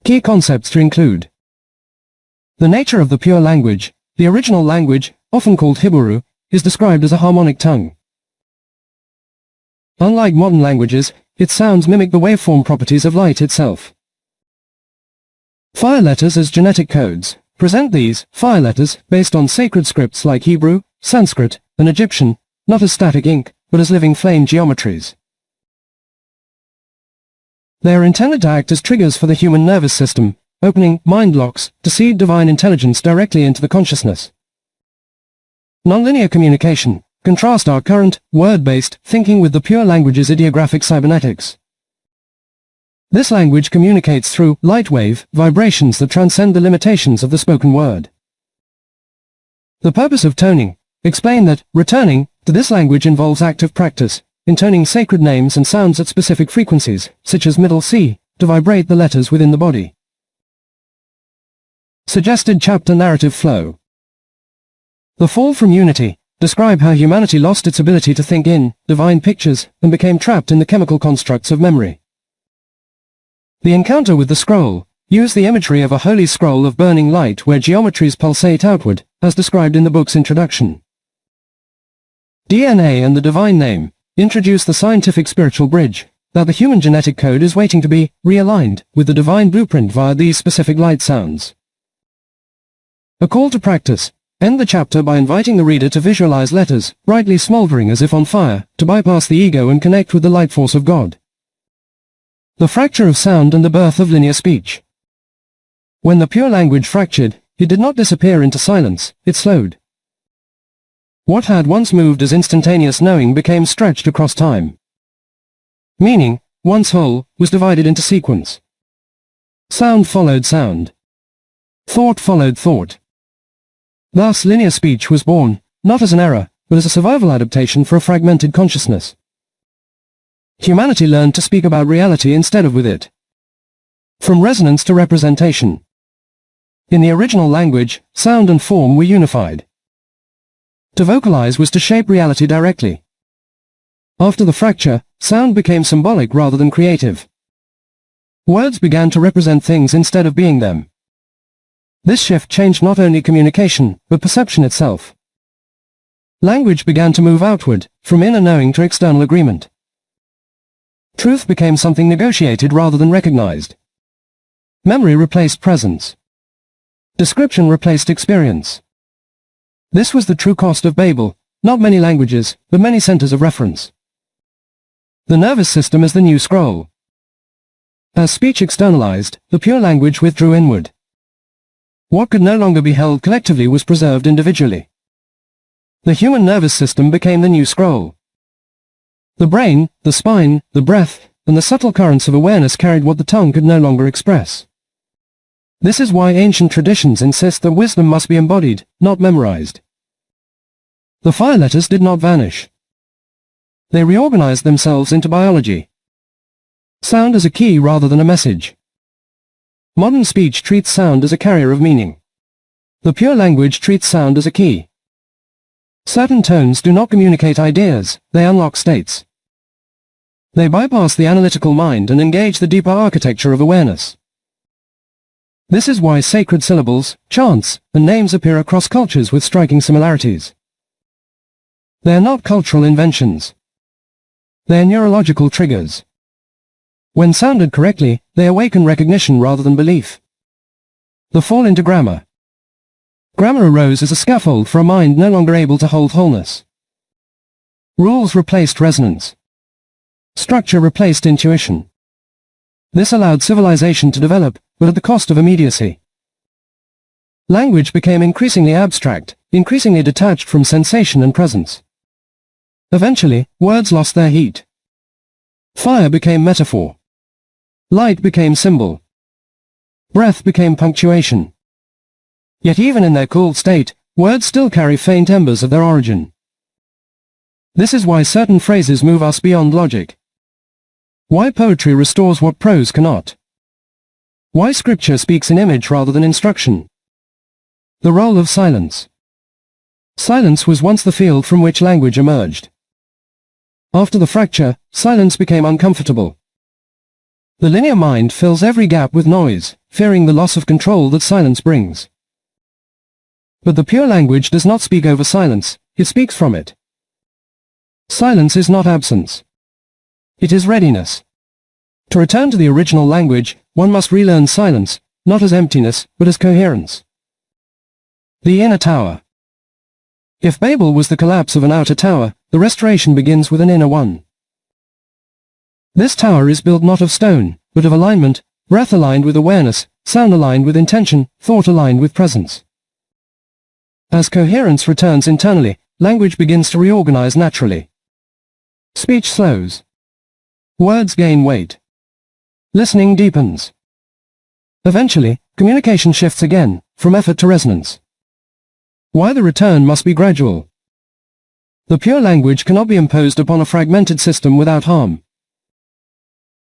Key concepts to include: the nature of the pure language. The original language, often called Hebrew, is described as a harmonic tongue. Unlike modern languages, its sounds mimic the waveform properties of light itself. Fire letters as genetic codes. Present these fire letters based on sacred scripts like Hebrew, Sanskrit, and Egyptian, not as static ink, but as living flame geometries. They are intended to act as triggers for the human nervous system, opening mind locks to seed divine intelligence directly into the consciousness. Nonlinear communication. Contrast our current, word-based thinking with the pure language's ideographic cybernetics. This language communicates through light wave vibrations that transcend the limitations of the spoken word. The purpose of toning. Explain that returning to this language involves active practice, intoning sacred names and sounds at specific frequencies, such as middle C, to vibrate the letters within the body. Suggested chapter narrative flow. The fall from unity. Describe how humanity lost its ability to think in divine pictures and became trapped in the chemical constructs of memory. The encounter with the scroll. Use the imagery of a holy scroll of burning light where geometries pulsate outward, as described in the book's introduction. DNA and the divine name. Introduce the scientific spiritual bridge, that the human genetic code is waiting to be realigned with the divine blueprint via these specific light sounds. A call to practice. End the chapter by inviting the reader to visualize letters, brightly smoldering as if on fire, to bypass the ego and connect with the light force of God. The fracture of sound and the birth of linear speech. When the pure language fractured, it did not disappear into silence, it slowed. What had once moved as instantaneous knowing became stretched across time. Meaning, once whole, was divided into sequence. Sound followed sound. Thought followed thought. Thus linear speech was born, not as an error, but as a survival adaptation for a fragmented consciousness. Humanity learned to speak about reality instead of with it. From resonance to representation. In the original language, sound and form were unified. To vocalize was to shape reality directly. After the fracture, sound became symbolic rather than creative. Words began to represent things instead of being them. This shift changed not only communication, but perception itself. Language began to move outward, from inner knowing to external agreement. Truth became something negotiated rather than recognized. Memory replaced presence. Description replaced experience. This was the true cost of Babel, not many languages, but many centers of reference. The nervous system as the new scroll. As speech externalized, the pure language withdrew inward. What could no longer be held collectively was preserved individually. The human nervous system became the new scroll. The brain, the spine, the breath, and the subtle currents of awareness carried what the tongue could no longer express. This is why ancient traditions insist that wisdom must be embodied, not memorized. The fire letters did not vanish. They reorganized themselves into biology. Sound as a key rather than a message. Modern speech treats sound as a carrier of meaning. The pure language treats sound as a key. Certain tones do not communicate ideas, they unlock states. They bypass the analytical mind and engage the deeper architecture of awareness. This is why sacred syllables, chants, and names appear across cultures with striking similarities. They are not cultural inventions. They are neurological triggers. When sounded correctly, they awaken recognition rather than belief. The fall into grammar. Grammar arose as a scaffold for a mind no longer able to hold wholeness. Rules replaced resonance. Structure replaced intuition. This allowed civilization to develop, but at the cost of immediacy. Language became increasingly abstract, increasingly detached from sensation and presence. Eventually, words lost their heat. Fire became metaphor. Light became symbol. Breath became punctuation. Yet even in their cooled state, words still carry faint embers of their origin. This is why certain phrases move us beyond logic. Why poetry restores what prose cannot. Why scripture speaks in image rather than instruction. The role of silence. Silence was once the field from which language emerged. After the fracture, silence became uncomfortable. The linear mind fills every gap with noise, fearing the loss of control that silence brings. But the pure language does not speak over silence, it speaks from it. Silence is not absence. It is readiness. To return to the original language, one must relearn silence, not as emptiness, but as coherence. The inner tower. If Babel was the collapse of an outer tower, the restoration begins with an inner one. This tower is built not of stone, but of alignment, breath aligned with awareness, sound aligned with intention, thought aligned with presence. As coherence returns internally, language begins to reorganize naturally. Speech slows. Words gain weight. Listening deepens. Eventually, communication shifts again, from effort to resonance. Why the return must be gradual. The pure language cannot be imposed upon a fragmented system without harm.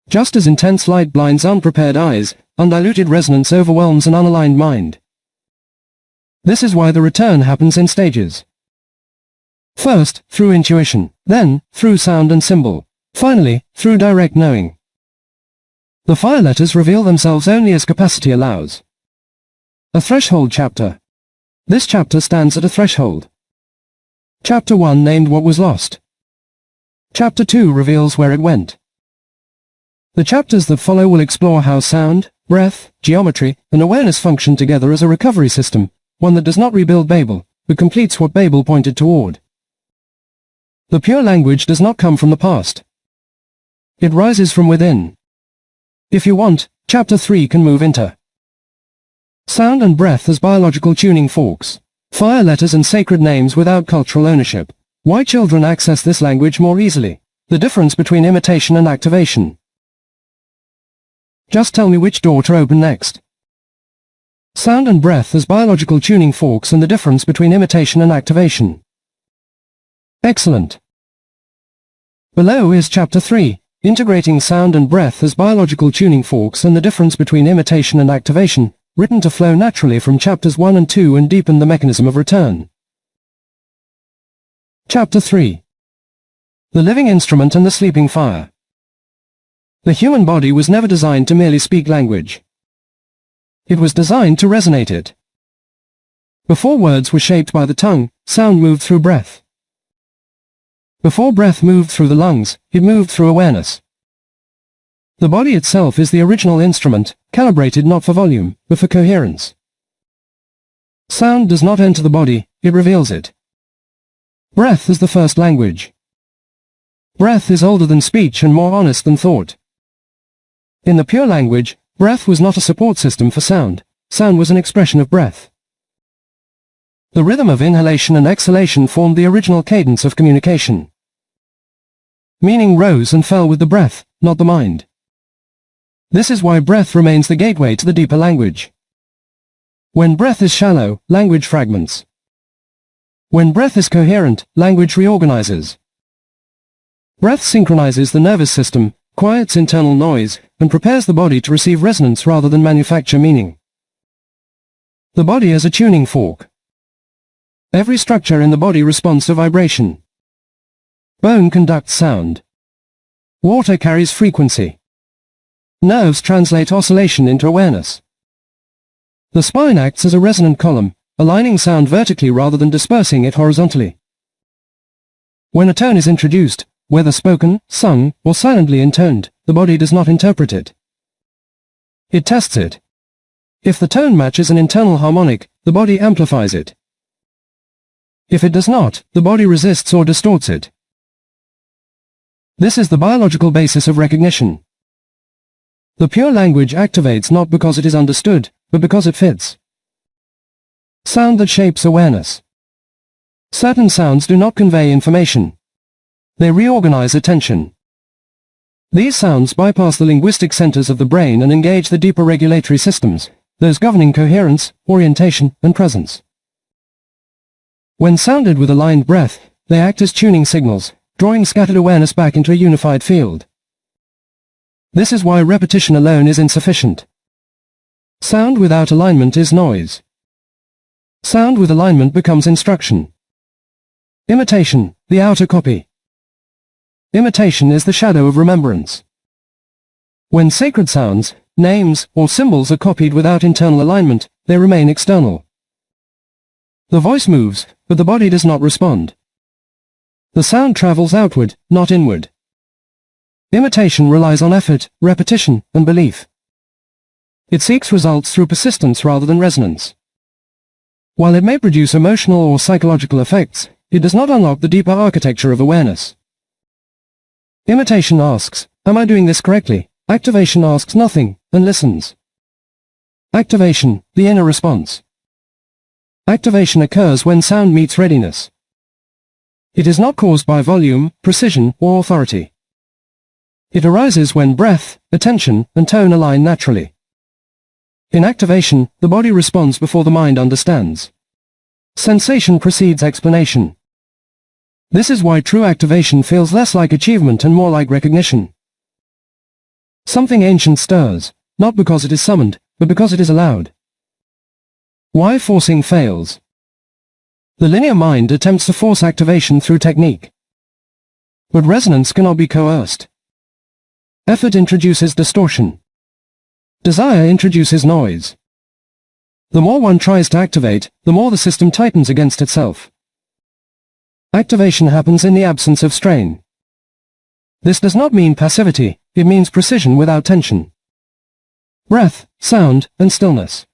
Just as intense light blinds unprepared eyes, undiluted resonance overwhelms an unaligned mind. This is why the return happens in stages. First, through intuition, then, through sound and symbol, finally, through direct knowing. The fire letters reveal themselves only as capacity allows. A threshold chapter. This chapter stands at a threshold. Chapter 1 named what was lost. Chapter 2 reveals where it went. The chapters that follow will explore how sound, breath, geometry, and awareness function together as a recovery system, one that does not rebuild Babel, but completes what Babel pointed toward. The pure language does not come from the past. It rises from within. If you want, Chapter 3 can move into sound and breath as biological tuning forks, fire letters and sacred names without cultural ownership. Why children access this language more easily. The difference between imitation and activation. Just tell me which door to open next. Sound and breath as biological tuning forks and the difference between imitation and activation. Excellent. Below is Chapter 3, integrating sound and breath as biological tuning forks and the difference between imitation and activation, written to flow naturally from Chapters 1 and 2 and deepen the mechanism of return. Chapter 3. The living instrument and the sleeping fire. The human body was never designed to merely speak language. It was designed to resonate it. Before words were shaped by the tongue, sound moved through breath. Before breath moved through the lungs, it moved through awareness. The body itself is the original instrument, calibrated not for volume, but for coherence. Sound does not enter the body, it reveals it. Breath is the first language. Breath is older than speech and more honest than thought. In the pure language, breath was not a support system for sound, sound was an expression of breath. The rhythm of inhalation and exhalation formed the original cadence of communication. Meaning rose and fell with the breath, not the mind. This is why breath remains the gateway to the deeper language. When breath is shallow, language fragments. When breath is coherent, language reorganizes. Breath synchronizes the nervous system, quiets internal noise, and prepares the body to receive resonance rather than manufacture meaning. The body as a tuning fork. Every structure in the body responds to vibration. Bone conducts sound. Water carries frequency. Nerves translate oscillation into awareness. The spine acts as a resonant column, aligning sound vertically rather than dispersing it horizontally. When a tone is introduced, whether spoken, sung, or silently intoned, the body does not interpret it. It tests it. If the tone matches an internal harmonic, the body amplifies it. If it does not, the body resists or distorts it. This is the biological basis of recognition. The pure language activates not because it is understood, but because it fits. Sound that shapes awareness. Certain sounds do not convey information. They reorganize attention. These sounds bypass the linguistic centers of the brain and engage the deeper regulatory systems, those governing coherence, orientation, and presence. When sounded with aligned breath, they act as tuning signals, drawing scattered awareness back into a unified field. This is why repetition alone is insufficient. Sound without alignment is noise. Sound with alignment becomes instruction. Imitation, the outer copy. Imitation is the shadow of remembrance. When sacred sounds, names, or symbols are copied without internal alignment, they remain external. The voice moves, but the body does not respond. The sound travels outward, not inward. Imitation relies on effort, repetition, and belief. It seeks results through persistence rather than resonance. While it may produce emotional or psychological effects, it does not unlock the deeper architecture of awareness. Imitation asks, "Am I doing this correctly?" Activation asks nothing, and listens. Activation, the inner response. Activation occurs when sound meets readiness. It is not caused by volume, precision, or authority. It arises when breath, attention, and tone align naturally. In activation, the body responds before the mind understands. Sensation precedes explanation. This is why true activation feels less like achievement and more like recognition. Something ancient stirs, not because it is summoned, but because it is allowed. Why forcing fails? The linear mind attempts to force activation through technique. But resonance cannot be coerced. Effort introduces distortion. Desire introduces noise. The more one tries to activate, the more the system tightens against itself. Activation happens in the absence of strain. This does not mean passivity, it means precision without tension. Breath, sound, and stillness.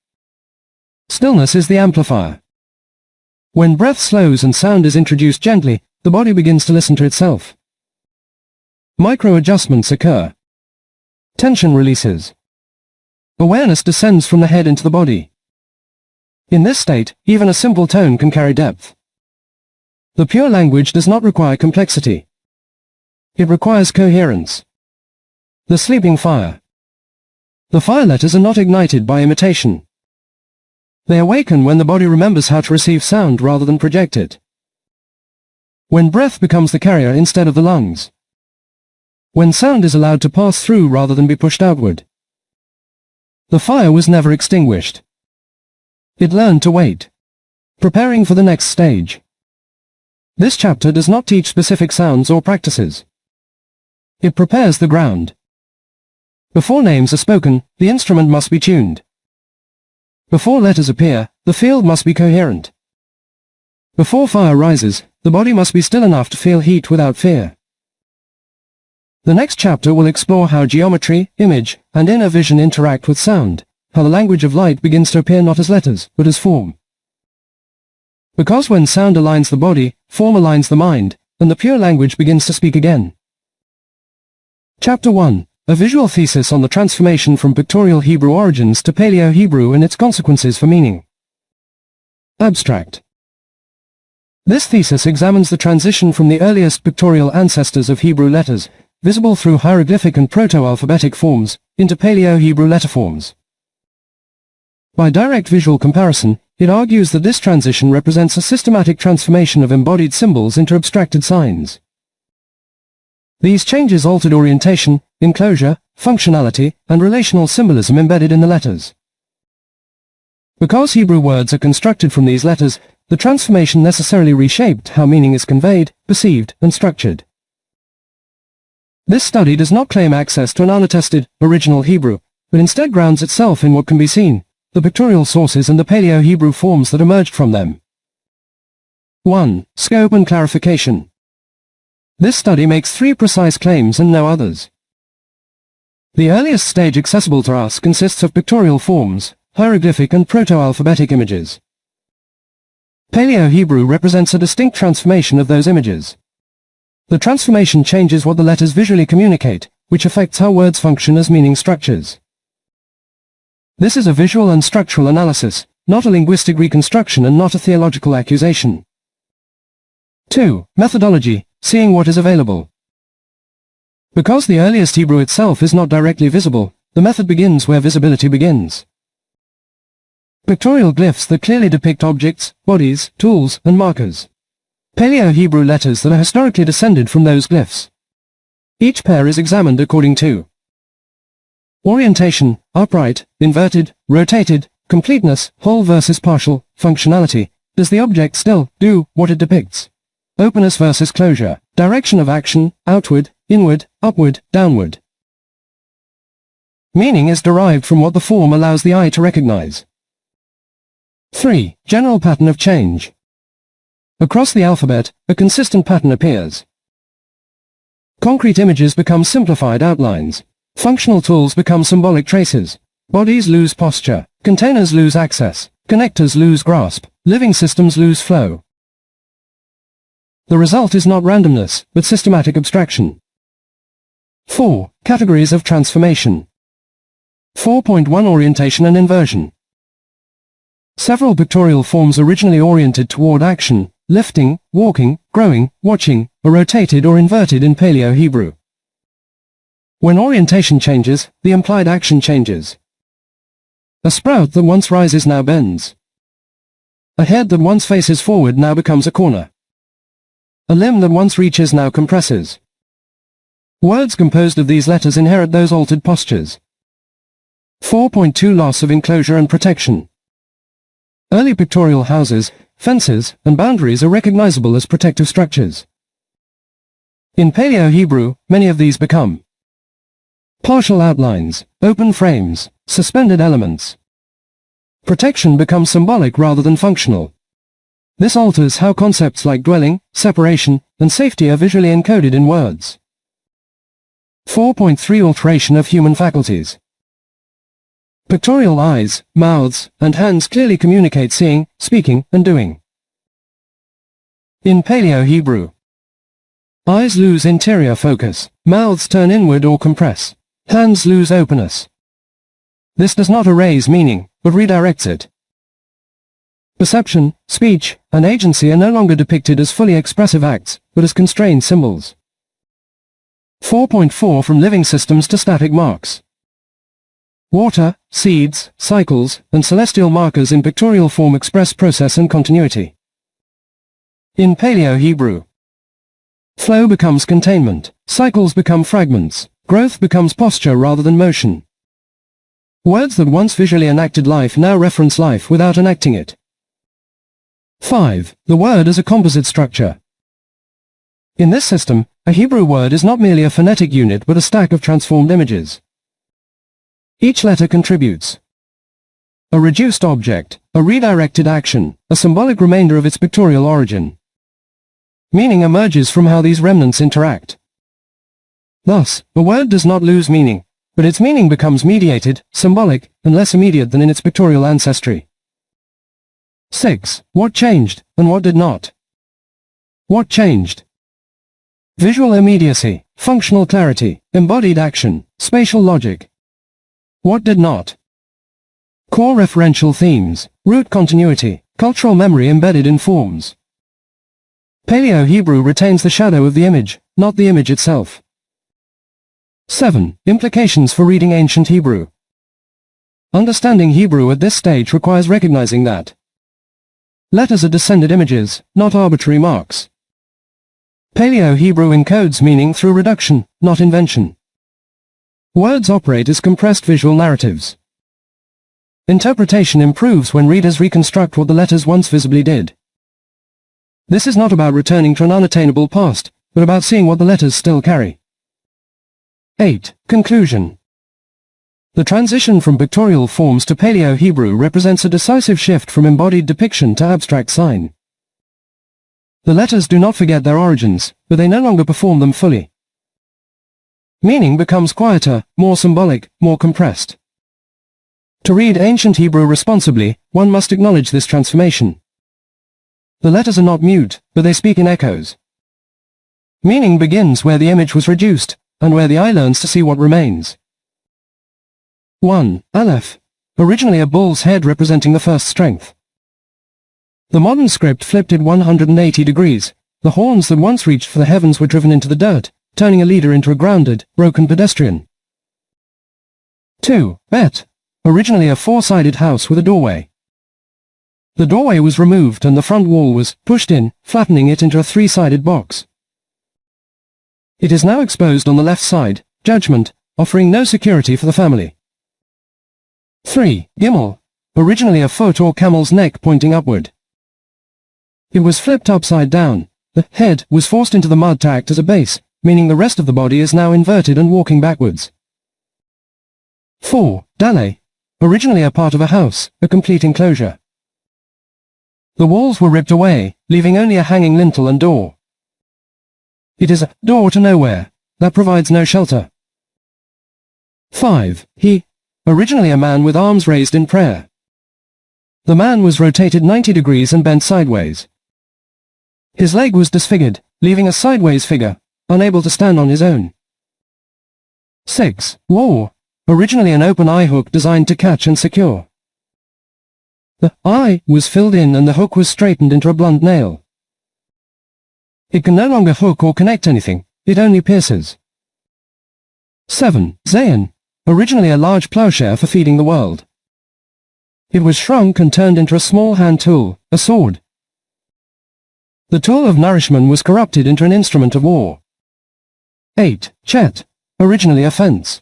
Stillness is the amplifier. When breath slows and sound is introduced gently, the body begins to listen to itself. Micro-adjustments occur. Tension releases. Awareness descends from the head into the body. In this state, even a simple tone can carry depth. The pure language does not require complexity. It requires coherence. The sleeping fire. The fire letters are not ignited by imitation. They awaken when the body remembers how to receive sound rather than project it. When breath becomes the carrier instead of the lungs. When sound is allowed to pass through rather than be pushed outward. The fire was never extinguished. It learned to wait, preparing for the next stage. This chapter does not teach specific sounds or practices. It prepares the ground. Before names are spoken, the instrument must be tuned. Before letters appear, the field must be coherent. Before fire rises, the body must be still enough to feel heat without fear. The next chapter will explore how geometry, image, and inner vision interact with sound, how the language of light begins to appear not as letters, but as form. Because when sound aligns the body, form aligns the mind, and the pure language begins to speak again. Chapter 1. A visual thesis on the transformation from pictorial Hebrew origins to Paleo Hebrew and its consequences for meaning. Abstract. This thesis examines the transition from the earliest pictorial ancestors of Hebrew letters, visible through hieroglyphic and proto-alphabetic forms, into Paleo Hebrew letterforms. By direct visual comparison, it argues that this transition represents a systematic transformation of embodied symbols into abstracted signs. These changes altered orientation, enclosure, functionality, and relational symbolism embedded in the letters. Because Hebrew words are constructed from these letters, the transformation necessarily reshaped how meaning is conveyed, perceived, and structured. This study does not claim access to an unattested, original Hebrew, but instead grounds itself in what can be seen, the pictorial sources and the Paleo Hebrew forms that emerged from them. 1. Scope and clarification. This study makes 3 precise claims and no others. The earliest stage accessible to us consists of pictorial forms, hieroglyphic and proto-alphabetic images. Paleo Hebrew represents a distinct transformation of those images. The transformation changes what the letters visually communicate, which affects how words function as meaning structures. This is a visual and structural analysis, not a linguistic reconstruction and not a theological accusation. 2. Methodology, seeing what is available. Because the earliest Hebrew itself is not directly visible, the method begins where visibility begins. Pictorial glyphs that clearly depict objects, bodies, tools, and markers. Paleo Hebrew letters that are historically descended from those glyphs. Each pair is examined according to orientation, upright, inverted, rotated, completeness, whole versus partial, functionality. Does the object still do what it depicts? Openness versus closure, direction of action, outward, inward, upward, downward. Meaning is derived from what the form allows the eye to recognize. 3. General pattern of change. Across the alphabet, a consistent pattern appears. Concrete images become simplified outlines. Functional tools become symbolic traces. Bodies lose posture. Containers lose access. Connectors lose grasp. Living systems lose flow. The result is not randomness, but systematic abstraction. 4. Categories of transformation. 4.1 Orientation and inversion. Several pictorial forms originally oriented toward action, lifting, walking, growing, watching, are rotated or inverted in Paleo Hebrew. When orientation changes, the implied action changes. A sprout that once rises now bends. A head that once faces forward now becomes a corner. A limb that once reaches now compresses. Words composed of these letters inherit those altered postures. 4.2 Loss of enclosure and protection. Early pictorial houses, fences, and boundaries are recognizable as protective structures. In Paleo Hebrew, many of these become partial outlines, open frames, suspended elements. Protection becomes symbolic rather than functional. This alters how concepts like dwelling, separation, and safety are visually encoded in words. 4.3 Alteration of human faculties. Pictorial eyes, mouths, and hands clearly communicate seeing, speaking, and doing. In Paleo Hebrew, eyes lose interior focus, mouths turn inward or compress, hands lose openness. This does not erase meaning, but redirects it. Perception, speech, and agency are no longer depicted as fully expressive acts, but as constrained symbols. 4.4 From living systems to static marks. Water, seeds, cycles, and celestial markers in pictorial form express process and continuity. In Paleo Hebrew, flow becomes containment, cycles become fragments, growth becomes posture rather than motion. Words that once visually enacted life now reference life without enacting it. 5. The word as a composite structure. In this system, a Hebrew word is not merely a phonetic unit but a stack of transformed images. Each letter contributes a reduced object, a redirected action, a symbolic remainder of its pictorial origin. Meaning emerges from how these remnants interact. Thus, a word does not lose meaning, but its meaning becomes mediated, symbolic, and less immediate than in its pictorial ancestry. 6. What changed, and what did not? What changed? Visual immediacy, functional clarity, embodied action, spatial logic. What did not? Core referential themes, root continuity, cultural memory embedded in forms. Paleo Hebrew retains the shadow of the image, not the image itself. 7. Implications for reading ancient Hebrew. Understanding Hebrew at this stage requires recognizing that letters are descended images, not arbitrary marks. Paleo Hebrew encodes meaning through reduction, not invention. Words operate as compressed visual narratives. Interpretation improves when readers reconstruct what the letters once visibly did. This is not about returning to an unattainable past, but about seeing what the letters still carry. 8. Conclusion. The transition from pictorial forms to Paleo Hebrew represents a decisive shift from embodied depiction to abstract sign. The letters do not forget their origins, but they no longer perform them fully. Meaning becomes quieter, more symbolic, more compressed. To read ancient Hebrew responsibly, one must acknowledge this transformation. The letters are not mute, but they speak in echoes. Meaning begins where the image was reduced, and where the eye learns to see what remains. 1. Aleph. Originally a bull's head representing the first strength. The modern script flipped it 180 degrees. The horns that once reached for the heavens were driven into the dirt, turning a leader into a grounded, broken pedestrian. 2. Bet. Originally a four-sided house with a doorway. The doorway was removed and the front wall was pushed in, flattening it into a three-sided box. It is now exposed on the left side, judgment, offering no security for the family. 3. Gimel. Originally a foot or camel's neck pointing upward. It was flipped upside down. The head was forced into the mud to act as a base, meaning the rest of the body is now inverted and walking backwards. 4. Dalle. Originally a part of a house, a complete enclosure. The walls were ripped away, leaving only a hanging lintel and door. It is a door to nowhere, that provides no shelter. 5. He. Originally a man with arms raised in prayer. The man was rotated 90 degrees and bent sideways. His leg was disfigured, leaving a sideways figure, unable to stand on his own. 6. War. Originally an open eye hook designed to catch and secure. The eye was filled in and the hook was straightened into a blunt nail. It can no longer hook or connect anything, it only pierces. 7. Zayin. Originally a large plowshare for feeding the world. It was shrunk and turned into a small hand tool, a sword. The tool of nourishment was corrupted into an instrument of war. 8. Chet. Originally a fence.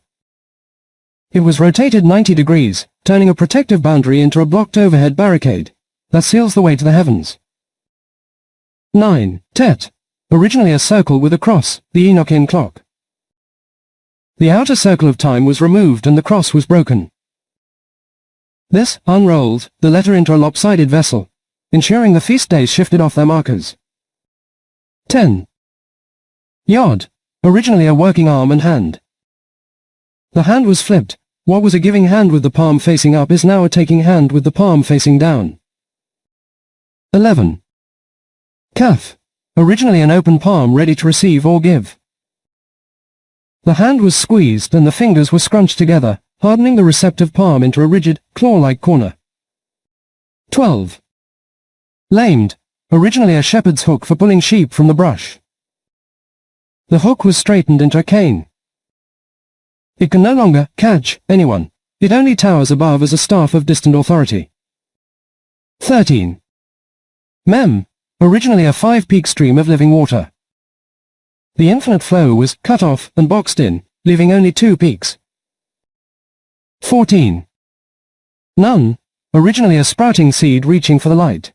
It was rotated 90 degrees, turning a protective boundary into a blocked overhead barricade that seals the way to the heavens. 9. Tet. Originally a circle with a cross, the Enochian clock. The outer circle of time was removed and the cross was broken. This unrolled the letter into a lopsided vessel, ensuring the feast days shifted off their markers. 10. Yod. Originally a working arm and hand. The hand was flipped. What was a giving hand with the palm facing up is now a taking hand with the palm facing down. 11. Kaf. Originally an open palm ready to receive or give. The hand was squeezed and the fingers were scrunched together, hardening the receptive palm into a rigid, claw-like corner. 12. Lamed. Originally a shepherd's hook for pulling sheep from the brush. The hook was straightened into a cane. It can no longer catch anyone. It only towers above as a staff of distant authority. 13. Mem. Originally a 5-peak stream of living water. The infinite flow was cut off and boxed in, leaving only 2 peaks. 14. Nun. Originally a sprouting seed reaching for the light.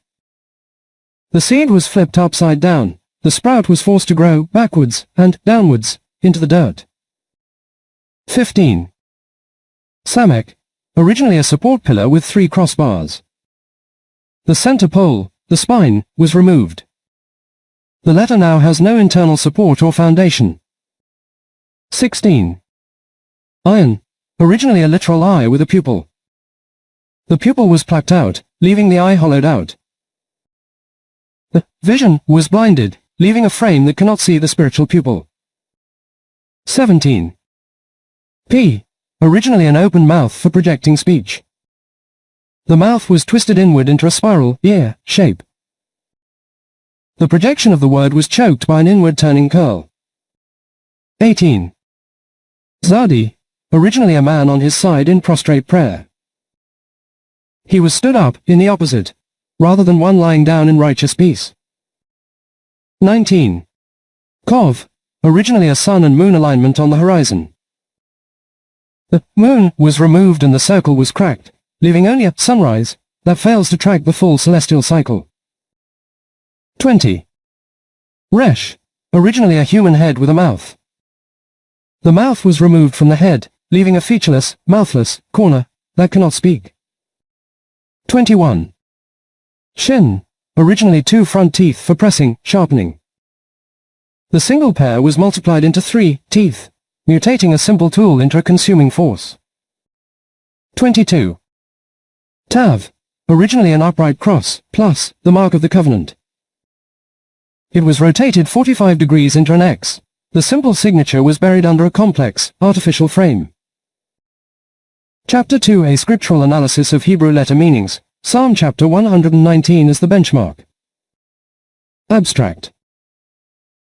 The seed was flipped upside down. The sprout was forced to grow backwards and downwards into the dirt. 15. Samek. Originally a support pillar with 3 crossbars. The center pole, the spine, was removed. The letter now has no internal support or foundation. 16. Iron. Originally a literal eye with a pupil. The pupil was plucked out, leaving the eye hollowed out. The vision was blinded, leaving a frame that cannot see the spiritual pupil. 17. P. Originally an open mouth for projecting speech. The mouth was twisted inward into a spiral, ear, shape. The projection of the word was choked by an inward turning curl. 18. Zadi. Originally a man on his side in prostrate prayer. He was stood up in the opposite, rather than one lying down in righteous peace. 19. Kov. Originally a sun and moon alignment on the horizon. The moon was removed and the circle was cracked, leaving only a sunrise that fails to track the full celestial cycle. 20. Resh. Originally a human head with a mouth. The mouth was removed from the head, leaving a featureless, mouthless corner that cannot speak. 21. Shin. Originally 2 front teeth for pressing, sharpening. The single pair was multiplied into 3 teeth, mutating a simple tool into a consuming force. 22. Tav. Originally an upright cross, plus the mark of the covenant. It was rotated 45 degrees into an X. The simple signature was buried under a complex, artificial frame. Chapter 2. A scriptural analysis of Hebrew letter meanings. Psalm chapter 119 is the benchmark. Abstract.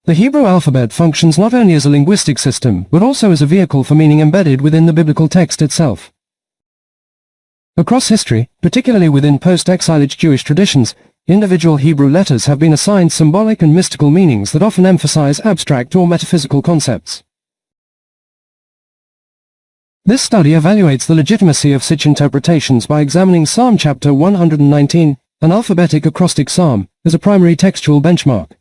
The Hebrew alphabet functions not only as a linguistic system, but also as a vehicle for meaning embedded within the biblical text itself. Across history, particularly within post-exilage Jewish traditions, individual Hebrew letters have been assigned symbolic and mystical meanings that often emphasize abstract or metaphysical concepts. This study evaluates the legitimacy of such interpretations by examining Psalm chapter 119, an alphabetic acrostic psalm, as a primary textual benchmark.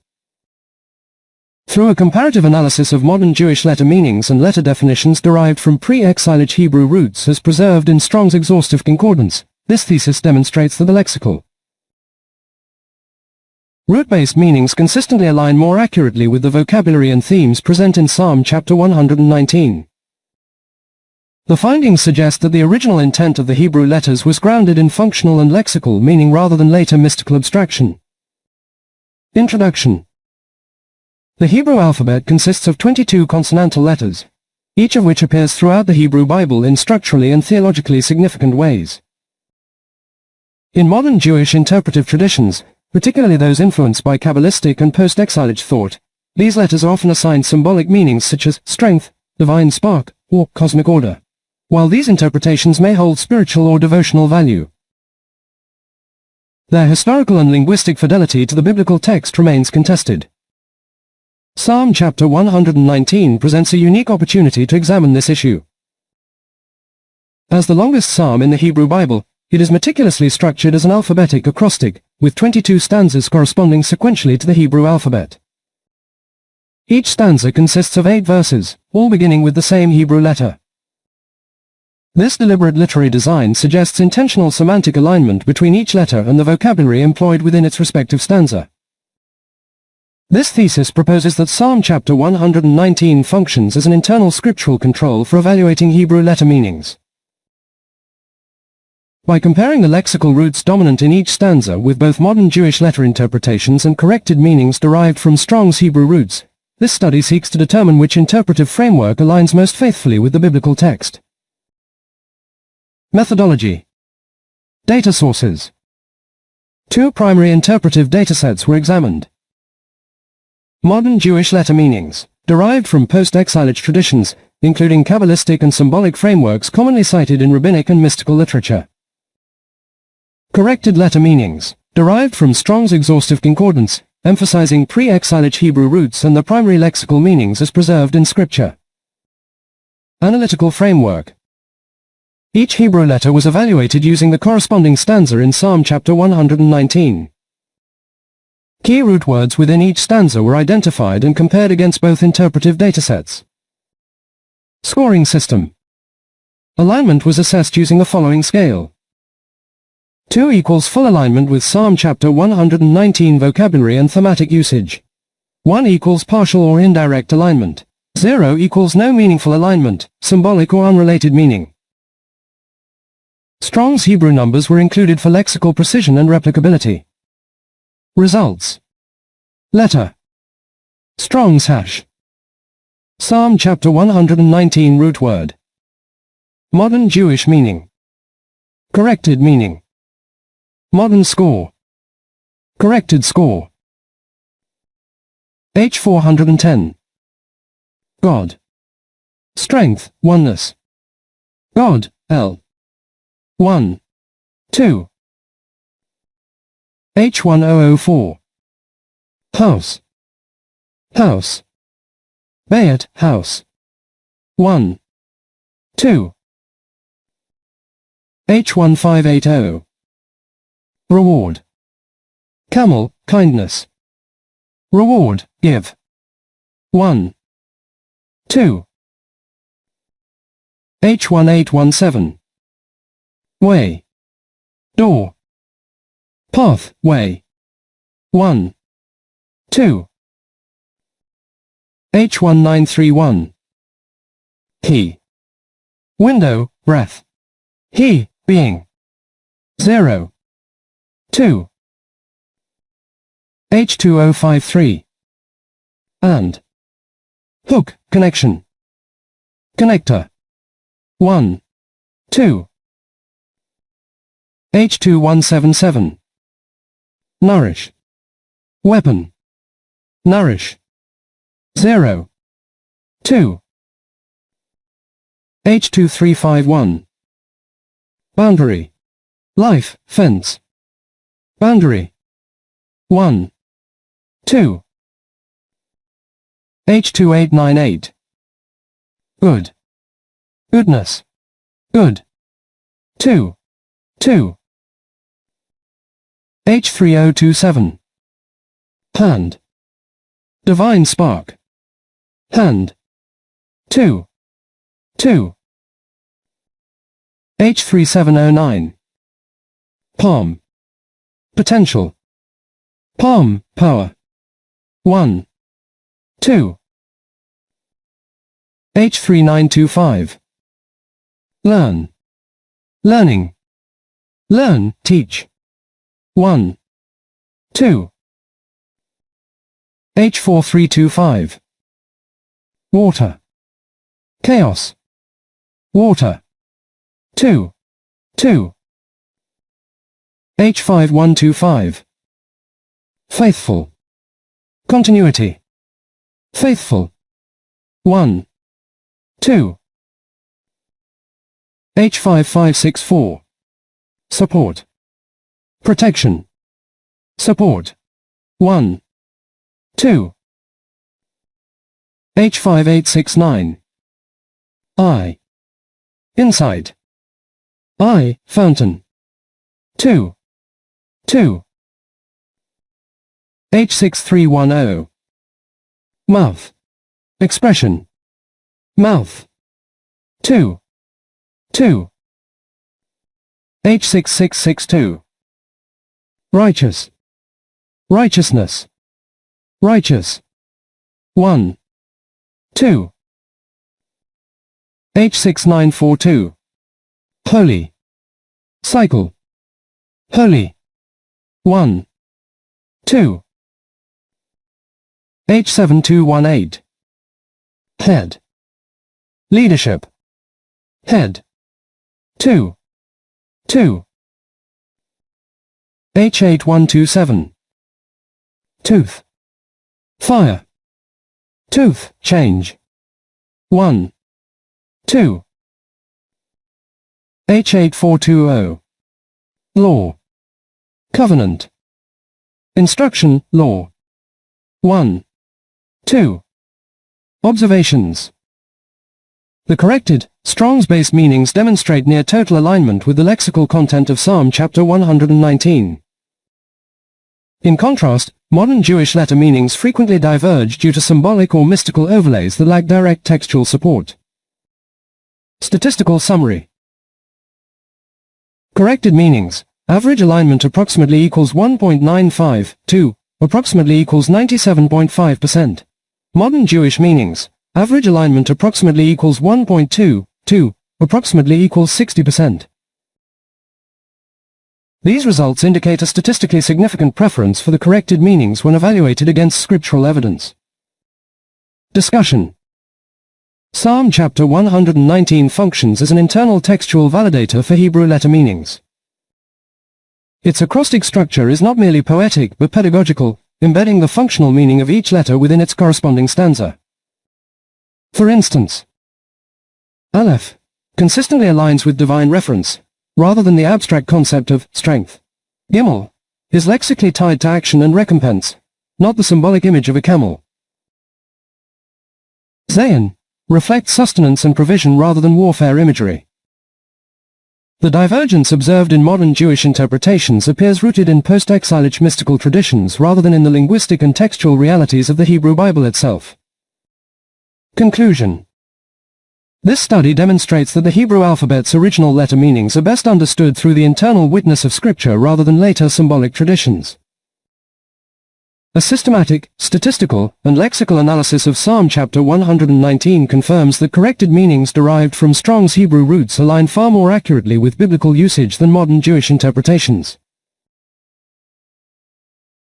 through a comparative analysis of modern Jewish letter meanings and letter definitions derived from pre-exilage Hebrew roots as preserved in Strong's exhaustive concordance, this thesis demonstrates that the lexical root-based meanings consistently align more accurately with the vocabulary and themes present in Psalm chapter 119. The findings suggest that the original intent of the Hebrew letters was grounded in functional and lexical meaning rather than later mystical abstraction. Introduction. The Hebrew alphabet consists of 22 consonantal letters, each of which appears throughout the Hebrew Bible in structurally and theologically significant ways. In modern Jewish interpretive traditions, particularly those influenced by Kabbalistic and post-exilage thought, these letters are often assigned symbolic meanings such as strength, divine spark, or cosmic order, while these interpretations may hold spiritual or devotional value. Their historical and linguistic fidelity to the biblical text remains contested. Psalm chapter 119 presents a unique opportunity to examine this issue. As the longest psalm in the Hebrew Bible, it is meticulously structured as an alphabetic acrostic, with 22 stanzas corresponding sequentially to the Hebrew alphabet. Each stanza consists of 8 verses, all beginning with the same Hebrew letter. This deliberate literary design suggests intentional semantic alignment between each letter and the vocabulary employed within its respective stanza. This thesis proposes that Psalm chapter 119 functions as an internal scriptural control for evaluating Hebrew letter meanings. By comparing the lexical roots dominant in each stanza with both modern Jewish letter interpretations and corrected meanings derived from Strong's Hebrew roots, this study seeks to determine which interpretive framework aligns most faithfully with the biblical text. Methodology. Data sources. 2 primary interpretive datasets were examined. Modern Jewish letter meanings, derived from post-exilage traditions, including Kabbalistic and symbolic frameworks commonly cited in rabbinic and mystical literature. Corrected letter meanings, derived from Strong's exhaustive concordance, emphasizing pre-exilage Hebrew roots and the primary lexical meanings as preserved in Scripture. Analytical framework. Each Hebrew letter was evaluated using the corresponding stanza in Psalm chapter 119. Key root words within each stanza were identified and compared against both interpretive datasets. Scoring system. Alignment was assessed using the following scale. 2 equals full alignment with Psalm chapter 119 vocabulary and thematic usage. 1 equals partial or indirect alignment. 0 equals no meaningful alignment, symbolic or unrelated meaning. Strong's Hebrew numbers were included for lexical precision and replicability. Results. Letter. Strong's hash. Psalm chapter 119 root word. Modern Jewish meaning. Corrected meaning. Modern score. Corrected score. H410. God. Strength, oneness. God, L. 1. 2. H1004. House. House. Bayat, house. 1. 2. H1580. Reward. Camel, kindness. Reward, give. 1. 2. H1817. Way. Door. Path, way. 1. 2. H1931. He. Window, breath. He, being. 0. 2. H2053. And. Hook, connection. Connector. 1. 2. H2177. Nourish. Weapon. Nourish. 0. 2. H2351. Boundary. Life, fence. Boundary. 1. 2. H2898. Good. Goodness. Good. 2. 2. H3027. Hand. Divine spark. hand, 2, 2. H3709. Palm, potential, palm, power, 1, 2. H3925. Learn, learning, learn, teach, 1, 2. H4325. Water, chaos, water, 2, 2. H5125. Faithful, continuity, faithful, 1, 2. H5564. Support, protection, support, 1, 2. H5869. Eye, insight, eye, fountain, 2, 2. H6310. Mouth, expression, mouth, 2, 2. H6662. Righteous, righteousness, righteous, 1, 2. H6942. Holy, cycle, holy, 1, 2. H7218. Head, leadership, head, 2, 2. H8127. Tooth, fire, tooth, change, 1, 2. H8420. Law, covenant, instruction, law, 1, 2. Observations. The corrected, Strong's-based meanings demonstrate near total alignment with the lexical content of Psalm chapter 119. In contrast, modern Jewish letter meanings frequently diverge due to symbolic or mystical overlays that lack direct textual support. Statistical summary. Corrected meanings. Average alignment approximately equals 1.95, 2, approximately equals 97.5%. Modern Jewish meanings. Average alignment approximately equals 1.2, 2, approximately equals 60%. These results indicate a statistically significant preference for the corrected meanings when evaluated against scriptural evidence. Discussion. Psalm chapter 119 functions as an internal textual validator for Hebrew letter meanings. Its acrostic structure is not merely poetic but pedagogical, embedding the functional meaning of each letter within its corresponding stanza. For instance, Aleph consistently aligns with divine reference, rather than the abstract concept of strength. Gimel is lexically tied to action and recompense, not the symbolic image of a camel. Zayin reflects sustenance and provision rather than warfare imagery. The divergence observed in modern Jewish interpretations appears rooted in post-exilic mystical traditions rather than in the linguistic and textual realities of the Hebrew Bible itself. Conclusion. This study demonstrates that the Hebrew alphabet's original letter meanings are best understood through the internal witness of Scripture rather than later symbolic traditions. A systematic, statistical, and lexical analysis of Psalm chapter 119 confirms that corrected meanings derived from Strong's Hebrew roots align far more accurately with biblical usage than modern Jewish interpretations.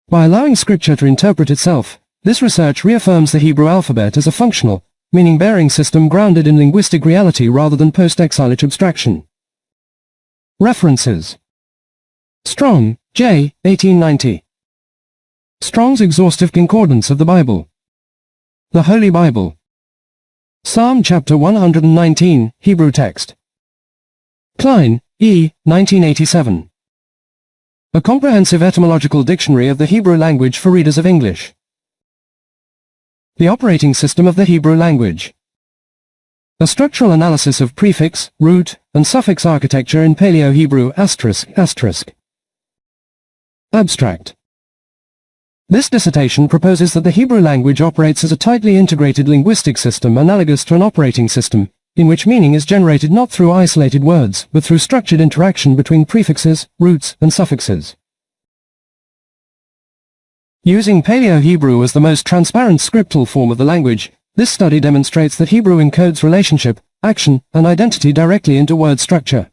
By allowing Scripture to interpret itself, this research reaffirms the Hebrew alphabet as a functional, meaning-bearing system grounded in linguistic reality rather than post-exilic abstraction. References. Strong, J. 1890. Strong's Exhaustive Concordance of the Bible. The Holy Bible. Psalm chapter 119, Hebrew text. Klein, E. 1987. A Comprehensive Etymological Dictionary of the Hebrew Language for Readers of English. The Operating System of the Hebrew Language. A Structural Analysis of Prefix, Root, and Suffix Architecture in Paleo Hebrew ***. Abstract. This dissertation proposes that the Hebrew language operates as a tightly integrated linguistic system analogous to an operating system, in which meaning is generated not through isolated words, but through structured interaction between prefixes, roots, and suffixes. Using Paleo Hebrew as the most transparent scriptal form of the language, this study demonstrates that Hebrew encodes relationship, action, and identity directly into word structure.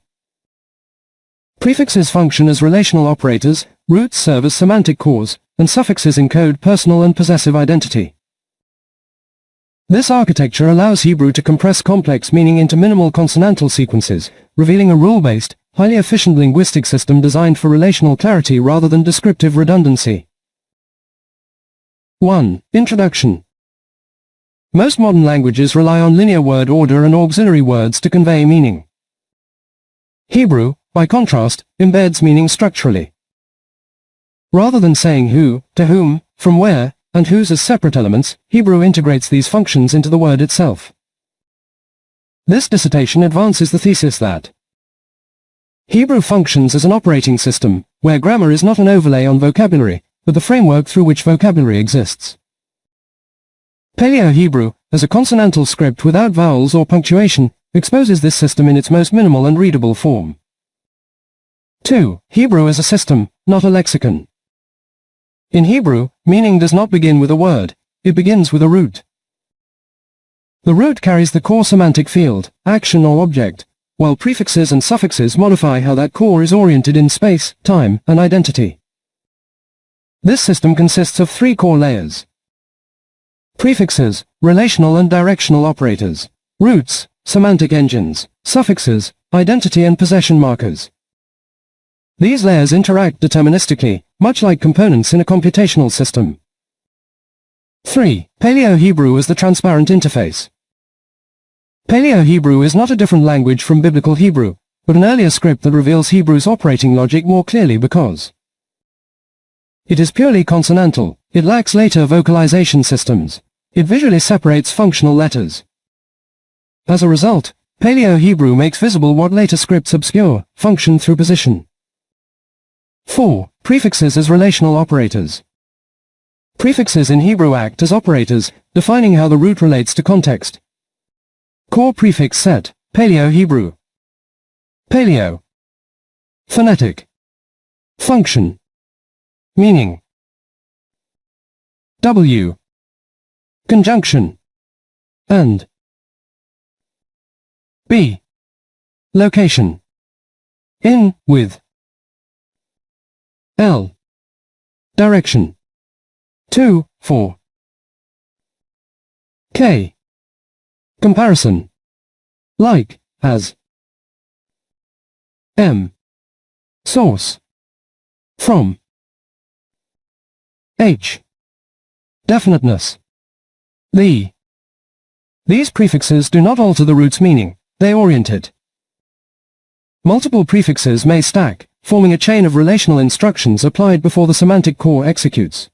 Prefixes function as relational operators, roots serve as semantic cores, and suffixes encode personal and possessive identity. This architecture allows Hebrew to compress complex meaning into minimal consonantal sequences, revealing a rule-based, highly efficient linguistic system designed for relational clarity rather than descriptive redundancy. 1. Introduction. Most modern languages rely on linear word order and auxiliary words to convey meaning. Hebrew, by contrast, embeds meaning structurally. Rather than saying who, to whom, from where, and whose as separate elements, Hebrew integrates these functions into the word itself. This dissertation advances the thesis that Hebrew functions as an operating system, where grammar is not an overlay on vocabulary, but the framework through which vocabulary exists. Paleo Hebrew, as a consonantal script without vowels or punctuation, exposes this system in its most minimal and readable form. 2. Hebrew as a system, not a lexicon. In Hebrew, meaning does not begin with a word, it begins with a root. The root carries the core semantic field, action or object, while prefixes and suffixes modify how that core is oriented in space, time, and identity. This system consists of 3 core layers. Prefixes, relational and directional operators. Roots, semantic engines. Suffixes, identity and possession markers. These layers interact deterministically, much like components in a computational system. 3. Paleo Hebrew as the transparent interface. Paleo Hebrew is not a different language from Biblical Hebrew, but an earlier script that reveals Hebrew's operating logic more clearly because it is purely consonantal, it lacks later vocalization systems, it visually separates functional letters. As a result, Paleo Hebrew makes visible what later scripts obscure, function through position. 4. Prefixes as relational operators. Prefixes in Hebrew act as operators, defining how the root relates to context. Core prefix set, Paleo Hebrew. Paleo. Phonetic. Function. Meaning. W. Conjunction. And. B. Location. In, with. L. Direction. 2, 4. K. Comparison. Like, as. M. Source. From. H. Definiteness. The. These prefixes do not alter the root's meaning, they orient it. Multiple prefixes may stack, forming a chain of relational instructions applied before the semantic core executes.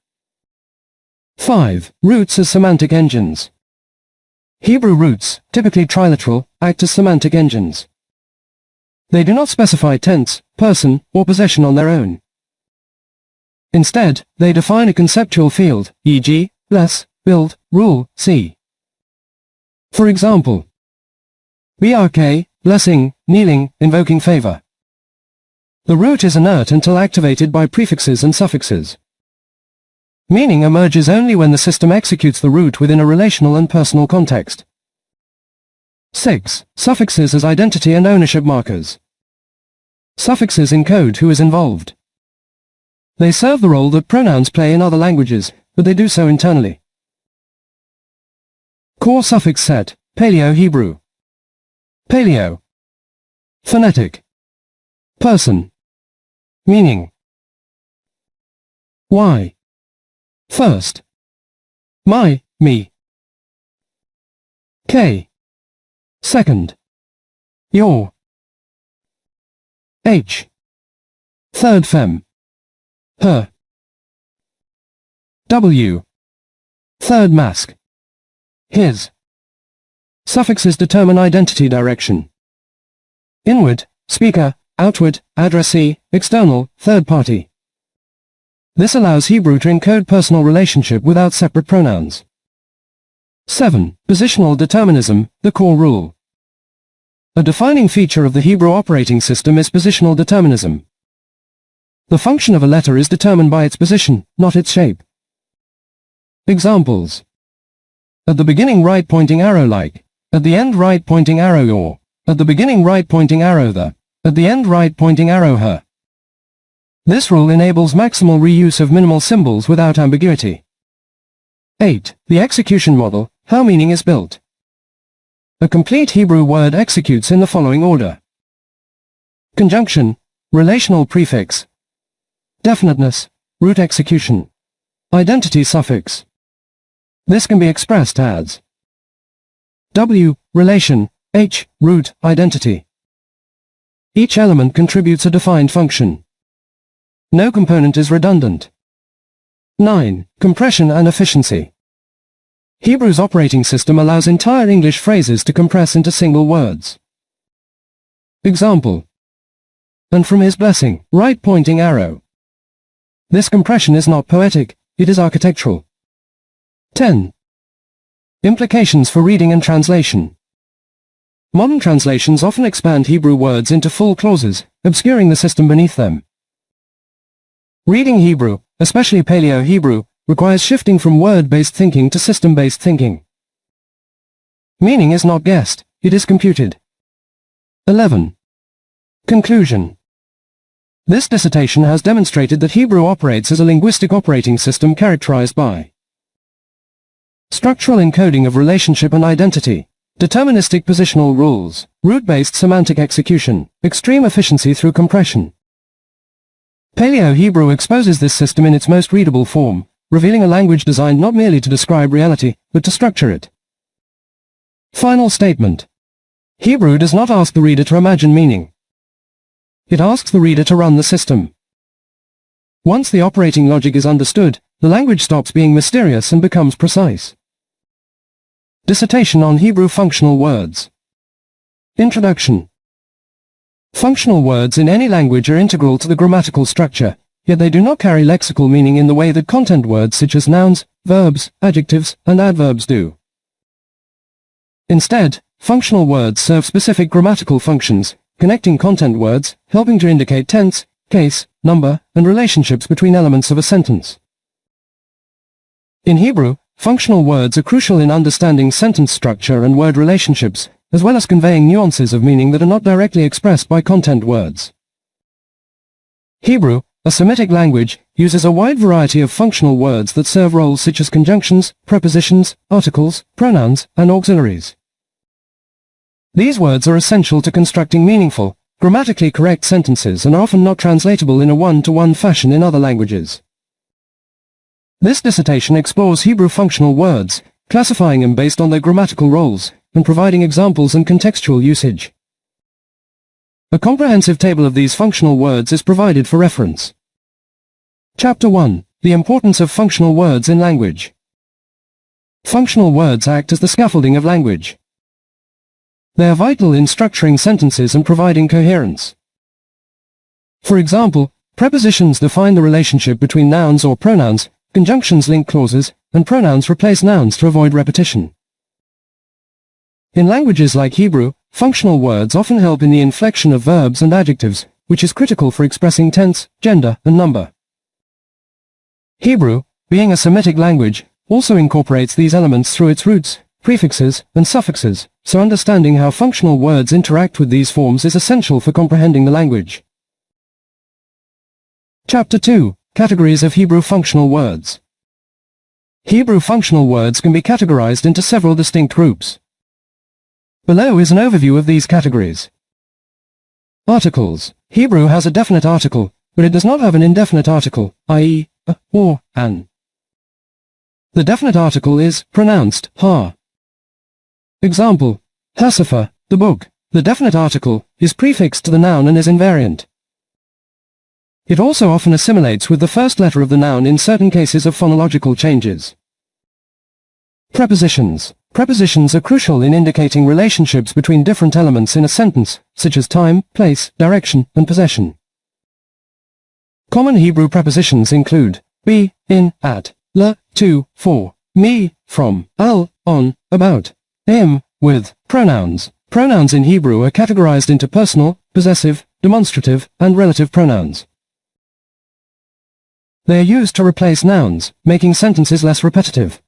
5. Roots as semantic engines. Hebrew roots, typically triliteral, act as semantic engines. They do not specify tense, person, or possession on their own. Instead, they define a conceptual field, e.g., bless, build, rule, see. For example, brk, blessing, kneeling, invoking favor. The root is inert until activated by prefixes and suffixes. Meaning emerges only when the system executes the root within a relational and personal context. 6. Suffixes as identity and ownership markers. Suffixes encode who is involved. They serve the role that pronouns play in other languages, but they do so internally. Core suffix set, Paleo Hebrew. Paleo. Phonetic. Person. Meaning. Why. First. My, me. K. Second. Your. H. Third fem. Her. W. Third mask. His. Suffixes determine identity direction. Inward, speaker, outward, addressee, external, third party. This allows Hebrew to encode personal relationship without separate pronouns. 7. Positional determinism, the core rule. A defining feature of the Hebrew operating system is positional determinism. The function of a letter is determined by its position, not its shape. Examples. At the beginning right pointing arrow like, at the end right pointing arrow or, at the beginning right pointing arrow the, at the end right pointing arrow her. This rule enables maximal reuse of minimal symbols without ambiguity. 8. The execution model, how meaning is built. A complete Hebrew word executes in the following order. Conjunction, relational prefix, definiteness, root execution, identity suffix. This can be expressed as W, relation, H, root, identity. Each element contributes a defined function. No component is redundant. 9. Compression and efficiency. Hebrew's operating system allows entire English phrases to compress into single words. Example. And from his blessing, right pointing arrow. This compression is not poetic, it is architectural. 10. Implications for reading and translation. Modern translations often expand Hebrew words into full clauses, obscuring the system beneath them. Reading Hebrew, especially Paleo Hebrew, requires shifting from word-based thinking to system-based thinking. Meaning is not guessed, it is computed. 11. Conclusion. This dissertation has demonstrated that Hebrew operates as a linguistic operating system characterized by structural encoding of relationship and identity, deterministic positional rules, root-based semantic execution, extreme efficiency through compression. Paleo Hebrew exposes this system in its most readable form, revealing a language designed not merely to describe reality, but to structure it. Final statement. Hebrew does not ask the reader to imagine meaning. It asks the reader to run the system. Once the operating logic is understood, the language stops being mysterious and becomes precise. Dissertation on Hebrew functional words. Introduction. Functional words in any language are integral to the grammatical structure, yet they do not carry lexical meaning in the way that content words such as nouns, verbs, adjectives, and adverbs do. Instead, functional words serve specific grammatical functions, connecting content words, helping to indicate tense, case, number, and relationships between elements of a sentence. In Hebrew, functional words are crucial in understanding sentence structure and word relationships, as well as conveying nuances of meaning that are not directly expressed by content words. Hebrew, a Semitic language, uses a wide variety of functional words that serve roles such as conjunctions, prepositions, articles, pronouns, and auxiliaries. These words are essential to constructing meaningful, grammatically correct sentences and are often not translatable in a one-to-one fashion in other languages. This dissertation explores Hebrew functional words, classifying them based on their grammatical roles, and providing examples and contextual usage. A comprehensive table of these functional words is provided for reference. Chapter 1. The importance of functional words in language. Functional words act as the scaffolding of language. They are vital in structuring sentences and providing coherence. For example, prepositions define the relationship between nouns or pronouns, conjunctions link clauses, and pronouns replace nouns to avoid repetition. In languages like Hebrew, functional words often help in the inflection of verbs and adjectives, which is critical for expressing tense, gender, and number. Hebrew, being a Semitic language, also incorporates these elements through its roots, prefixes, and suffixes, so understanding how functional words interact with these forms is essential for comprehending the language. Chapter 2. Categories of Hebrew functional words. Hebrew functional words can be categorized into several distinct groups. Below is an overview of these categories. Articles. Hebrew has a definite article, but it does not have an indefinite article, i.e., a, or, an. The definite article is pronounced ha. Example. Hasefer, the book. The definite article is prefixed to the noun and is invariant. It also often assimilates with the first letter of the noun in certain cases of phonological changes. Prepositions. Prepositions are crucial in indicating relationships between different elements in a sentence, such as time, place, direction, and possession. Common Hebrew prepositions include be, in, at, la, to, for, me, from, al, on, about, im, with. Pronouns. Pronouns in Hebrew are categorized into personal, possessive, demonstrative, and relative pronouns. They are used to replace nouns, making sentences less repetitive.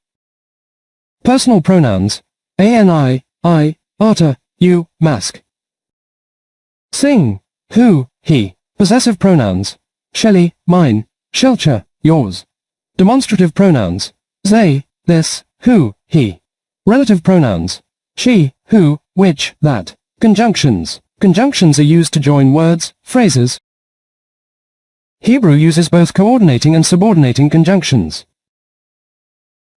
Personal pronouns. Ani, I, ata, you, mask. Sing, who, he. Possessive pronouns. Shelley, mine, Shelcher, yours. Demonstrative pronouns. They, this, who, he. Relative pronouns. She, who, which, that. Conjunctions. Conjunctions are used to join words, phrases. Hebrew uses both coordinating and subordinating conjunctions.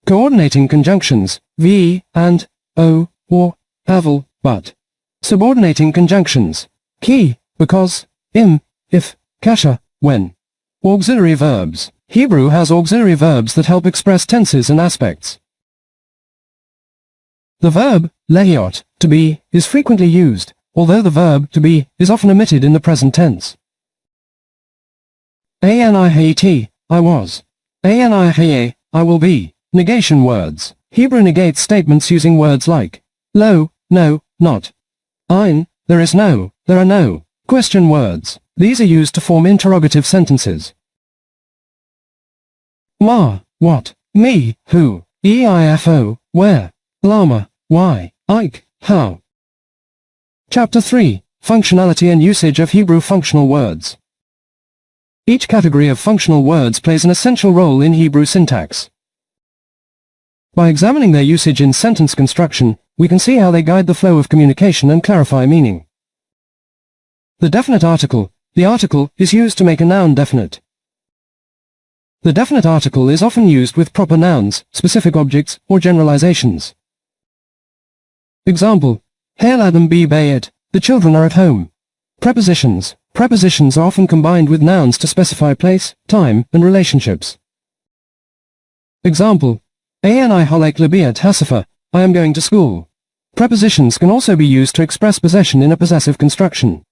Coordinating conjunctions, v, and, o, or, aval, but. Subordinating conjunctions, ki, because, im, if, kasha, when. Auxiliary verbs. Hebrew has auxiliary verbs that help express tenses and aspects. The verb, lehiot, to be, is frequently used, although the verb, to be, is often omitted in the present tense. Anihet, I was. Anihe, I will be. Negation words. Hebrew negates statements using words like lo, no, not. Ein, there is no, there are no. Question words. These are used to form interrogative sentences. Ma, what? Me, who? Eifo, where? Lama, why? Ike, how? Chapter 3. Functionality and usage of Hebrew functional words. Each category of functional words plays an essential role in Hebrew syntax. By examining their usage in sentence construction, we can see how they guide the flow of communication and clarify meaning. The definite article. The article is used to make a noun definite. The definite article is often used with proper nouns, specific objects, or generalizations. Example. Hail Adam B. Bayet, the children are at home. Prepositions. Prepositions are often combined with nouns to specify place, time, and relationships. Example. Ani holek labiat hasifa, I am going to school. Prepositions can also be used to express possession in a possessive construction.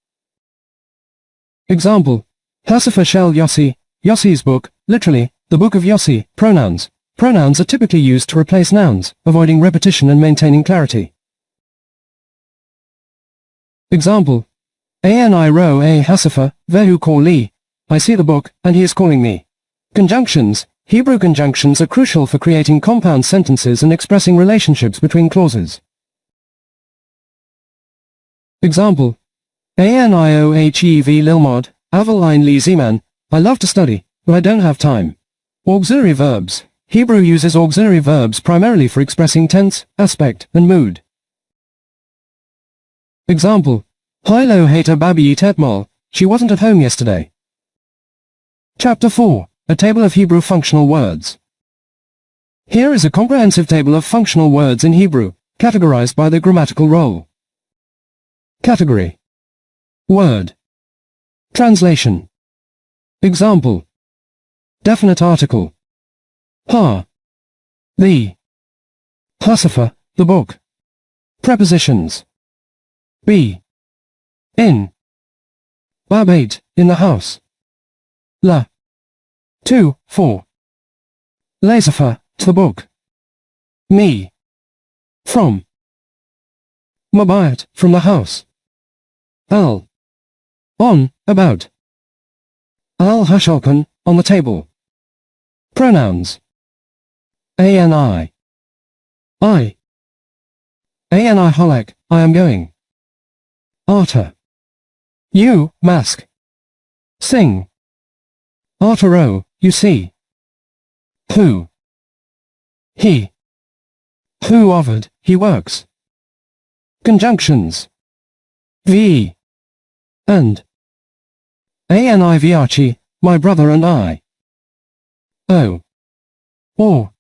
Example. Hasifa shel Yossi, Yossi's book, literally, the book of Yossi. Pronouns. Pronouns are typically used to replace nouns, avoiding repetition and maintaining clarity. Example. Ani ro a hasifa, vehu kor li. I see the book, and he is calling me. Conjunctions. Hebrew conjunctions are crucial for creating compound sentences and expressing relationships between clauses. Example. Aniohev lilmod, aval ein li zeman, I love to study, but I don't have time. Auxiliary verbs. Hebrew uses auxiliary verbs primarily for expressing tense, aspect, and mood. Example. Hilo heta babi tetmol, she wasn't at home yesterday. Chapter 4. A table of Hebrew functional words. Here is a comprehensive table of functional words in Hebrew, categorized by their grammatical role. Category. Word. Translation. Example. Definite article. Ha. The. Hasifa, the book. Prepositions. Be. In. Babate, in the house. La. To, for. Lasefa, to the book. Me. From. Mabayat, from the house. Al. On, about. Al hashalkan, on the table. Pronouns. Ani. I. Ani holek, I am going. Ata. You, mask. Sing. Artero, you see. Who. He. Who offered, he works. Conjunctions. V. And. Ani viachi, my brother and I. O. Or.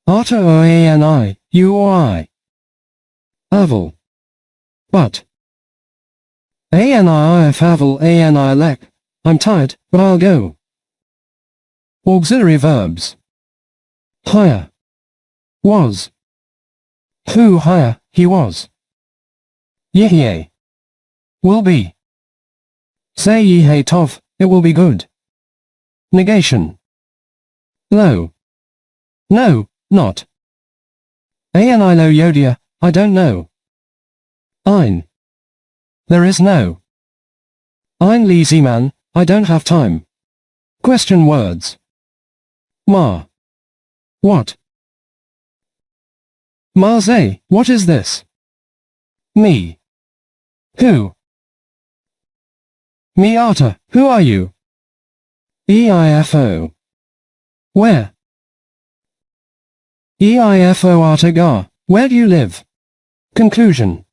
Arta o ani, you or I. Aval. But. Ani if aval ani lek, I'm tired, but I'll go. Auxiliary verbs. Hire. Was. Who hire, he was. Yehye. Will be. Say yehei tov, it will be good. negation. Lo. No, not. Anilo yodia, I don't know. Ein. There is no. Ein li man, I don't have time. Question words. Ma. What? Marze, what is this? Me. Who? Miata, who are you? EIFO. Where? EIFO Artagar, where do you live? Conclusion.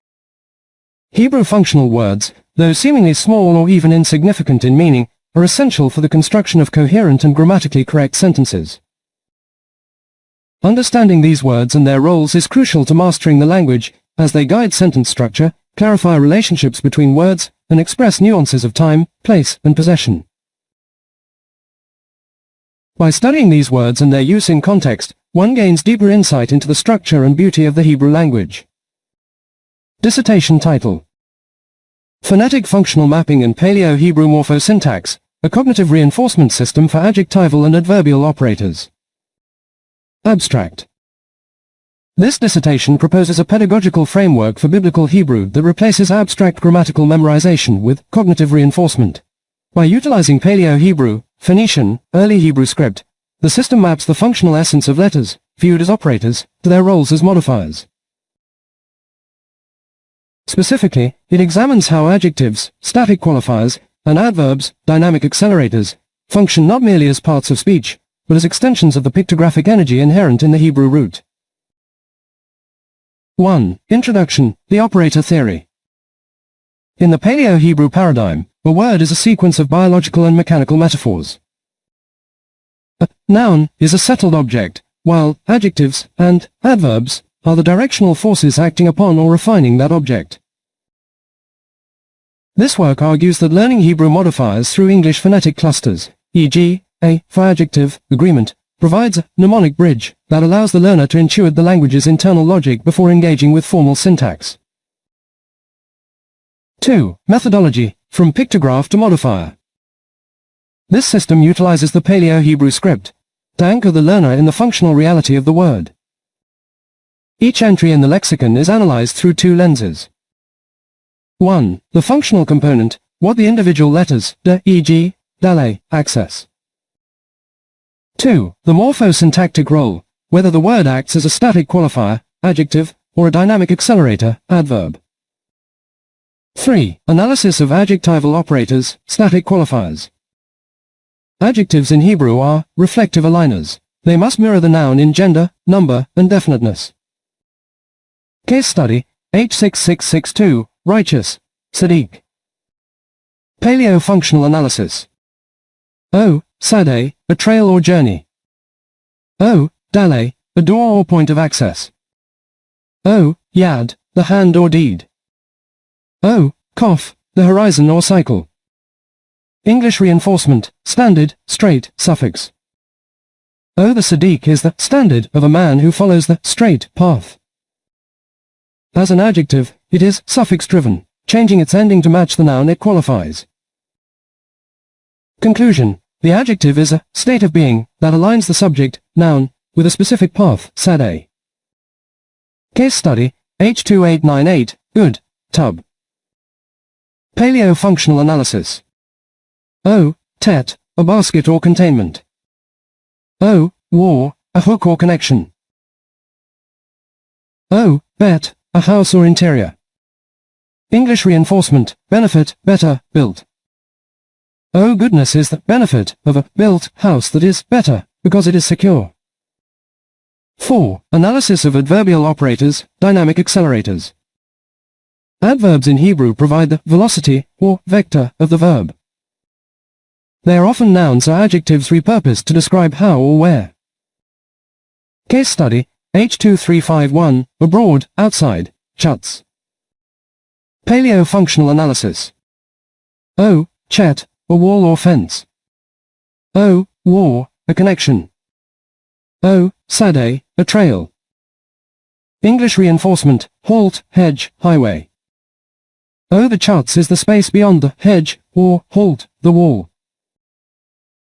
Hebrew functional words, though seemingly small or even insignificant in meaning, are essential for the construction of coherent and grammatically correct sentences. Understanding these words and their roles is crucial to mastering the language, as they guide sentence structure, clarify relationships between words, and express nuances of time, place, and possession. By studying these words and their use in context, one gains deeper insight into the structure and beauty of the Hebrew language. Dissertation title: Phonetic Functional Mapping and Paleo Hebrew Morphosyntax, a Cognitive Reinforcement System for Adjectival and Adverbial Operators. Abstract. This dissertation proposes a pedagogical framework for Biblical Hebrew that replaces abstract grammatical memorization with cognitive reinforcement. By utilizing Paleo Hebrew, Phoenician, Early Hebrew script, the system maps the functional essence of letters, viewed as operators, to their roles as modifiers. Specifically, it examines how adjectives, static qualifiers, and adverbs, dynamic accelerators, function not merely as parts of speech, but as extensions of the pictographic energy inherent in the Hebrew root. 1. Introduction, the operator theory. In the Paleo Hebrew paradigm, a word is a sequence of biological and mechanical metaphors. A noun is a settled object, while adjectives and adverbs are the directional forces acting upon or refining that object. This work argues that learning Hebrew modifiers through English phonetic clusters, e.g., A for adjective, agreement, provides a mnemonic bridge that allows the learner to intuit the language's internal logic before engaging with formal syntax. 2. Methodology, from pictograph to modifier. This system utilizes the Paleo Hebrew script to anchor the learner in the functional reality of the word. Each entry in the lexicon is analyzed through two lenses. 1. The functional component, what the individual letters, d, e.g., dale, access. 2. The morphosyntactic role, whether the word acts as a static qualifier, adjective, or a dynamic accelerator, adverb. 3. Analysis of adjectival operators, static qualifiers. Adjectives in Hebrew are reflective aligners. They must mirror the noun in gender, number, and definiteness. Case study, H6662, righteous, Sadiq. Paleo functional analysis. O, Sade, a trail or journey. O, Dale, a door or point of access. O, Yad, the hand or deed. O, Kof, the horizon or cycle. English reinforcement, standard, straight, suffix. O, the Sadiq is the standard of a man who follows the straight path. As an adjective, it is suffix-driven, changing its ending to match the noun it qualifies. Conclusion. The adjective is a state of being that aligns the subject, noun, with a specific path, Sade. Case study, H2898, good, tub. Paleo functional analysis. O, tet, a basket or containment. O, war, a hook or connection. O, bet, a house or interior. English reinforcement, benefit, better, built. O, goodness is the benefit of a built house that is better, because it is secure. 4. Analysis of adverbial operators, dynamic accelerators. Adverbs in Hebrew provide the velocity, or vector, of the verb. They are often nouns or adjectives repurposed to describe how or where. Case study, H2351, abroad, outside, Chutz. Paleo functional analysis. O, chet, a wall or fence. O, war, a connection. O, sade, a trail. English reinforcement, halt, hedge, highway. O, the chutz is the space beyond the hedge, or halt, the wall.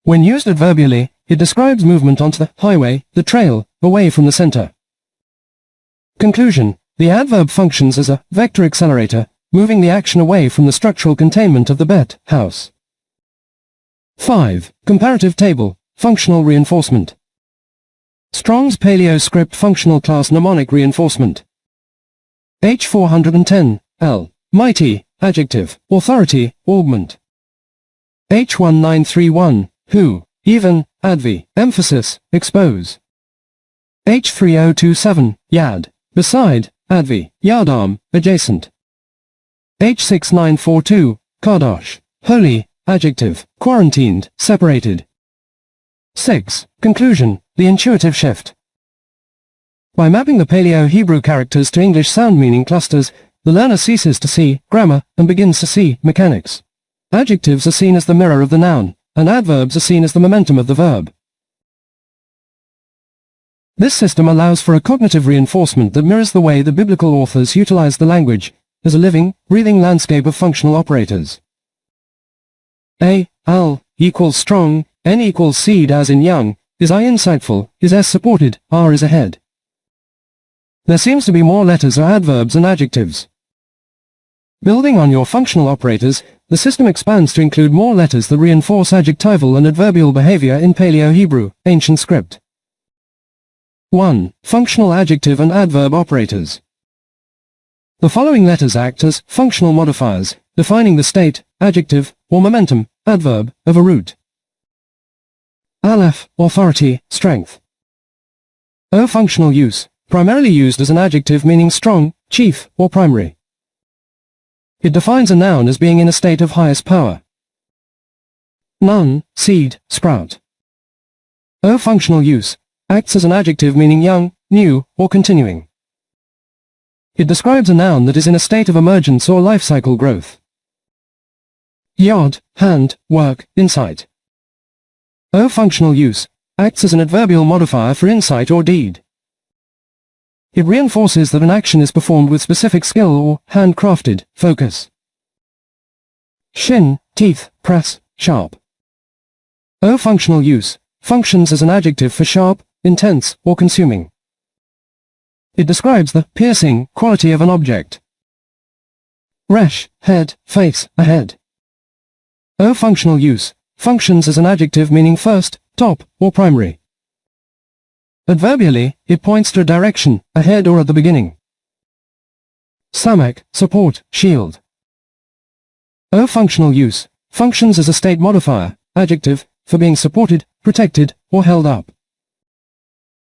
When used adverbially, it describes movement onto the highway, the trail, away from the center. Conclusion. The adverb functions as a vector accelerator, moving the action away from the structural containment of the bet, house. 5. Comparative table, functional reinforcement. Strong's Paleo script functional class mnemonic reinforcement. H410, L. Mighty, adjective, authority, augment. H1931, who, even, adv, emphasis, expose. H3027, yad, beside, adv, yardarm, adjacent. H6942, kadosh, holy, adjective, quarantined, separated. 6. Conclusion, the intuitive shift. By mapping the Paleo Hebrew characters to English sound meaning clusters, the learner ceases to see grammar and begins to see mechanics. Adjectives are seen as the mirror of the noun, and adverbs are seen as the momentum of the verb. This system allows for a cognitive reinforcement that mirrors the way the biblical authors utilize the language as a living, breathing landscape of functional operators. A, al, equals strong, n equals seed as in young, is I insightful, is s supported, r is ahead. There seems to be more letters or adverbs and adjectives. Building on your functional operators, the system expands to include more letters that reinforce adjectival and adverbial behavior in Paleo Hebrew, ancient script. 1. Functional adjective and adverb operators. The following letters act as functional modifiers, defining the state, adjective, or momentum, adverb, of a root. Aleph, authority, strength. O, functional use, primarily used as an adjective meaning strong, chief, or primary. It defines a noun as being in a state of highest power. Nun, seed, sprout. O, functional use, acts as an adjective meaning young, new, or continuing. It describes a noun that is in a state of emergence or life cycle growth. Yod, hand, work, insight. O, functional use, acts as an adverbial modifier for insight or deed. It reinforces that an action is performed with specific skill or handcrafted focus. Shin, teeth, press, sharp. O, functional use, functions as an adjective for sharp, intense, or consuming. It describes the piercing quality of an object. Resh, head, face, ahead. O, functional use, functions as an adjective meaning first, top, or primary. Adverbially, it points to a direction, ahead or at the beginning. Samek, support, shield. O, functional use, functions as a state modifier, adjective, for being supported, protected, or held up.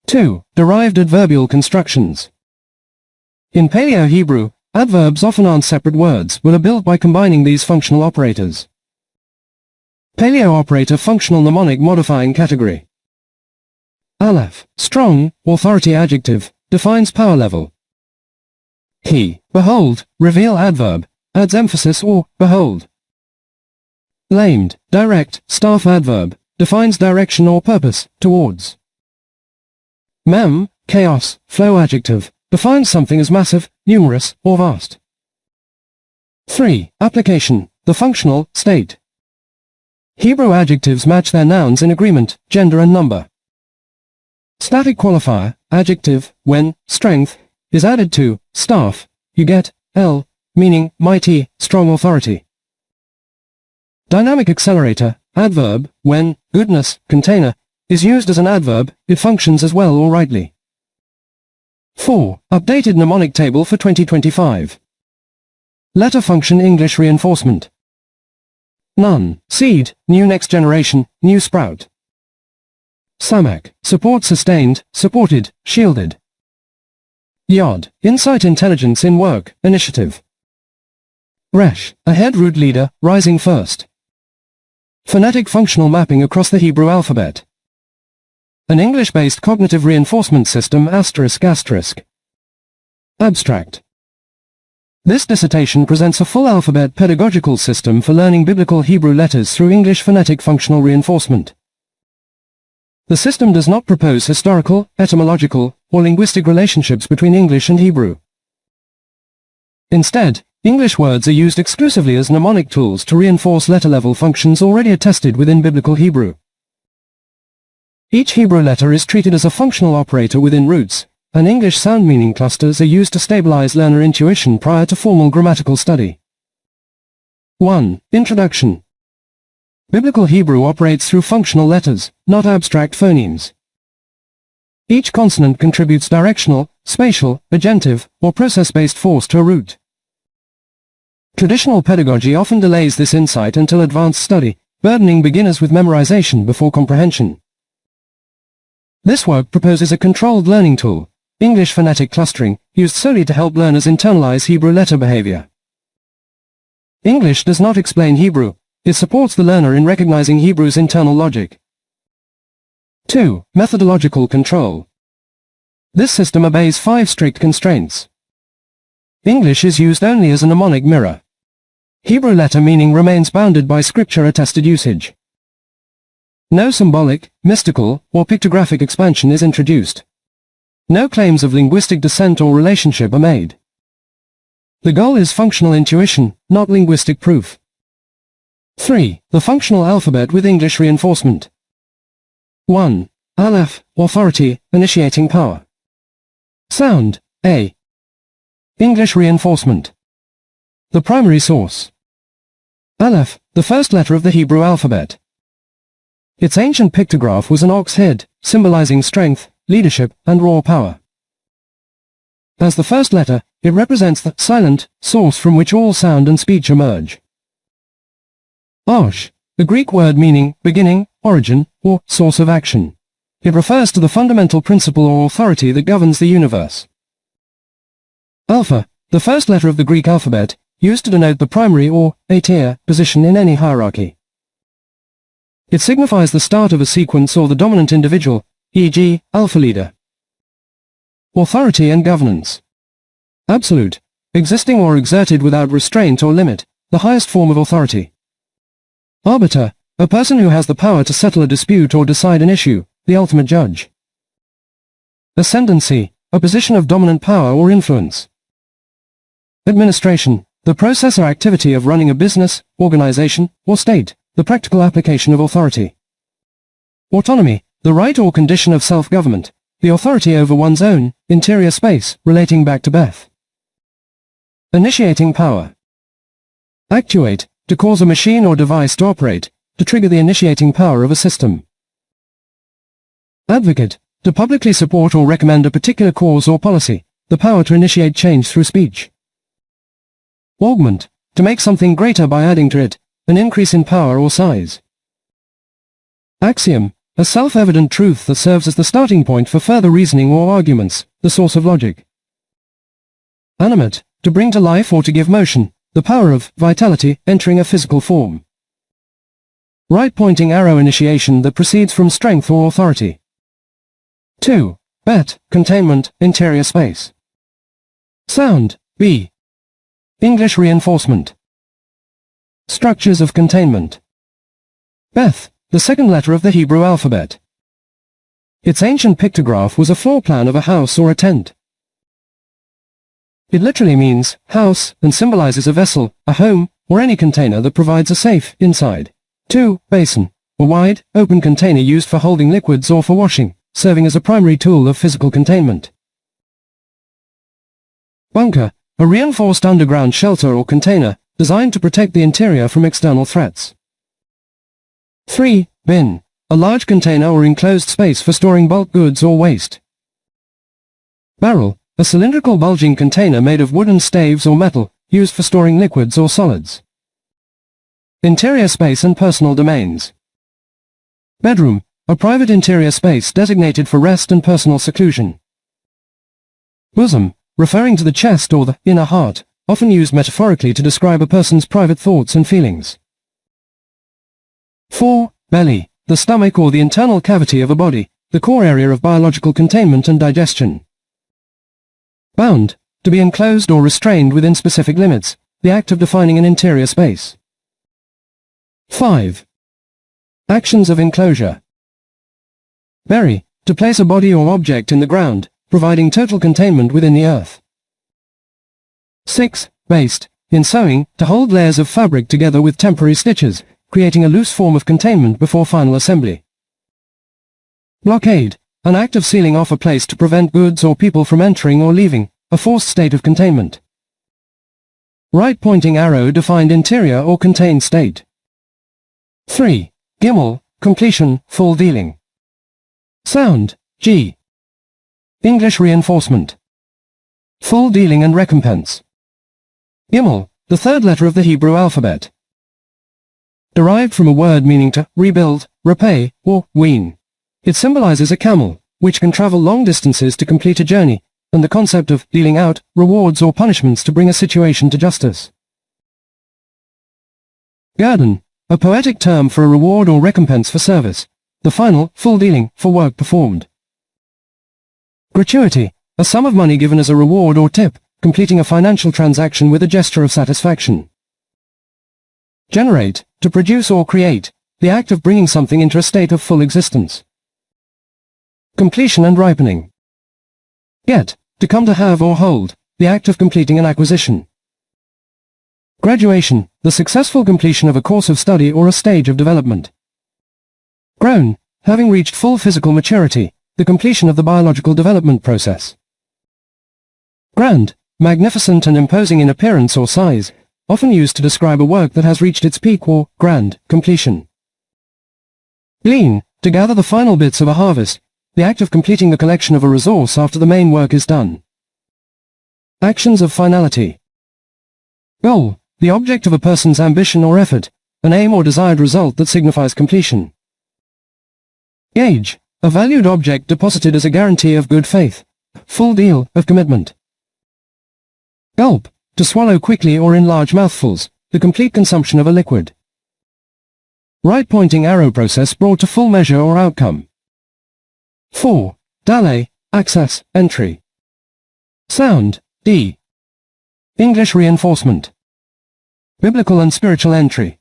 2. Derived adverbial constructions. In Paleo Hebrew, adverbs often aren't separate words but are built by combining these functional operators. Paleo operator functional mnemonic modifying category. Aleph, strong, authority adjective, defines power level. He, behold, reveal adverb, adds emphasis or, behold. Lamed, direct, staff adverb, defines direction or purpose, towards. Mem, chaos, flow adjective, defines something as massive, numerous, or vast. 3. Application, the functional state. Hebrew adjectives match their nouns in agreement, gender and number. Static qualifier, adjective, when, strength, is added to, staff, you get, L, meaning, mighty, strong authority. Dynamic accelerator, adverb, when, goodness, container, is used as an adverb, it functions as well or rightly. 4. Updated mnemonic table for 2025. Letter function English reinforcement. Nun, seed, new next generation, new sprout. Samak, support sustained, supported, shielded. Yod, insight intelligence in work, initiative. Resh, ahead root leader, rising first. Phonetic functional mapping across the Hebrew alphabet. An English-based cognitive reinforcement system ****. Abstract. This dissertation presents a full alphabet pedagogical system for learning biblical Hebrew letters through English phonetic functional reinforcement. The system does not propose historical, etymological, or linguistic relationships between English and Hebrew. Instead, English words are used exclusively as mnemonic tools to reinforce letter-level functions already attested within biblical Hebrew. Each Hebrew letter is treated as a functional operator within roots, and English sound meaning clusters are used to stabilize learner intuition prior to formal grammatical study. 1. Introduction. Biblical Hebrew operates through functional letters, not abstract phonemes. Each consonant contributes directional, spatial, agentive, or process-based force to a root. Traditional pedagogy often delays this insight until advanced study, burdening beginners with memorization before comprehension. This work proposes a controlled learning tool, English phonetic clustering, used solely to help learners internalize Hebrew letter behavior. English does not explain Hebrew, it supports the learner in recognizing Hebrew's internal logic. 2. Methodological control. This system obeys 5 strict constraints. English is used only as a mnemonic mirror. Hebrew letter meaning remains bounded by scripture-attested usage. No symbolic, mystical, or pictographic expansion is introduced. No claims of linguistic descent or relationship are made. The goal is functional intuition, not linguistic proof. 3. The functional alphabet with English reinforcement. 1. Aleph, authority, initiating power. Sound, A. English reinforcement. The primary source. Aleph, the first letter of the Hebrew alphabet. Its ancient pictograph was an ox head, symbolizing strength, leadership, and raw power. As the first letter, it represents the silent source from which all sound and speech emerge. Ash, the Greek word meaning beginning, origin, or source of action. It refers to the fundamental principle or authority that governs the universe. Alpha, the first letter of the Greek alphabet, used to denote the primary or A-tier position in any hierarchy. It signifies the start of a sequence or the dominant individual, e.g., alpha leader. Authority and governance. Absolute, existing or exerted without restraint or limit, the highest form of authority. Arbiter, a person who has the power to settle a dispute or decide an issue, the ultimate judge. Ascendancy, a position of dominant power or influence. Administration, the process or activity of running a business, organization, or state, the practical application of authority. Autonomy, the right or condition of self-government, the authority over one's own interior space, relating back to Beth. Initiating power. Actuate, to cause a machine or device to operate, to trigger the initiating power of a system. Advocate, to publicly support or recommend a particular cause or policy, the power to initiate change through speech. Augment, to make something greater by adding to it, an increase in power or size. Axiom, a self-evident truth that serves as the starting point for further reasoning or arguments, the source of logic. Animate, to bring to life or to give motion, the power of vitality entering a physical form. Right-pointing arrow initiation that proceeds from strength or authority. 2. Bet, containment, interior space. Sound, B. English reinforcement. Structures of containment. Beth, the second letter of the Hebrew alphabet. Its ancient pictograph was a floor plan of a house or a tent. It literally means house and symbolizes a vessel, a home, or any container that provides a safe inside. 2. Basin, a wide, open container used for holding liquids or for washing, serving as a primary tool of physical containment. Bunker, a reinforced underground shelter or container, designed to protect the interior from external threats. 3. Bin, a large container or enclosed space for storing bulk goods or waste. Barrel, a cylindrical bulging container made of wooden staves or metal, used for storing liquids or solids. Interior space and personal domains. Bedroom, a private interior space designated for rest and personal seclusion. Bosom, referring to the chest or the inner heart, often used metaphorically to describe a person's private thoughts and feelings. 4. Belly, the stomach or the internal cavity of a body, the core area of biological containment and digestion. Bound, to be enclosed or restrained within specific limits, the act of defining an interior space. 5. Actions of enclosure. Bury, to place a body or object in the ground, providing total containment within the earth. 6. Baste, in sewing, to hold layers of fabric together with temporary stitches, creating a loose form of containment before final assembly. Blockade, an act of sealing off a place to prevent goods or people from entering or leaving, a forced state of containment. Right pointing arrow defined interior or contained state. 3. Gimel, completion, full dealing. Sound, G. English reinforcement. Full dealing and recompense. Gimel, the third letter of the Hebrew alphabet. Derived from a word meaning to rebuild, repay, or wean. It symbolizes a camel, which can travel long distances to complete a journey, and the concept of dealing out rewards or punishments to bring a situation to justice. Guerdon, a poetic term for a reward or recompense for service, the final, full dealing, for work performed. Gratuity, a sum of money given as a reward or tip, completing a financial transaction with a gesture of satisfaction. Generate, to produce or create, the act of bringing something into a state of full existence. Completion and ripening. Get, to come to have or hold, the act of completing an acquisition. Graduation, the successful completion of a course of study or a stage of development. Grown, having reached full physical maturity, the completion of the biological development process. Grand, magnificent and imposing in appearance or size, often used to describe a work that has reached its peak or grand completion. Glean, to gather the final bits of a harvest, the act of completing the collection of a resource after the main work is done. Actions of finality. Goal, the object of a person's ambition or effort, an aim or desired result that signifies completion. Gauge, a valued object deposited as a guarantee of good faith, full deal of commitment. Gulp, to swallow quickly or in large mouthfuls, the complete consumption of a liquid. Right pointing arrow process brought to full measure or outcome. 4. Dale, access, entry. Sound, D. English reinforcement. Biblical and spiritual entry.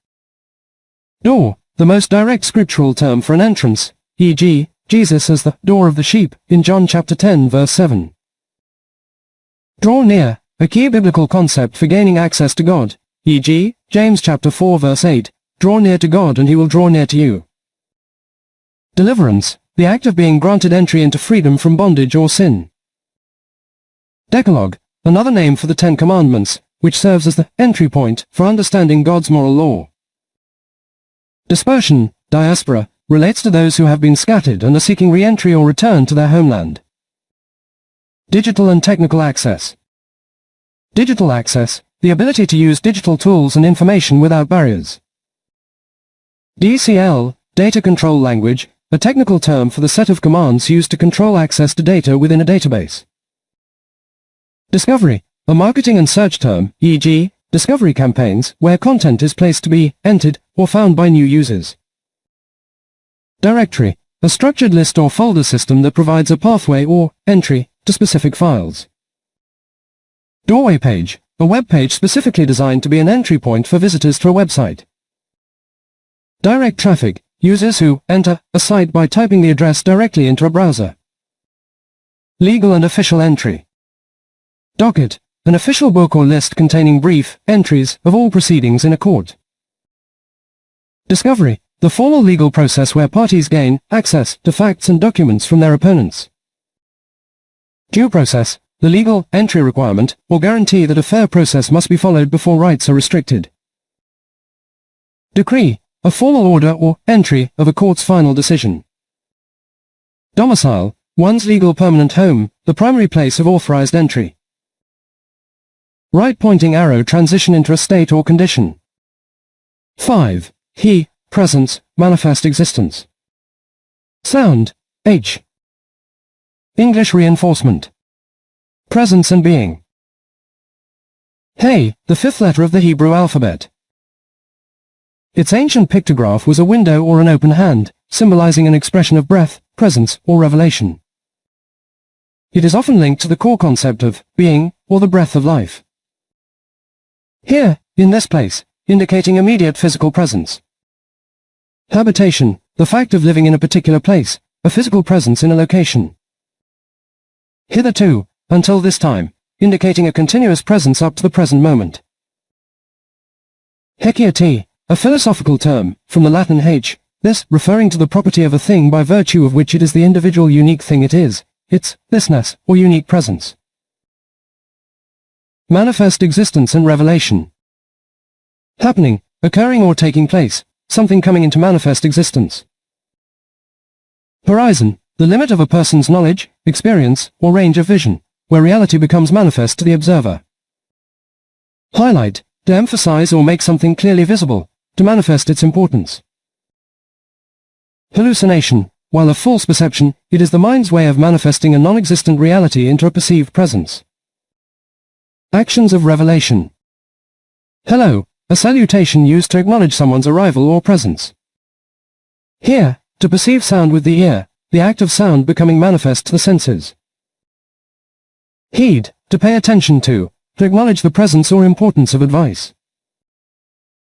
Door, the most direct scriptural term for an entrance, e.g., Jesus as the door of the sheep in John chapter 10 verse 7. Draw near, a key biblical concept for gaining access to God, e.g., James chapter 4 verse 8, draw near to God and he will draw near to you. Deliverance, the act of being granted entry into freedom from bondage or sin. Decalogue, another name for the Ten Commandments, which serves as the entry point for understanding God's moral law. Dispersion, diaspora, relates to those who have been scattered and are seeking re-entry or return to their homeland. Digital and technical access. Digital access, the ability to use digital tools and information without barriers. DCL, data control language, a technical term for the set of commands used to control access to data within a database. Discovery, a marketing and search term, e.g., discovery campaigns, where content is placed to be entered or found by new users. Directory, a structured list or folder system that provides a pathway or entry to specific files. Doorway page, a web page specifically designed to be an entry point for visitors to a website. Direct traffic, users who enter a site by typing the address directly into a browser. Legal and official entry. Docket, an official book or list containing brief entries of all proceedings in a court. Discovery, the formal legal process where parties gain access to facts and documents from their opponents. Due process, the legal entry requirement or guarantee that a fair process must be followed before rights are restricted. Decree, a formal order or entry of a court's final decision. Domicile, one's legal permanent home, the primary place of authorized entry. Right pointing arrow transition into a state or condition. 5. He, presence, manifest existence. Sound, H. English reinforcement. Presence and being. Hey, the fifth letter of the Hebrew alphabet. Its ancient pictograph was a window or an open hand, symbolizing an expression of breath, presence, or revelation. It is often linked to the core concept of being, or the breath of life. Here, in this place, indicating immediate physical presence. Habitation, the fact of living in a particular place, a physical presence in a location. Hitherto, until this time, indicating a continuous presence up to the present moment. Hekiati, a philosophical term, from the Latin h, this referring to the property of a thing by virtue of which it is the individual unique thing it is, its thisness, or unique presence. Manifest existence and revelation. Happening, occurring or taking place, something coming into manifest existence. Horizon, the limit of a person's knowledge, experience, or range of vision, where reality becomes manifest to the observer. Highlight, to emphasize or make something clearly visible, to manifest its importance. Hallucination, while a false perception, it is the mind's way of manifesting a non-existent reality into a perceived presence. Actions of revelation. Hello, a salutation used to acknowledge someone's arrival or presence. Hear, to perceive sound with the ear, the act of sound becoming manifest to the senses. Heed, to pay attention to acknowledge the presence or importance of advice.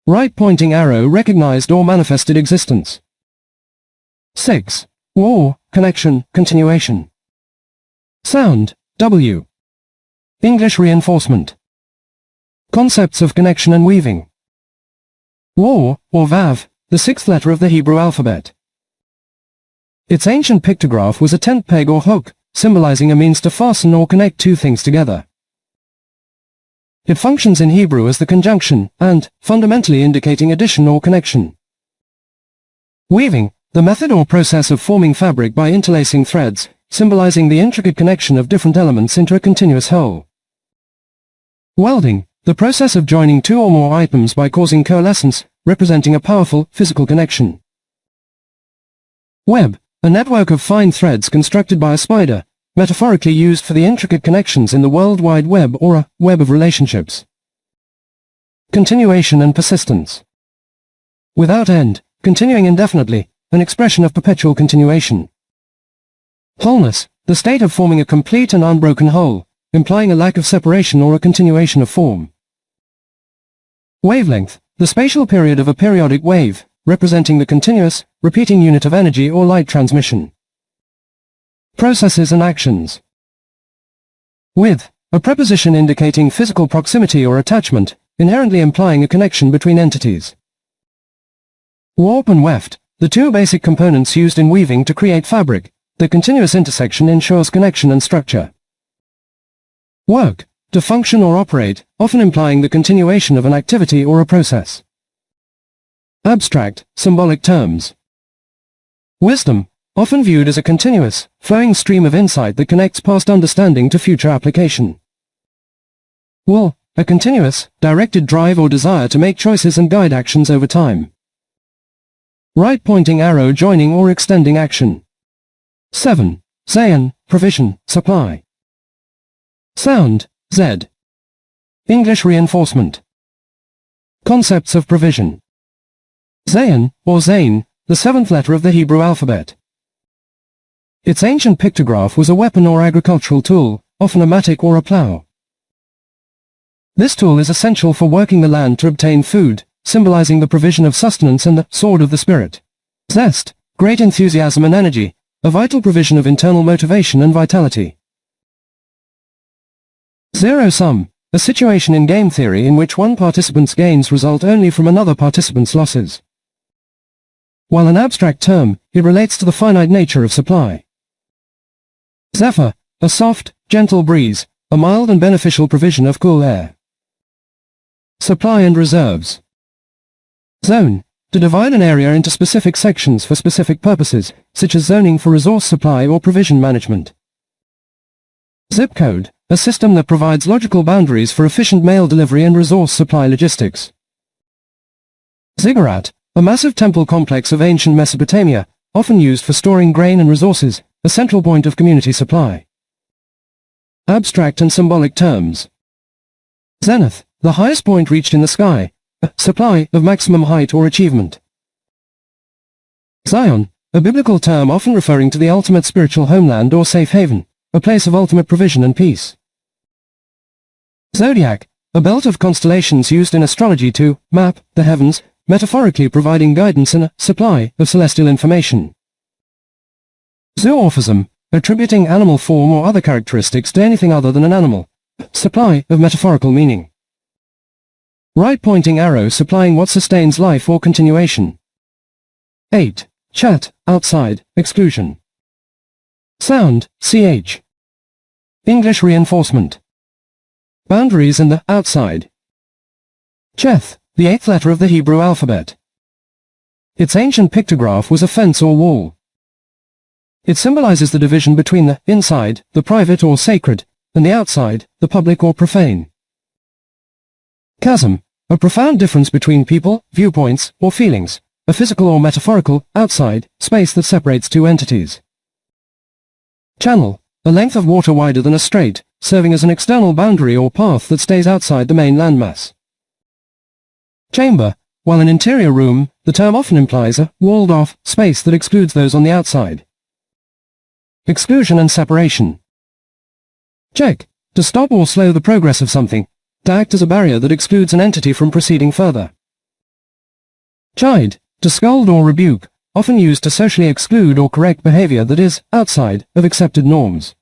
Right pointing arrow recognized or manifested existence. 6. War, connection, continuation. Sound, W. English reinforcement. Concepts of connection and weaving. War, or Vav, the sixth letter of the Hebrew alphabet. Its ancient pictograph was a tent peg or hook, symbolizing a means to fasten or connect two things together. It functions in Hebrew as the conjunction, and, fundamentally indicating addition or connection. Weaving, the method or process of forming fabric by interlacing threads, symbolizing the intricate connection of different elements into a continuous whole. Welding, the process of joining two or more items by causing coalescence, representing a powerful, physical connection. Web, a network of fine threads constructed by a spider, metaphorically used for the intricate connections in the World Wide Web or a web of relationships. Continuation and persistence. Without end, continuing indefinitely, an expression of perpetual continuation. Wholeness, the state of forming a complete and unbroken whole, implying a lack of separation or a continuation of form. Wavelength, the spatial period of a periodic wave, representing the continuous, repeating unit of energy or light transmission. Processes and actions. With, a preposition indicating physical proximity or attachment, inherently implying a connection between entities. Warp and weft, the two basic components used in weaving to create fabric, the continuous intersection ensures connection and structure. Work, to function or operate, often implying the continuation of an activity or a process. Abstract, symbolic terms. Wisdom, often viewed as a continuous, flowing stream of insight that connects past understanding to future application. Will, a continuous, directed drive or desire to make choices and guide actions over time. Right pointing arrow joining or extending action. 7. Zayin, provision, supply. Sound, Z. English reinforcement. Concepts of provision. Zayin, or Zain, the seventh letter of the Hebrew alphabet. Its ancient pictograph was a weapon or agricultural tool, often a mattock or a plough. This tool is essential for working the land to obtain food, symbolizing the provision of sustenance, and the sword of the spirit. Zest, great enthusiasm and energy, a vital provision of internal motivation and vitality. Zero-sum, a situation in game theory in which one participant's gains result only from another participant's losses. While an abstract term, it relates to the finite nature of supply. Zephyr, a soft, gentle breeze, a mild and beneficial provision of cool air. Supply and reserves. Zone, to divide an area into specific sections for specific purposes, such as zoning for resource supply or provision management. Zip code, a system that provides logical boundaries for efficient mail delivery and resource supply logistics. Ziggurat, a massive temple complex of ancient Mesopotamia, often used for storing grain and resources, a central point of community supply. Abstract and symbolic terms. Zenith, the highest point reached in the sky, a supply of maximum height or achievement. Zion, a biblical term often referring to the ultimate spiritual homeland or safe haven, a place of ultimate provision and peace. Zodiac, a belt of constellations used in astrology to map the heavens, metaphorically providing guidance and a supply of celestial information. Zoomorphism, attributing animal form or other characteristics to anything other than an animal, supply of metaphorical meaning. Right pointing arrow supplying what sustains life or continuation. 8. Chat, outside, exclusion. Sound, ch. English reinforcement. Boundaries in the outside. Cheth, the 8th letter of the Hebrew alphabet. Its ancient pictograph was a fence or wall. It symbolizes the division between the inside, the private or sacred, and the outside, the public or profane. Chasm, a profound difference between people, viewpoints, or feelings, a physical or metaphorical, outside, space that separates two entities. Channel, a length of water wider than a strait, serving as an external boundary or path that stays outside the main landmass. Chamber, while an interior room, the term often implies a walled-off space that excludes those on the outside. Exclusion and separation. Check, to stop or slow the progress of something, to act as a barrier that excludes an entity from proceeding further. Chide, to scold or rebuke, often used to socially exclude or correct behavior that is outside of accepted norms.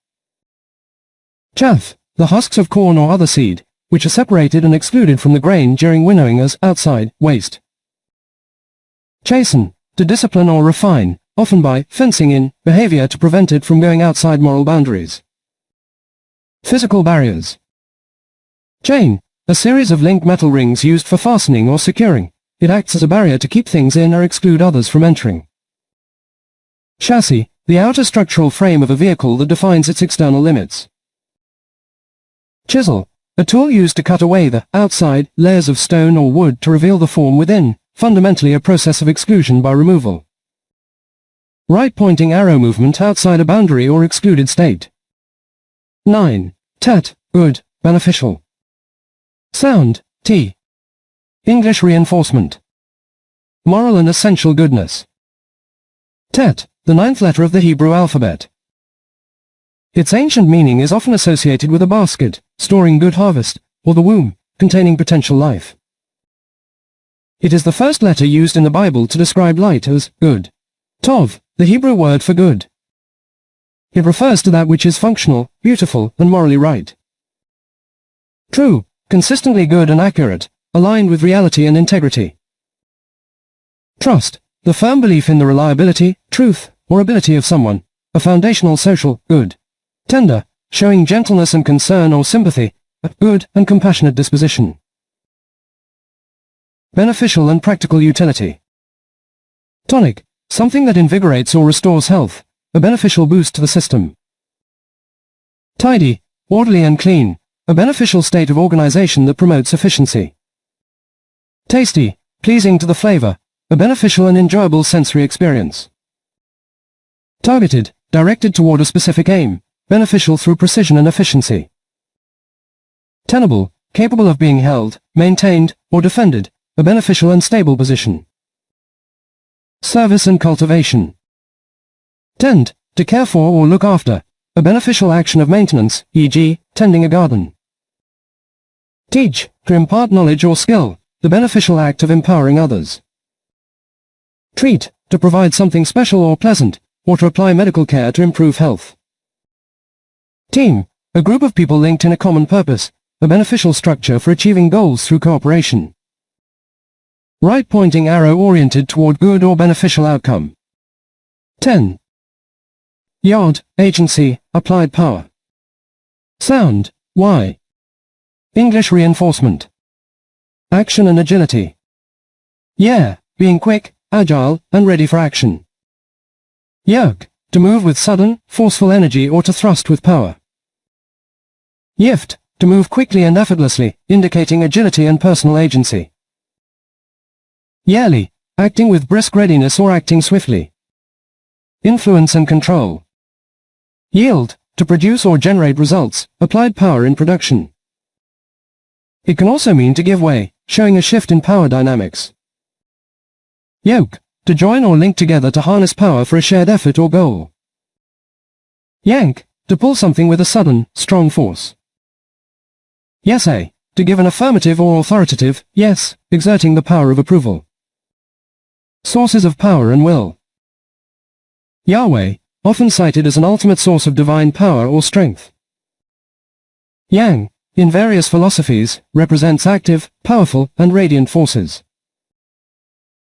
Chaff, the husks of corn or other seed, which are separated and excluded from the grain during winnowing as outside waste. Chasten, to discipline or refine, often by fencing in behavior to prevent it from going outside moral boundaries. Physical barriers. Chain, a series of linked metal rings used for fastening or securing. It acts as a barrier to keep things in or exclude others from entering. Chassis, the outer structural frame of a vehicle that defines its external limits. Chisel, a tool used to cut away the outside layers of stone or wood to reveal the form within, fundamentally a process of exclusion by removal. Right-pointing arrow movement outside a boundary or excluded state. 9. Tet, good, beneficial. Sound, t. English reinforcement. Moral and essential goodness. Tet, the 9th letter of the Hebrew alphabet. Its ancient meaning is often associated with a basket, storing good harvest, or the womb, containing potential life. It is the first letter used in the Bible to describe light as good. Tov, the Hebrew word for good. It refers to that which is functional, beautiful, and morally right. True, consistently good and accurate, aligned with reality and integrity. Trust, the firm belief in the reliability, truth, or ability of someone, a foundational social good. Tender, showing gentleness and concern or sympathy, a good and compassionate disposition. Beneficial and practical utility. Tonic, something that invigorates or restores health, a beneficial boost to the system. Tidy, orderly and clean, a beneficial state of organization that promotes efficiency. Tasty, pleasing to the flavor, a beneficial and enjoyable sensory experience. Targeted, directed toward a specific aim, beneficial through precision and efficiency. Tenable, capable of being held, maintained, or defended, a beneficial and stable position. Service and cultivation. Tend, to care for or look after, a beneficial action of maintenance, e.g., tending a garden. Teach, to impart knowledge or skill, the beneficial act of empowering others. Treat, to provide something special or pleasant, or to apply medical care to improve health. Team, a group of people linked in a common purpose, a beneficial structure for achieving goals through cooperation. Right-pointing arrow oriented toward good or beneficial outcome. 10. Yard, agency, applied power. Sound, y. English reinforcement. Action and agility. Yeah, being quick, agile, and ready for action. Yerk, to move with sudden, forceful energy or to thrust with power. Yift, to move quickly and effortlessly, indicating agility and personal agency. Yearly, acting with brisk readiness or acting swiftly. Influence and control. Yield, to produce or generate results, applied power in production. It can also mean to give way, showing a shift in power dynamics. Yoke, to join or link together to harness power for a shared effort or goal. Yank, to pull something with a sudden, strong force. Yesay, to give an affirmative or authoritative yes, exerting the power of approval. Sources of power and will. Yahweh, often cited as an ultimate source of divine power or strength. Yang, in various philosophies, represents active, powerful, and radiant forces.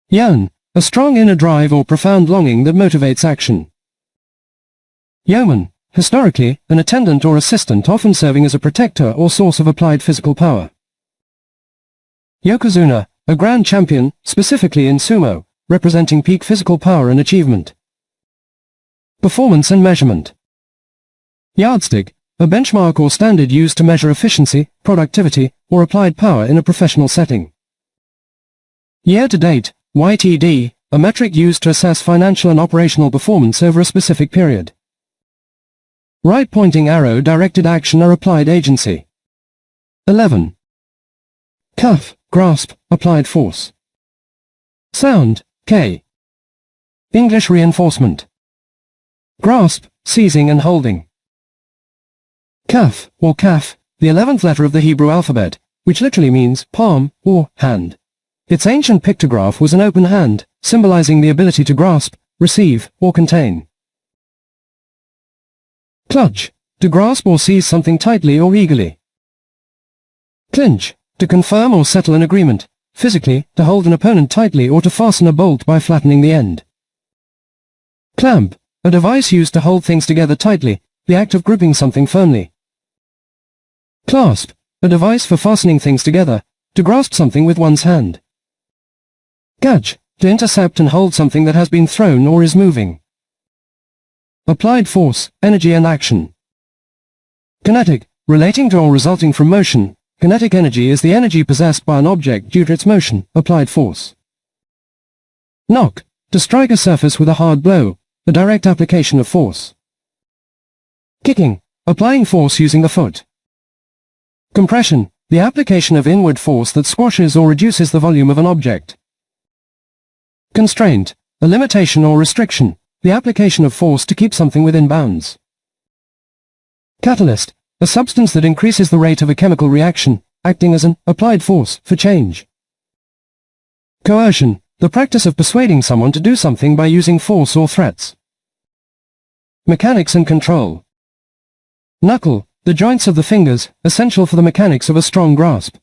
Yan, a strong inner drive or profound longing that motivates action. Yeoman, historically, an attendant or assistant often serving as a protector or source of applied physical power. Yokozuna, a grand champion, specifically in sumo, representing peak physical power and achievement. Performance and measurement. Yardstick, a benchmark or standard used to measure efficiency, productivity, or applied power in a professional setting. Year-to-date, YTD, a metric used to assess financial and operational performance over a specific period. Right-pointing arrow directed action or applied agency. 11. Cuff, grasp, applied force. Sound, K. English reinforcement. Grasp, seizing and holding. Kaf, or kaf, the 11th letter of the Hebrew alphabet, which literally means palm, or hand. Its ancient pictograph was an open hand, symbolizing the ability to grasp, receive, or contain. Clutch, to grasp or seize something tightly or eagerly. Clinch, to confirm or settle an agreement, physically, to hold an opponent tightly or to fasten a bolt by flattening the end. Clamp, a device used to hold things together tightly, the act of gripping something firmly. Clasp, a device for fastening things together, to grasp something with one's hand. Catch, to intercept and hold something that has been thrown or is moving. Applied force, energy and action. Kinetic, relating to or resulting from motion, kinetic energy is the energy possessed by an object due to its motion, applied force. Knock, to strike a surface with a hard blow, a direct application of force. Kicking, applying force using the foot. Compression, the application of inward force that squashes or reduces the volume of an object. Constraint, a limitation or restriction, the application of force to keep something within bounds. Catalyst, a substance that increases the rate of a chemical reaction, acting as an applied force for change. Coercion, the practice of persuading someone to do something by using force or threats. Mechanics and control. Knuckle, the joints of the fingers, essential for the mechanics of a strong grasp.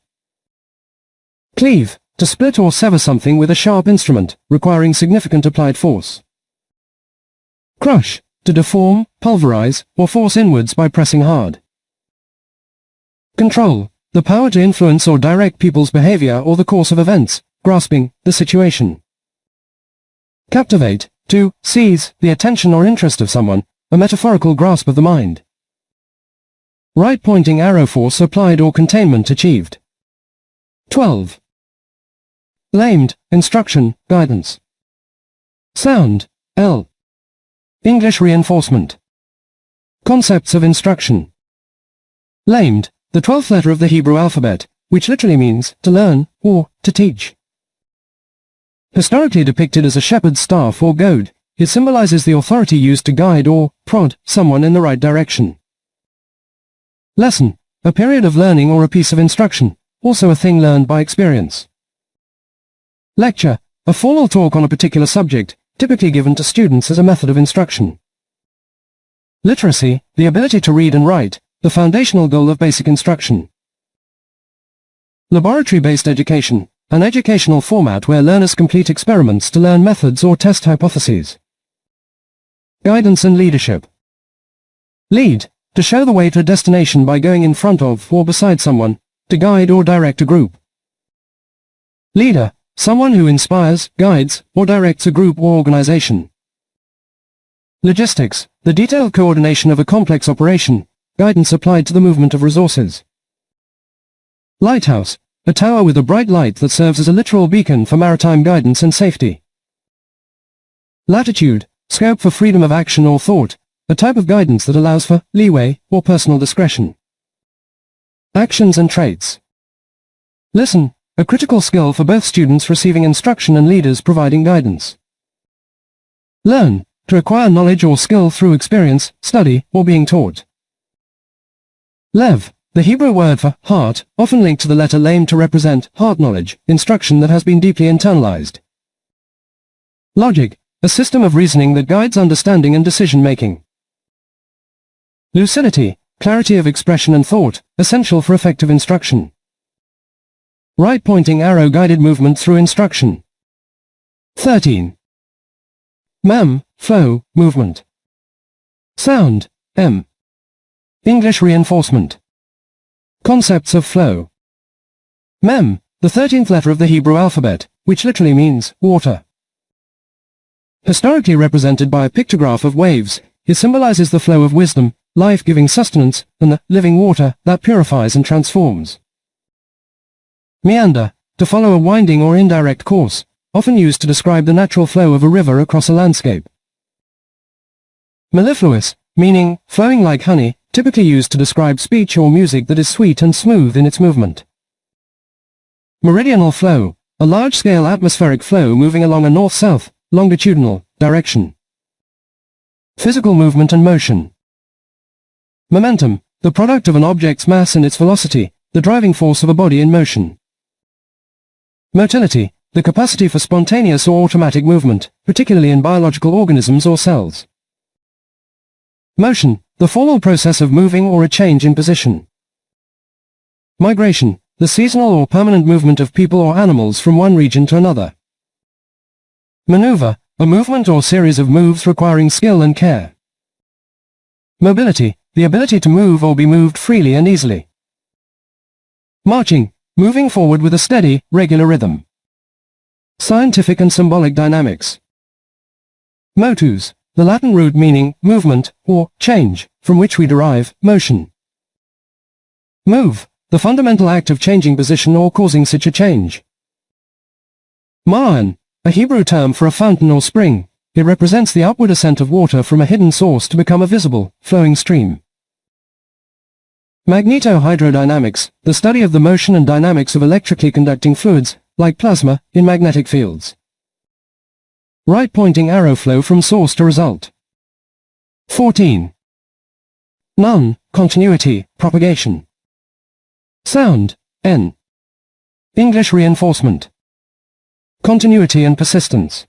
Cleave, to split or sever something with a sharp instrument, requiring significant applied force. Crush, to deform, pulverize, or force inwards by pressing hard. Control, the power to influence or direct people's behavior or the course of events, grasping the situation. Captivate, to seize the attention or interest of someone, a metaphorical grasp of the mind. Right-pointing arrow, force applied or containment achieved. 12. Lamed, instruction, guidance. Sound, L. English reinforcement. Concepts of instruction. Lamed, the 12th letter of the Hebrew alphabet, which literally means to learn or to teach. Historically depicted as a shepherd's staff or goad, it symbolizes the authority used to guide or prod someone in the right direction. Lesson, a period of learning or a piece of instruction, also a thing learned by experience. Lecture, a formal talk on a particular subject, typically given to students as a method of instruction. Literacy, the ability to read and write, the foundational goal of basic instruction. Laboratory-based education, an educational format where learners complete experiments to learn methods or test hypotheses. Guidance and leadership. Lead, to show the way to a destination by going in front of or beside someone, to guide or direct a group. Leader, someone who inspires, guides, or directs a group or organization. Logistics, the detailed coordination of a complex operation, guidance applied to the movement of resources. Lighthouse, a tower with a bright light that serves as a literal beacon for maritime guidance and safety. Latitude, scope for freedom of action or thought, a type of guidance that allows for leeway or personal discretion. Actions and traits. Listen, a critical skill for both students receiving instruction and leaders providing guidance. Learn, to acquire knowledge or skill through experience, study, or being taught. Lev, the Hebrew word for heart, often linked to the letter lame to represent heart knowledge, instruction that has been deeply internalized. Logic, a system of reasoning that guides understanding and decision-making. Lucidity, clarity of expression and thought, essential for effective instruction. Right-pointing arrow guided movement through instruction. 13. Mem, flow, movement. Sound, M. English reinforcement. Concepts of flow. Mem, the 13th letter of the Hebrew alphabet, which literally means water. Historically represented by a pictograph of waves, it symbolizes the flow of wisdom, life-giving sustenance, and the living water that purifies and transforms. Meander, to follow a winding or indirect course, often used to describe the natural flow of a river across a landscape. Mellifluous, meaning flowing like honey, typically used to describe speech or music that is sweet and smooth in its movement. Meridional flow, a large-scale atmospheric flow moving along a north-south, longitudinal, direction. Physical movement and motion. Momentum, the product of an object's mass and its velocity, the driving force of a body in motion. Motility, the capacity for spontaneous or automatic movement, particularly in biological organisms or cells. Motion, the formal process of moving or a change in position. Migration, the seasonal or permanent movement of people or animals from one region to another. Maneuver, a movement or series of moves requiring skill and care. Mobility, the ability to move or be moved freely and easily. Marching, moving forward with a steady, regular rhythm. Scientific and symbolic dynamics. Motus, the Latin root meaning movement or change, from which we derive motion. Move, the fundamental act of changing position or causing such a change. Ma'an, a Hebrew term for a fountain or spring. It represents the upward ascent of water from a hidden source to become a visible, flowing stream. Magnetohydrodynamics, the study of the motion and dynamics of electrically conducting fluids, like plasma, in magnetic fields. Right-pointing arrow flow from source to result. 14. Continuity, propagation. Sound, N. English reinforcement. Continuity and persistence.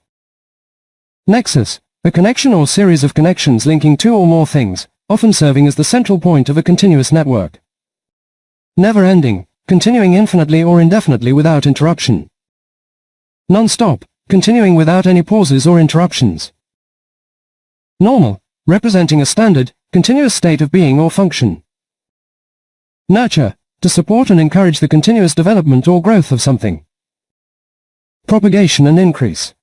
Nexus, a connection or series of connections linking two or more things, often serving as the central point of a continuous network. Never-ending, continuing infinitely or indefinitely without interruption. Non-stop, continuing without any pauses or interruptions. Normal, representing a standard, continuous state of being or function. Nurture, to support and encourage the continuous development or growth of something. Propagation and increase.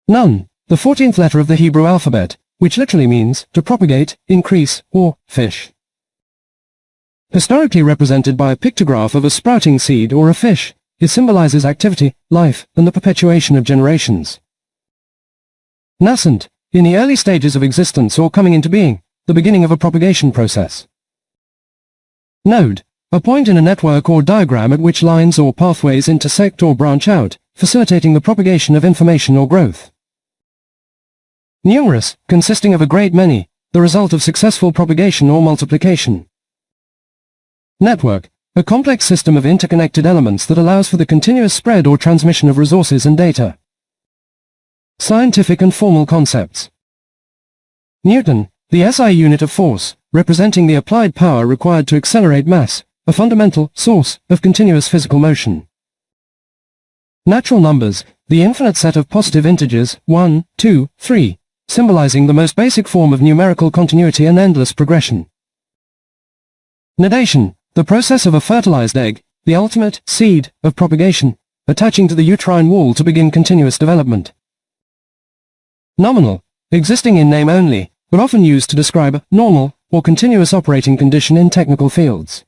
Nun, the 14th letter of the Hebrew alphabet, which literally means to propagate, increase, or fish. Historically represented by a pictograph of a sprouting seed or a fish, it symbolizes activity, life, and the perpetuation of generations. Nascent, in the early stages of existence or coming into being, the beginning of a propagation process. Node, a point in a network or diagram at which lines or pathways intersect or branch out, facilitating the propagation of information or growth. Numerous, consisting of a great many, the result of successful propagation or multiplication. Network, a complex system of interconnected elements that allows for the continuous spread or transmission of resources and data. Scientific and formal concepts. Newton, the SI unit of force, representing the applied power required to accelerate mass, a fundamental source of continuous physical motion. Natural numbers, the infinite set of positive integers, 1, 2, 3, symbolizing the most basic form of numerical continuity and endless progression. Nidation, the process of a fertilized egg, the ultimate seed of propagation, attaching to the uterine wall to begin continuous development. Nominal, existing in name only, but often used to describe a normal or continuous operating condition in technical fields.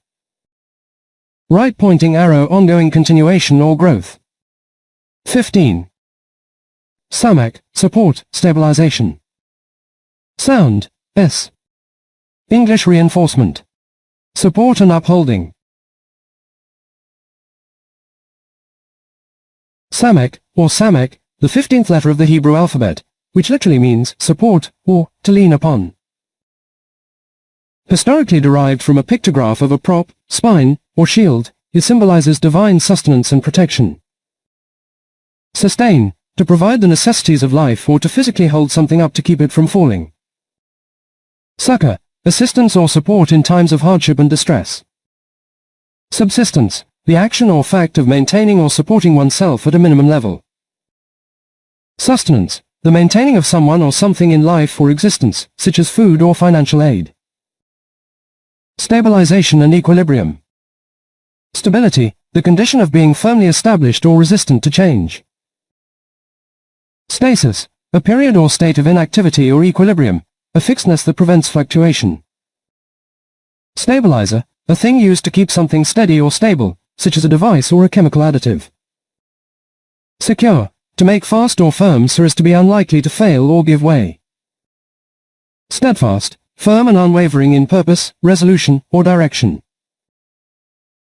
Right-pointing arrow, ongoing continuation or growth. 15. Samak, support, stabilization. Sound, S. English reinforcement. Support and upholding. Samek, or Samek, the 15th letter of the Hebrew alphabet, which literally means support, or to lean upon. Historically derived from a pictograph of a prop, spine, or shield, it symbolizes divine sustenance and protection. Sustain, to provide the necessities of life or to physically hold something up to keep it from falling. Succor, assistance or support in times of hardship and distress. Subsistence, the action or fact of maintaining or supporting oneself at a minimum level. Sustenance, the maintaining of someone or something in life or existence, such as food or financial aid. Stabilization and equilibrium. Stability, the condition of being firmly established or resistant to change. Stasis, a period or state of inactivity or equilibrium, a fixedness that prevents fluctuation. Stabilizer, a thing used to keep something steady or stable, such as a device or a chemical additive. Secure, to make fast or firm so as to be unlikely to fail or give way. Steadfast, firm and unwavering in purpose, resolution, or direction.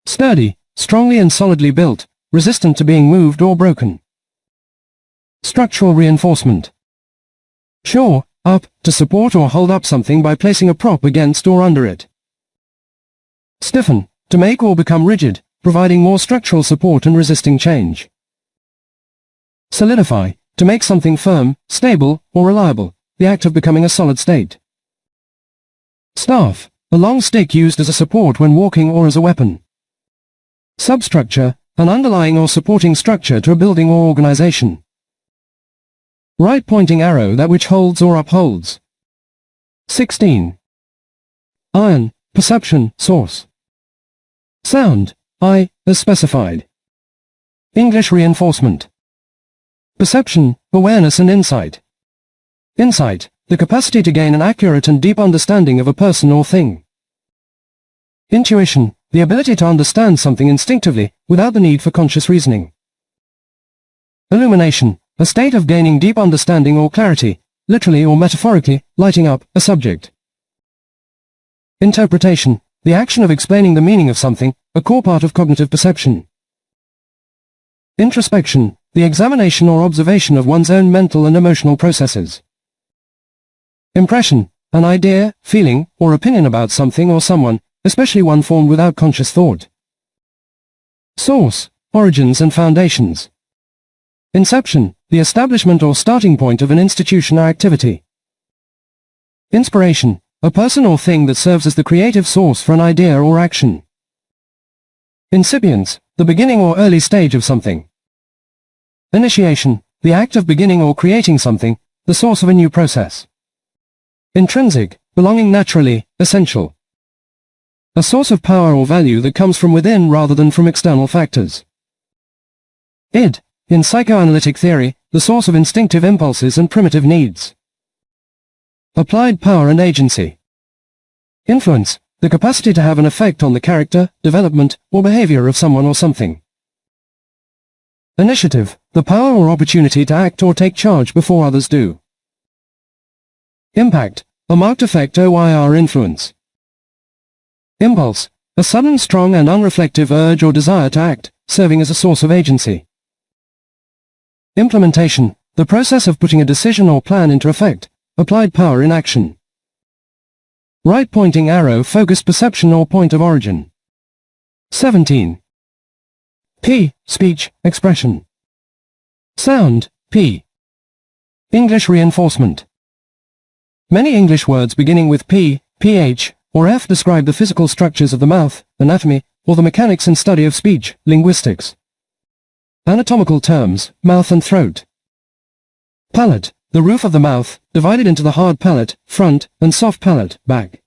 Sturdy, strongly and solidly built, resistant to being moved or broken. Structural reinforcement. Shore, up, to support or hold up something by placing a prop against or under it. Stiffen, to make or become rigid, providing more structural support and resisting change. Solidify, to make something firm, stable, or reliable, the act of becoming a solid state. Staff, a long stick used as a support when walking or as a weapon. Substructure, an underlying or supporting structure to a building or organization. Right pointing arrow, that which holds or upholds. 16. Iron, perception, source. Sound, I, as specified. English reinforcement. Perception, awareness and insight. Insight, the capacity to gain an accurate and deep understanding of a person or thing. Intuition, the ability to understand something instinctively, without the need for conscious reasoning. Illumination, a state of gaining deep understanding or clarity, literally or metaphorically, lighting up a subject. Interpretation, the action of explaining the meaning of something, a core part of cognitive perception. Introspection, the examination or observation of one's own mental and emotional processes. Impression, an idea, feeling, or opinion about something or someone, especially one formed without conscious thought. Source, origins and foundations. Inception, the establishment or starting point of an institution or activity. Inspiration, a person or thing that serves as the creative source for an idea or action. Incipience, the beginning or early stage of something. Initiation, the act of beginning or creating something, the source of a new process. Intrinsic, belonging naturally, essential. A source of power or value that comes from within rather than from external factors. Id, in psychoanalytic theory, the source of instinctive impulses and primitive needs. Applied power and agency. Influence, the capacity to have an effect on the character, development, or behavior of someone or something. Initiative, the power or opportunity to act or take charge before others do. Impact, a marked effect or influence. Impulse, a sudden strong and unreflective urge or desire to act, serving as a source of agency. Implementation, the process of putting a decision or plan into effect, applied power in action. Right pointing arrow, focused perception or point of origin. 17. P, speech, expression. Sound, P. English reinforcement. Many English words beginning with P, PH, or F describe the physical structures of the mouth, anatomy, or the mechanics and study of speech, linguistics. Anatomical terms, mouth and throat. Palate, the roof of the mouth, divided into the hard palate, front, and soft palate, back.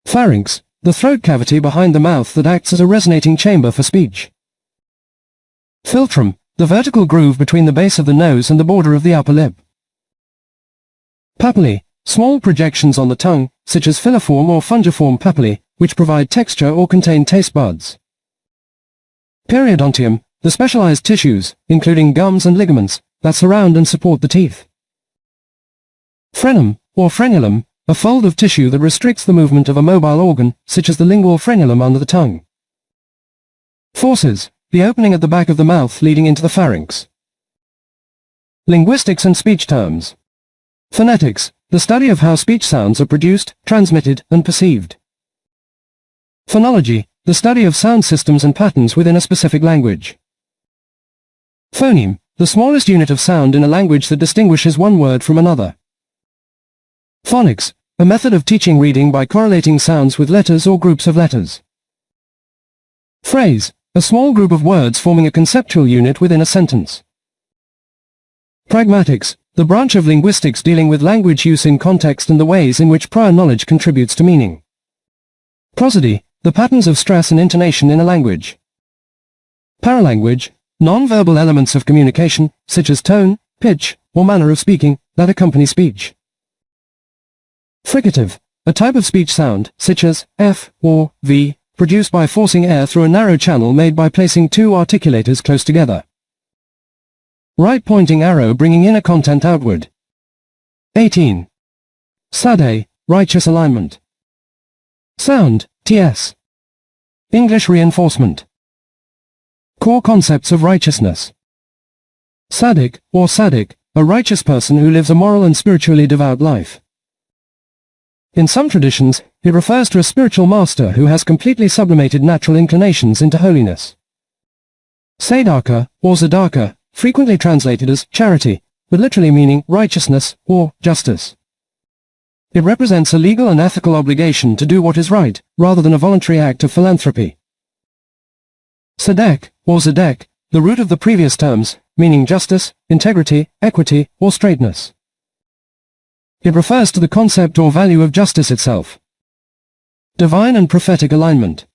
Pharynx, the throat cavity behind the mouth that acts as a resonating chamber for speech. Philtrum, the vertical groove between the base of the nose and the border of the upper lip. Papillae, small projections on the tongue, such as filiform or fungiform papillae, which provide texture or contain taste buds. Periodontium, the specialized tissues, including gums and ligaments, that surround and support the teeth. Frenum, or frenulum, a fold of tissue that restricts the movement of a mobile organ, such as the lingual frenulum under the tongue. Fauces, the opening at the back of the mouth leading into the pharynx. Linguistics and speech terms. Phonetics, the study of how speech sounds are produced, transmitted, and perceived. Phonology, the study of sound systems and patterns within a specific language. Phoneme, the smallest unit of sound in a language that distinguishes one word from another. Phonics, a method of teaching reading by correlating sounds with letters or groups of letters. Phrase, a small group of words forming a conceptual unit within a sentence. Pragmatics, the branch of linguistics dealing with language use in context and the ways in which prior knowledge contributes to meaning. Prosody, the patterns of stress and intonation in a language. Paralanguage, non-verbal elements of communication, such as tone, pitch, or manner of speaking, that accompany speech. Fricative, a type of speech sound, such as F or V, produced by forcing air through a narrow channel made by placing two articulators close together. Right pointing arrow bringing inner content outward. 18. Sade, righteous alignment. Sound, TS. English reinforcement. Core concepts of righteousness. Tzaddik, or Tzaddik, a righteous person who lives a moral and spiritually devout life. In some traditions, it refers to a spiritual master who has completely sublimated natural inclinations into holiness. Tzedakah, or Tzedakah, frequently translated as charity, but literally meaning righteousness or justice. It represents a legal and ethical obligation to do what is right, rather than a voluntary act of philanthropy. Tzedek, or Zedek, the root of the previous terms, meaning justice, integrity, equity, or straightness. It refers to the concept or value of justice itself. Divine and prophetic alignment.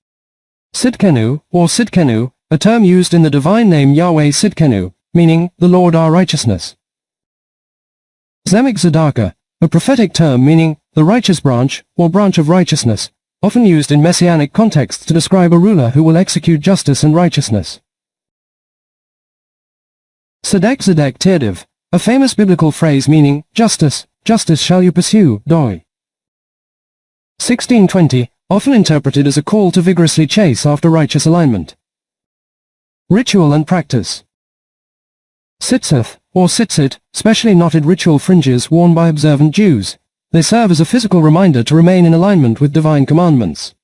Sidkenu, or Sidkenu, a term used in the divine name Yahweh Sidkenu, meaning the Lord our righteousness. Zemek Zedakah, a prophetic term meaning the righteous branch, or branch of righteousness, often used in messianic contexts to describe a ruler who will execute justice and righteousness. Tzedek Tzedek Tirdiv, a famous biblical phrase meaning, justice, justice shall you pursue, doi. 1620, often interpreted as a call to vigorously chase after righteous alignment. Ritual and practice. Tzitzith, or tzitzit, specially knotted ritual fringes worn by observant Jews. They serve as a physical reminder to remain in alignment with divine commandments.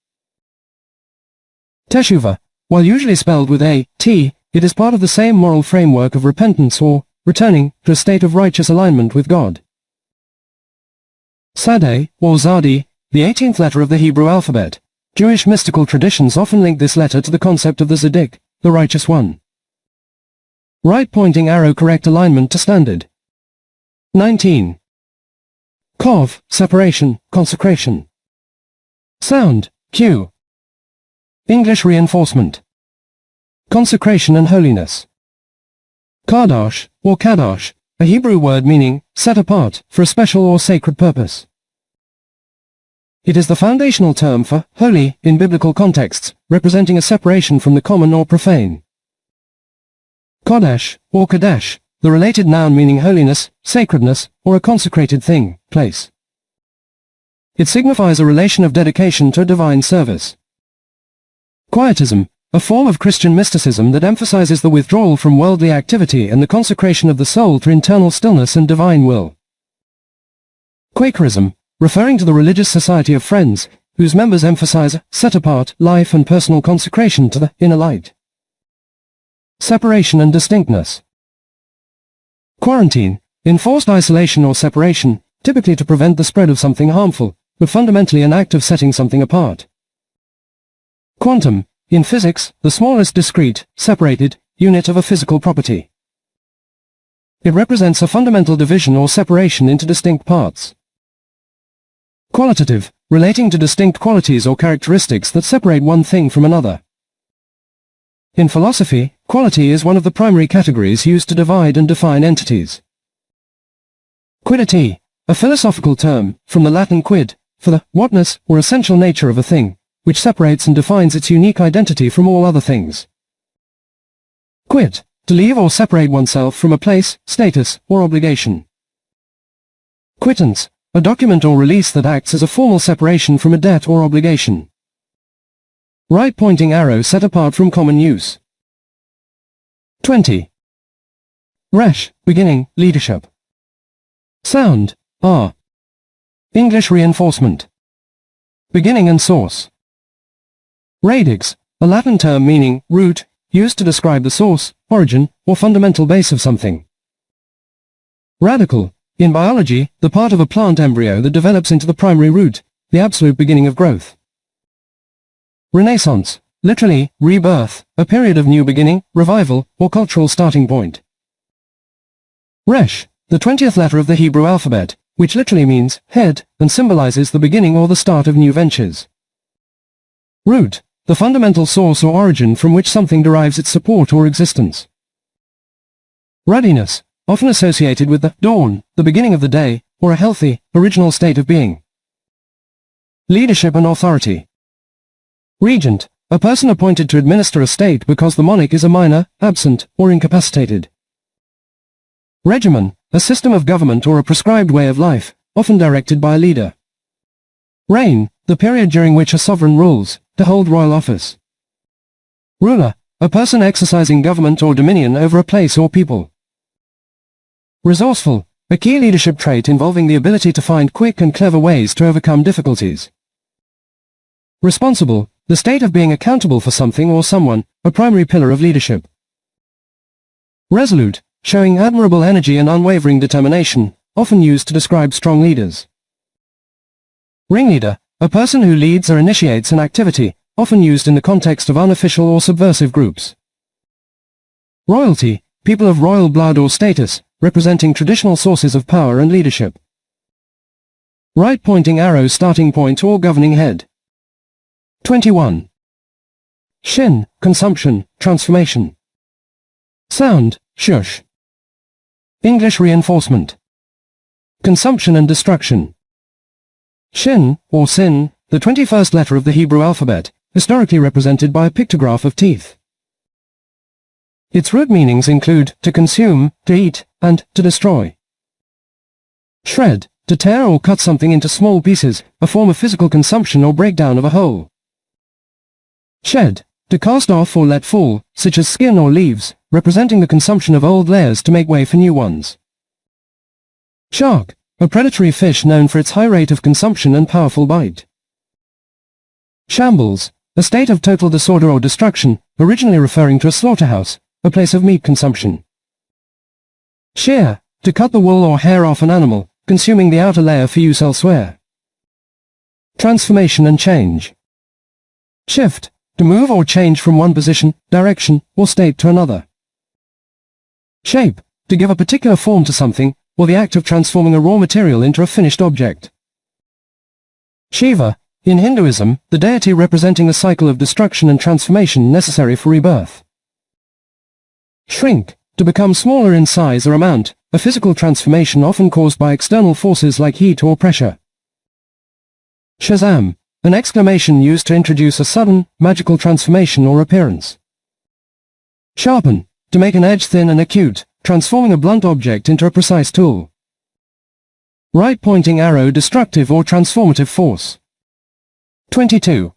Teshuvah, while usually spelled with a T, it is part of the same moral framework of repentance or returning to a state of righteous alignment with God. Sadeh, or Zadi, the 18th letter of the Hebrew alphabet. Jewish mystical traditions often link this letter to the concept of the Tzaddik, the righteous one. Right pointing arrow correct alignment to standard. 19. Kov, separation, consecration. Sound, Q. English reinforcement. Consecration and holiness. Kadosh, or Kadosh, a Hebrew word meaning set apart for a special or sacred purpose. It is the foundational term for holy in biblical contexts, representing a separation from the common or profane. Kodesh, or Kadesh, the related noun meaning holiness, sacredness, or a consecrated thing, place. It signifies a relation of dedication to a divine service. Quietism, a form of Christian mysticism that emphasizes the withdrawal from worldly activity and the consecration of the soul to internal stillness and divine will. Quakerism, referring to the religious society of Friends, whose members emphasize set-apart life and personal consecration to the inner light. Separation and distinctness. Quarantine, enforced isolation or separation, typically to prevent the spread of something harmful, but fundamentally an act of setting something apart. Quantum, in physics, the smallest discrete, separated, unit of a physical property. It represents a fundamental division or separation into distinct parts. Qualitative, relating to distinct qualities or characteristics that separate one thing from another. In philosophy, quality is one of the primary categories used to divide and define entities. Quiddity, a philosophical term, from the Latin quid, for the whatness or essential nature of a thing, which separates and defines its unique identity from all other things. Quit, to leave or separate oneself from a place, status, or obligation. Quittance, a document or release that acts as a formal separation from a debt or obligation. Right pointing arrow set apart from common use. 20. Resh, beginning, leadership. Sound, R. English reinforcement. Beginning and source. Radix, a Latin term meaning root, used to describe the source, origin, or fundamental base of something. Radical, in biology, the part of a plant embryo that develops into the primary root, the absolute beginning of growth. Renaissance, literally, rebirth, a period of new beginning, revival, or cultural starting point. Resh, the 20th letter of the Hebrew alphabet, which literally means head, and symbolizes the beginning or the start of new ventures. Root, the fundamental source or origin from which something derives its support or existence. Ruddiness, often associated with the dawn, the beginning of the day, or a healthy, original state of being. Leadership and authority. Regent, a person appointed to administer a state because the monarch is a minor, absent, or incapacitated. Regimen, a system of government or a prescribed way of life, often directed by a leader. Reign, the period during which a sovereign rules, to hold royal office. Ruler, a person exercising government or dominion over a place or people. Resourceful, a key leadership trait involving the ability to find quick and clever ways to overcome difficulties. Responsible, the state of being accountable for something or someone, a primary pillar of leadership. Resolute, showing admirable energy and unwavering determination, often used to describe strong leaders. Ringleader, a person who leads or initiates an activity, often used in the context of unofficial or subversive groups. Royalty, people of royal blood or status, representing traditional sources of power and leadership. Right pointing arrow starting point or governing head. 21. Shin, consumption, transformation. Sound, shush. English reinforcement. Consumption and destruction. Shin, or sin, the 21st letter of the Hebrew alphabet, historically represented by a pictograph of teeth. Its root meanings include to consume, to eat, and to destroy. Shred, to tear or cut something into small pieces, a form of physical consumption or breakdown of a whole. Shed, to cast off or let fall, such as skin or leaves, representing the consumption of old layers to make way for new ones. Shark, a predatory fish known for its high rate of consumption and powerful bite. Shambles, a state of total disorder or destruction, originally referring to a slaughterhouse, a place of meat consumption. Shear, to cut the wool or hair off an animal, consuming the outer layer for use elsewhere. Transformation and change. Shift, to move or change from one position, direction, or state to another. Shape, to give a particular form to something, or the act of transforming a raw material into a finished object. Shiva, in Hinduism, the deity representing the cycle of destruction and transformation necessary for rebirth. Shrink, to become smaller in size or amount, a physical transformation often caused by external forces like heat or pressure. Shazam, an exclamation used to introduce a sudden, magical transformation or appearance. Sharpen, to make an edge thin and acute, transforming a blunt object into a precise tool. Right pointing arrow destructive or transformative force. 22.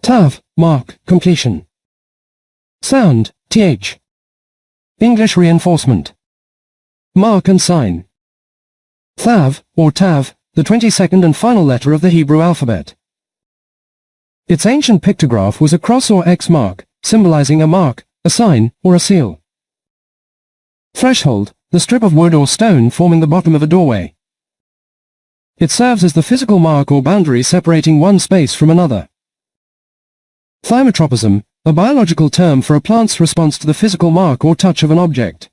Tav, mark, completion. Sound, th. English reinforcement. Mark and sign. Thav, or tav, the 22nd and final letter of the Hebrew alphabet. Its ancient pictograph was a cross or X mark, symbolizing a mark, a sign, or a seal. Threshold, the strip of wood or stone forming the bottom of a doorway. It serves as the physical mark or boundary separating one space from another. Thymiotropism, a biological term for a plant's response to the physical mark or touch of an object.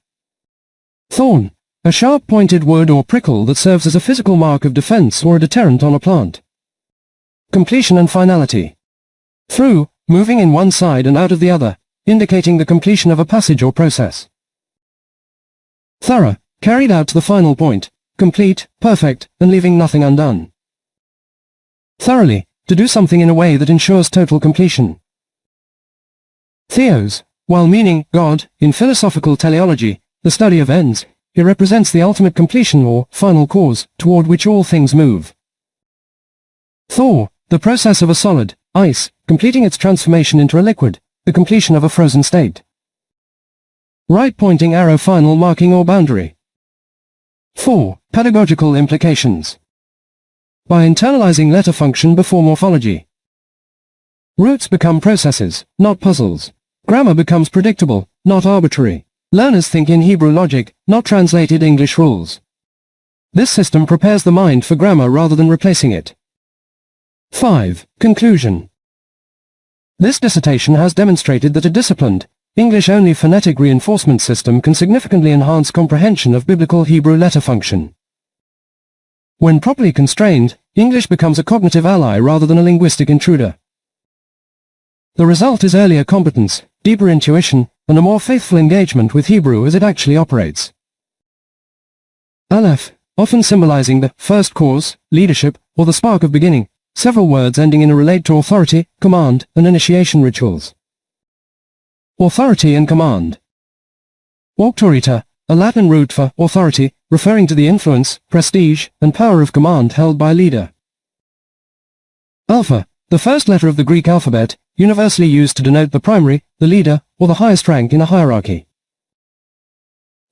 Thorn, a sharp-pointed wood or prickle that serves as a physical mark of defense or a deterrent on a plant. Completion and finality. Through, moving in one side and out of the other, indicating the completion of a passage or process. Thorough, carried out to the final point, complete, perfect, and leaving nothing undone. Thoroughly, to do something in a way that ensures total completion. Theos, while meaning God, in philosophical teleology, the study of ends, it represents the ultimate completion or final cause, toward which all things move. Thaw, the process of a solid, ice, completing its transformation into a liquid, the completion of a frozen state. Right pointing arrow final marking or boundary. 4. Pedagogical implications. By internalizing letter function before morphology. Roots become processes, not puzzles. Grammar becomes predictable, not arbitrary. Learners think in Hebrew logic, not translated English rules. This system prepares the mind for grammar rather than replacing it. 5. Conclusion. This dissertation has demonstrated that a disciplined, English-only phonetic reinforcement system can significantly enhance comprehension of biblical Hebrew letter function. When properly constrained, English becomes a cognitive ally rather than a linguistic intruder. The result is earlier competence, deeper intuition, and a more faithful engagement with Hebrew as it actually operates. Aleph, often symbolizing the first cause, leadership, or the spark of beginning, several words ending in a relate to authority, command, and initiation rituals. Authority and command. Auctorita, a Latin root for authority, referring to the influence, prestige, and power of command held by a leader. Alpha, the first letter of the Greek alphabet, universally used to denote the primary, the leader, or the highest rank in a hierarchy.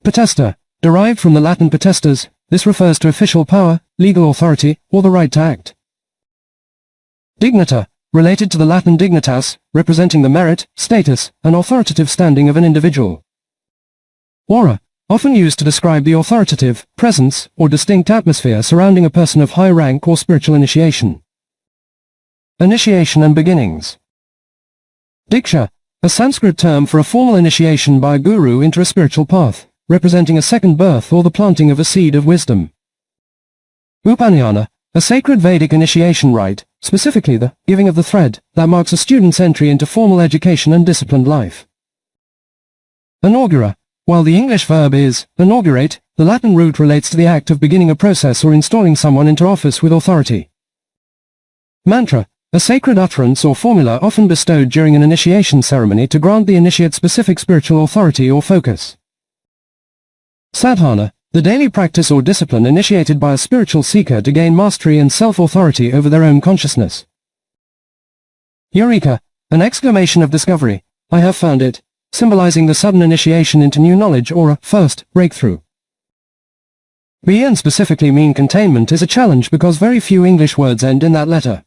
Potesta, derived from the Latin potestas, this refers to official power, legal authority, or the right to act. Dignita, related to the Latin dignitas, representing the merit, status, and authoritative standing of an individual. Aura, often used to describe the authoritative, presence, or distinct atmosphere surrounding a person of high rank or spiritual initiation. Initiation and beginnings. Diksha, a Sanskrit term for a formal initiation by a guru into a spiritual path, representing a second birth or the planting of a seed of wisdom. Upanayana, a sacred Vedic initiation rite, specifically the giving of the thread, that marks a student's entry into formal education and disciplined life. Inaugura, while the English verb is inaugurate, the Latin root relates to the act of beginning a process or installing someone into office with authority. Mantra, a sacred utterance or formula often bestowed during an initiation ceremony to grant the initiate specific spiritual authority or focus. Sadhana, the daily practice or discipline initiated by a spiritual seeker to gain mastery and self-authority over their own consciousness. Eureka, an exclamation of discovery, I have found it, symbolizing the sudden initiation into new knowledge or a first breakthrough. Be specifically mean containment is a challenge because very few English words end in that letter.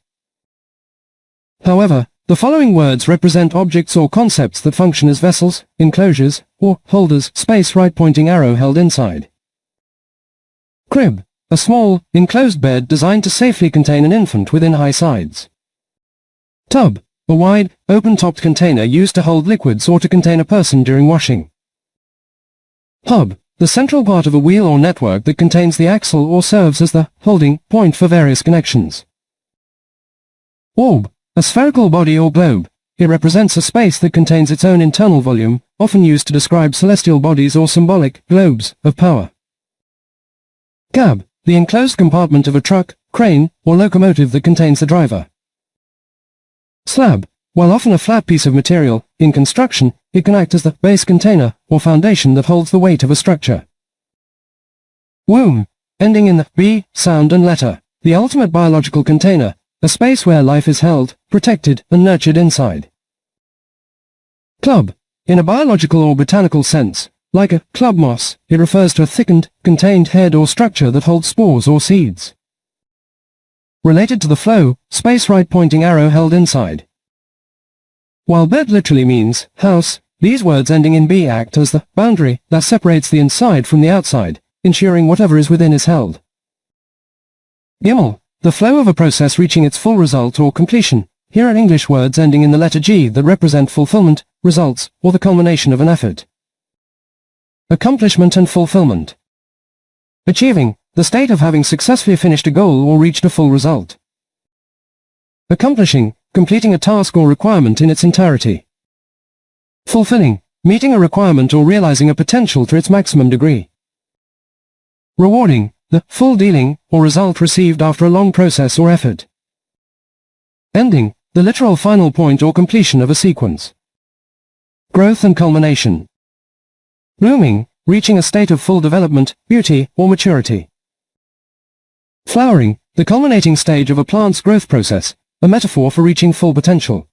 However, the following words represent objects or concepts that function as vessels, enclosures, or holders, space right pointing arrow held inside. Crib, a small, enclosed bed designed to safely contain an infant within high sides. Tub, a wide, open-topped container used to hold liquids or to contain a person during washing. Hub, the central part of a wheel or network that contains the axle or serves as the holding point for various connections. Orb, a spherical body or globe. It represents a space that contains its own internal volume, often used to describe celestial bodies or symbolic globes of power. Cab, the enclosed compartment of a truck, crane, or locomotive that contains the driver. Slab, while often a flat piece of material, in construction, it can act as the base container or foundation that holds the weight of a structure. Womb, ending in the B sound and letter, the ultimate biological container, a space where life is held, protected, and nurtured inside. Club, in a biological or botanical sense, like a club moss, it refers to a thickened, contained head or structure that holds spores or seeds. Related to the flow, space right pointing arrow held inside. While bed literally means house, these words ending in B act as the boundary that separates the inside from the outside, ensuring whatever is within is held. Gimel, the flow of a process reaching its full result or completion. Here are English words ending in the letter G that represent fulfillment, results, or the culmination of an effort. Accomplishment and fulfillment. Achieving, the state of having successfully finished a goal or reached a full result. Accomplishing, completing a task or requirement in its entirety. Fulfilling, meeting a requirement or realizing a potential to its maximum degree. Rewarding, the full dealing or result received after a long process or effort. Ending, the literal final point or completion of a sequence. Growth and culmination. Blooming, reaching a state of full development, beauty, or maturity. Flowering, the culminating stage of a plant's growth process, a metaphor for reaching full potential.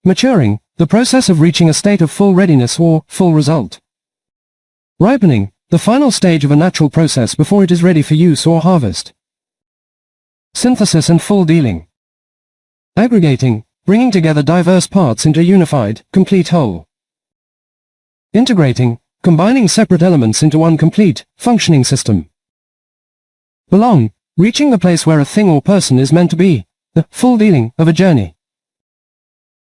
Maturing, the process of reaching a state of full readiness or full result. Ripening, the final stage of a natural process before it is ready for use or harvest. Synthesis and full dealing. Aggregating, bringing together diverse parts into a unified, complete whole. Integrating, combining separate elements into one complete, functioning system. Belong, reaching the place where a thing or person is meant to be, the full dealing of a journey.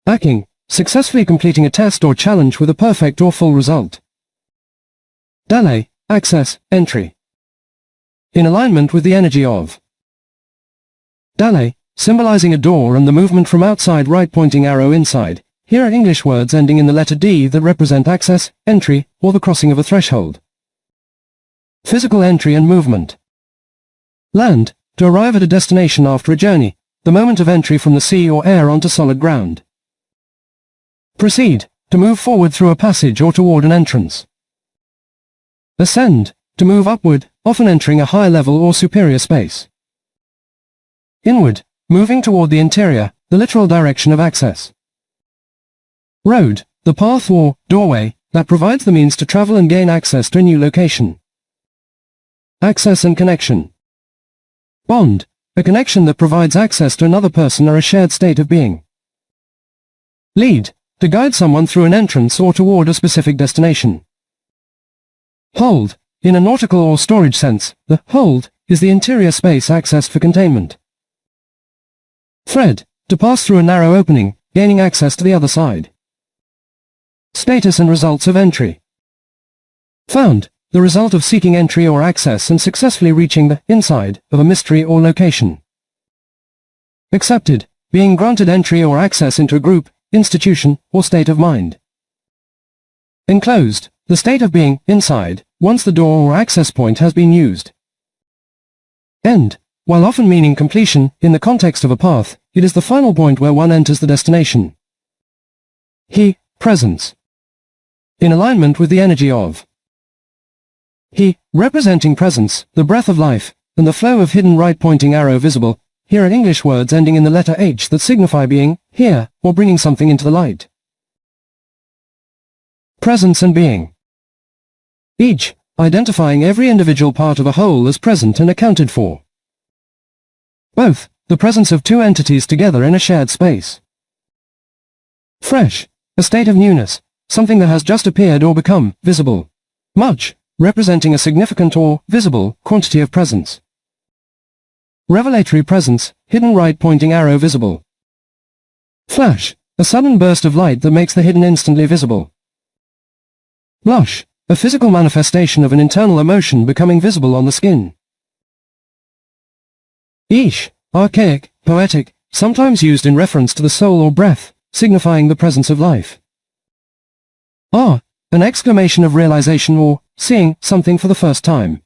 Acking, successfully completing a test or challenge with a perfect or full result. Delay, access, entry. In alignment with the energy of. Delay, symbolizing a door and the movement from outside right pointing arrow inside. Here are English words ending in the letter D that represent access, entry, or the crossing of a threshold. Physical entry and movement. Land, to arrive at a destination after a journey, the moment of entry from the sea or air onto solid ground. Proceed, to move forward through a passage or toward an entrance. Ascend, to move upward, often entering a higher level or superior space. Inward, moving toward the interior, the literal direction of access. Road, the path or doorway that provides the means to travel and gain access to a new location. Access and connection. Bond, a connection that provides access to another person or a shared state of being. Lead, to guide someone through an entrance or toward a specific destination. Hold, in a nautical or storage sense, the hold is the interior space accessed for containment. Thread, to pass through a narrow opening, gaining access to the other side. Status and results of entry. Found, the result of seeking entry or access and successfully reaching the inside of a mystery or location. Accepted, being granted entry or access into a group, institution, or state of mind. Enclosed, the state of being inside, once the door or access point has been used. End, while often meaning completion, in the context of a path, it is the final point where one enters the destination. He, presence. In alignment with the energy of. He, representing presence, the breath of life, and the flow of hidden right-pointing arrow visible. Here are English words ending in the letter H that signify being, here, or bringing something into the light. Presence and being. Each, identifying every individual part of a whole as present and accounted for. Both, the presence of two entities together in a shared space. Fresh, a state of newness, something that has just appeared or become visible. Much, representing a significant or visible quantity of presence. Revelatory presence, hidden right-pointing arrow visible. Flash, a sudden burst of light that makes the hidden instantly visible. Blush, a physical manifestation of an internal emotion becoming visible on the skin. Ish, archaic, poetic, sometimes used in reference to the soul or breath, signifying the presence of life. Ah, an exclamation of realization or seeing something for the first time.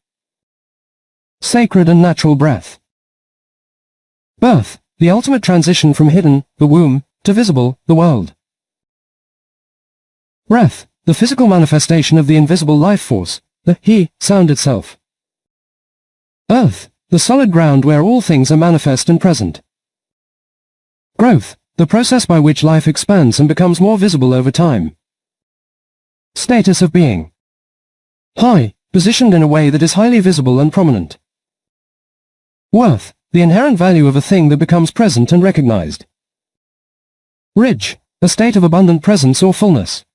Sacred and natural breath. Birth, the ultimate transition from hidden, the womb, to visible, the world. Breath, the physical manifestation of the invisible life force, the he sound itself. Earth, the solid ground where all things are manifest and present. Growth, the process by which life expands and becomes more visible over time. Status of being. High, positioned in a way that is highly visible and prominent. Worth, the inherent value of a thing that becomes present and recognized. Rich, a state of abundant presence or fullness.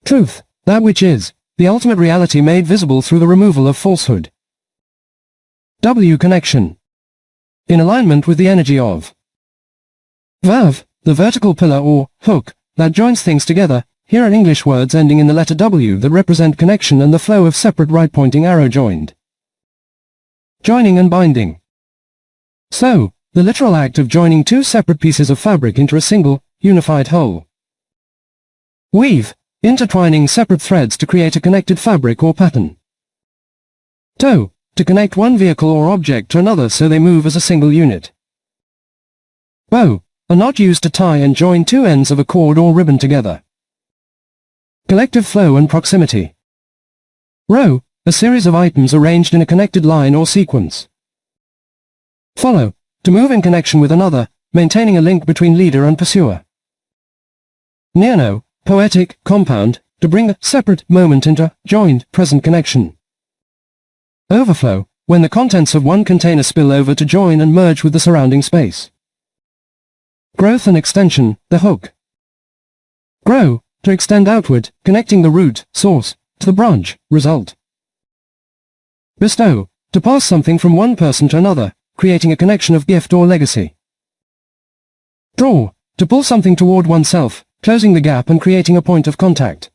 Truth, that which is, the ultimate reality made visible through the removal of falsehood. W connection. In alignment with the energy of. Vav, the vertical pillar or hook that joins things together. Here are English words ending in the letter W that represent connection and the flow of separate right-pointing arrow joined. Joining and binding. So, the literal act of joining two separate pieces of fabric into a single, unified whole. Weave, intertwining separate threads to create a connected fabric or pattern. Tow, to connect one vehicle or object to another so they move as a single unit. Bow, a knot used to tie and join two ends of a cord or ribbon together. Collective flow and proximity. Row, a series of items arranged in a connected line or sequence. Follow, to move in connection with another, maintaining a link between leader and pursuer. Neono, poetic, compound, to bring a separate moment into joined, present connection. Overflow, when the contents of one container spill over to join and merge with the surrounding space. Growth and extension, the hook. Grow, to extend outward, connecting the root, source, to the branch, result. Bestow, to pass something from one person to another, creating a connection of gift or legacy. Draw, to pull something toward oneself, closing the gap and creating a point of contact.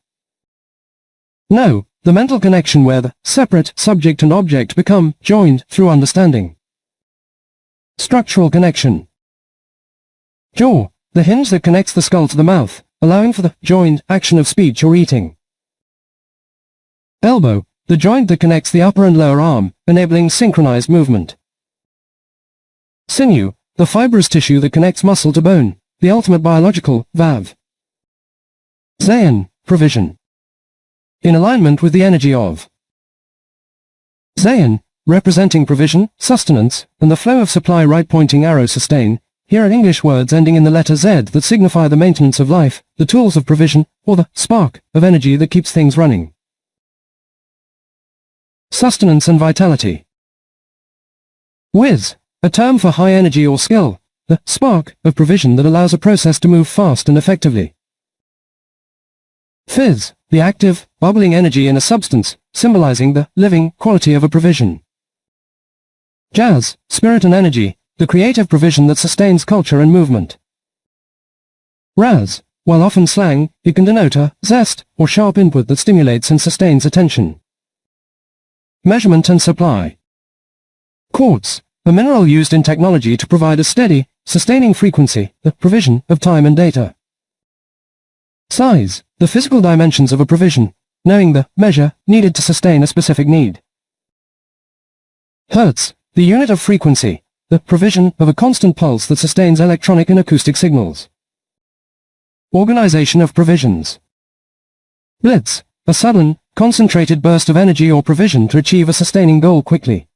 No, the mental connection where the separate subject and object become joined through understanding. Structural connection. Jaw, the hinge that connects the skull to the mouth, allowing for the joined action of speech or eating. Elbow, the joint that connects the upper and lower arm, enabling synchronized movement. Sinew, the fibrous tissue that connects muscle to bone, the ultimate biological valve. Zayin, provision. In alignment with the energy of. Zayin, representing provision, sustenance, and the flow of supply. Right pointing arrow sustain. Here are English words ending in the letter Z that signify the maintenance of life, the tools of provision, or the spark of energy that keeps things running. Sustenance and vitality. Whiz, a term for high energy or skill, the spark of provision that allows a process to move fast and effectively. Fizz, the active, bubbling energy in a substance, symbolizing the living quality of a provision. Jazz, spirit and energy, the creative provision that sustains culture and movement. Raz, while often slang, it can denote a zest or sharp input that stimulates and sustains attention. Measurement and supply. Quartz, a mineral used in technology to provide a steady, sustaining frequency, the provision of time and data. Size, the physical dimensions of a provision, knowing the measure needed to sustain a specific need. Hertz, the unit of frequency, the provision of a constant pulse that sustains electronic and acoustic signals. Organization of provisions. Blitz, a sudden, concentrated burst of energy or provision to achieve a sustaining goal quickly.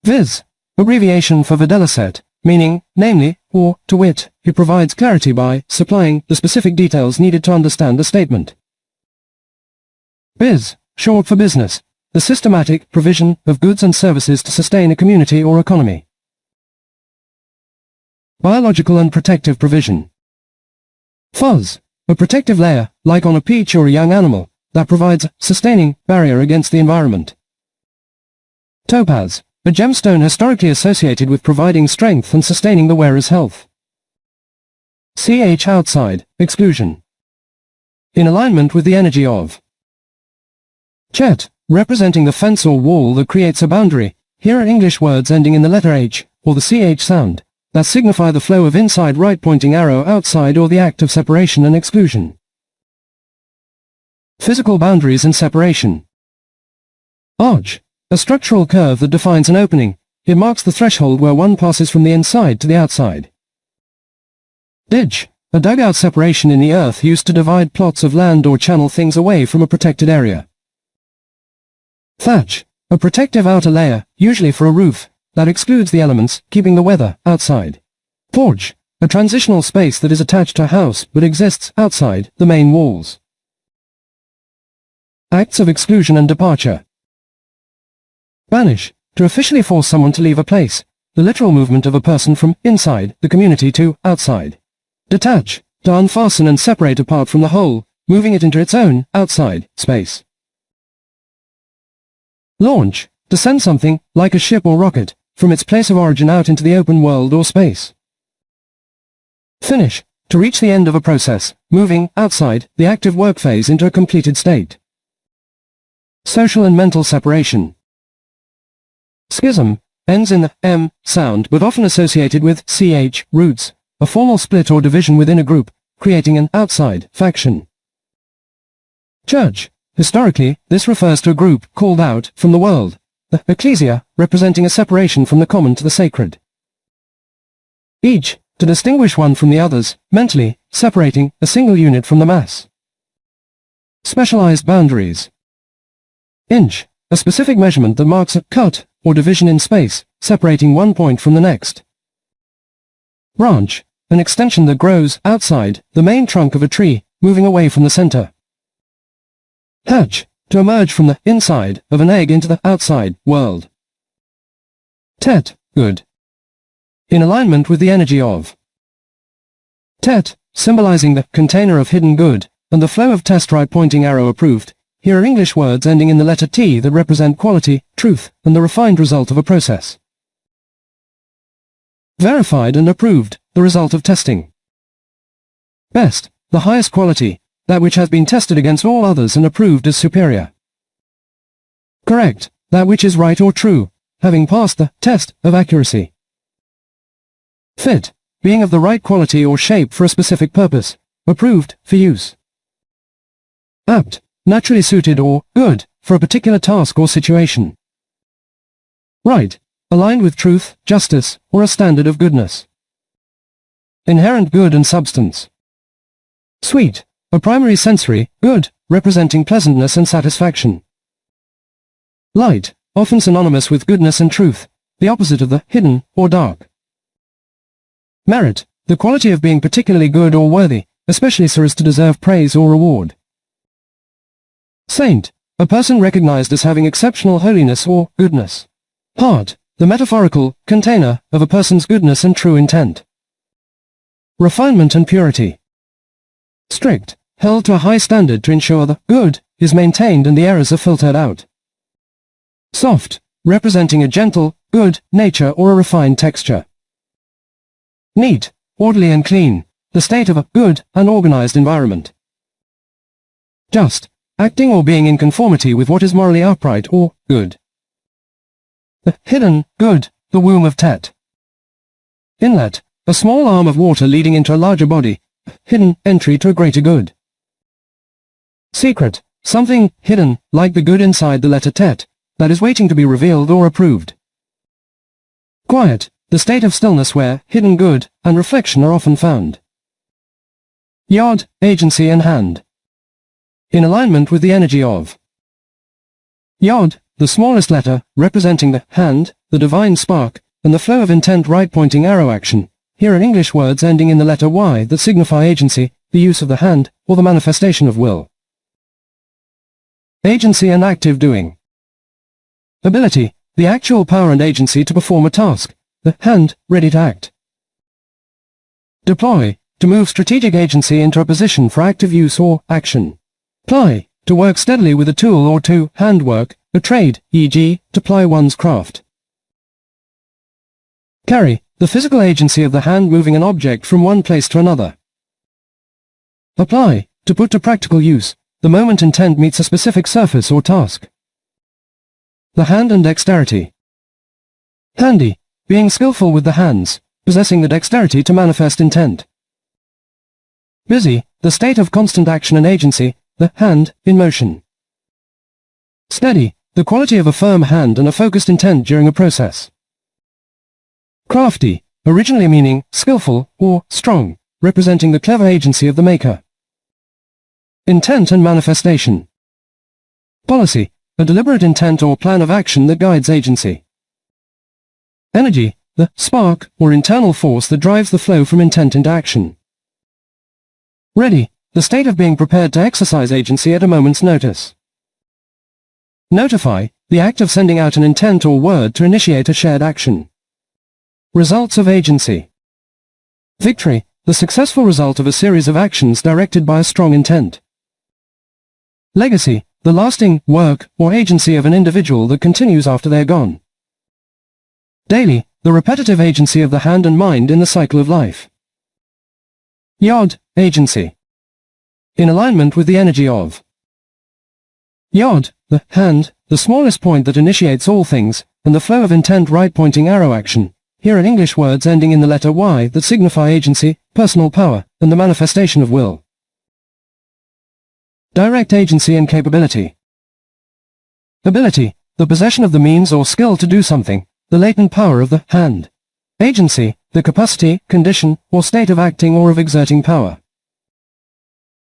Viz, abbreviation for videlicet, meaning, namely, or, to wit, it provides clarity by supplying the specific details needed to understand a statement. Biz, short for business, the systematic provision of goods and services to sustain a community or economy. Biological and protective provision. Fuzz, a protective layer, like on a peach or a young animal, that provides a sustaining barrier against the environment. Topaz, a gemstone historically associated with providing strength and sustaining the wearer's health. Outside, exclusion. In alignment with the energy of. Chet, representing the fence or wall that creates a boundary. Here are English words ending in the letter H, or the CH sound, that signify the flow of inside right pointing arrow outside or the act of separation and exclusion. Physical boundaries and separation. Arch, a structural curve that defines an opening. It marks the threshold where one passes from the inside to the outside. Ditch, a dugout separation in the earth used to divide plots of land or channel things away from a protected area. Thatch, a protective outer layer, usually for a roof, that excludes the elements, keeping the weather outside. Porch, a transitional space that is attached to a house but exists outside the main walls. Acts of exclusion and departure. Banish, to officially force someone to leave a place, the literal movement of a person from inside the community to outside. Detach, to unfasten and separate apart from the whole, moving it into its own outside space. Launch, to send something, like a ship or rocket, from its place of origin out into the open world or space. Finish, to reach the end of a process, moving outside the active work phase into a completed state. Social and mental separation. Schism, ends in the M sound but often associated with CH roots, a formal split or division within a group, creating an outside faction. Church, historically, this refers to a group called out from the world, the ecclesia, representing a separation from the common to the sacred. Each, to distinguish one from the others, mentally, separating a single unit from the mass. Specialized boundaries. Inch, a specific measurement that marks a cut or division in space, separating one point from the next. Branch, an extension that grows outside the main trunk of a tree, moving away from the center. Hatch, to emerge from the inside of an egg into the outside world. Tet, good. In alignment with the energy of. Tet, symbolizing the container of hidden good, and the flow of test right pointing arrow approved. Here are English words ending in the letter T that represent quality, truth, and the refined result of a process. Verified and approved, the result of testing. Best, the highest quality, that which has been tested against all others and approved as superior. Correct, that which is right or true, having passed the test of accuracy. Fit, being of the right quality or shape for a specific purpose, approved for use. Apt, naturally suited or good for a particular task or situation. Right, aligned with truth, justice, or a standard of goodness. Inherent good and substance. Sweet, a primary sensory good, representing pleasantness and satisfaction. Light, often synonymous with goodness and truth, the opposite of the hidden or dark. Merit, the quality of being particularly good or worthy, especially so as to deserve praise or reward. Saint, a person recognized as having exceptional holiness or goodness. Heart, the metaphorical container of a person's goodness and true intent. Refinement and purity. Strict, held to a high standard to ensure the good is maintained and the errors are filtered out. Soft, representing a gentle, good nature or a refined texture. Neat, orderly and clean, the state of a good, unorganized environment. Just, acting or being in conformity with what is morally upright or good. The hidden good, the womb of Tet. Inlet, a small arm of water leading into a larger body, hidden entry to a greater good. Secret, something hidden, like the good inside the letter Tet, that is waiting to be revealed or approved. Quiet, the state of stillness where hidden good and reflection are often found. Yod, agency and hand. In alignment with the energy of. Yod, the smallest letter, representing the hand, the divine spark, and the flow of intent right-pointing arrow action. Here are English words ending in the letter Y that signify agency, the use of the hand, or the manifestation of will. Agency and active doing. Ability, the actual power and agency to perform a task, the hand, ready to act. Deploy, to move strategic agency into a position for active use or action. Ply, to work steadily with a tool or to handwork, a trade, e.g., to ply one's craft. Carry, the physical agency of the hand moving an object from one place to another. Apply, to put to practical use, the moment intent meets a specific surface or task. The hand and dexterity. Handy, being skillful with the hands, possessing the dexterity to manifest intent. Busy, the state of constant action and agency, the hand, in motion. Steady, the quality of a firm hand and a focused intent during a process. Crafty, originally meaning skillful or strong, representing the clever agency of the maker. Intent and manifestation. Policy, a deliberate intent or plan of action that guides agency. Energy, the spark or internal force that drives the flow from intent into action. Ready, the state of being prepared to exercise agency at a moment's notice. Notify, the act of sending out an intent or word to initiate a shared action. Results of agency. Victory, the successful result of a series of actions directed by a strong intent. Legacy, the lasting work or agency of an individual that continues after they're gone. Daily, the repetitive agency of the hand and mind in the cycle of life. Yod, agency. In alignment with the energy of. Yod, the hand, the smallest point that initiates all things, and the flow of intent right-pointing arrow action. Here are English words ending in the letter Y that signify agency, personal power, and the manifestation of will. Direct agency and capability. Ability, the possession of the means or skill to do something, the latent power of the hand. Agency, the capacity, condition, or state of acting or of exerting power.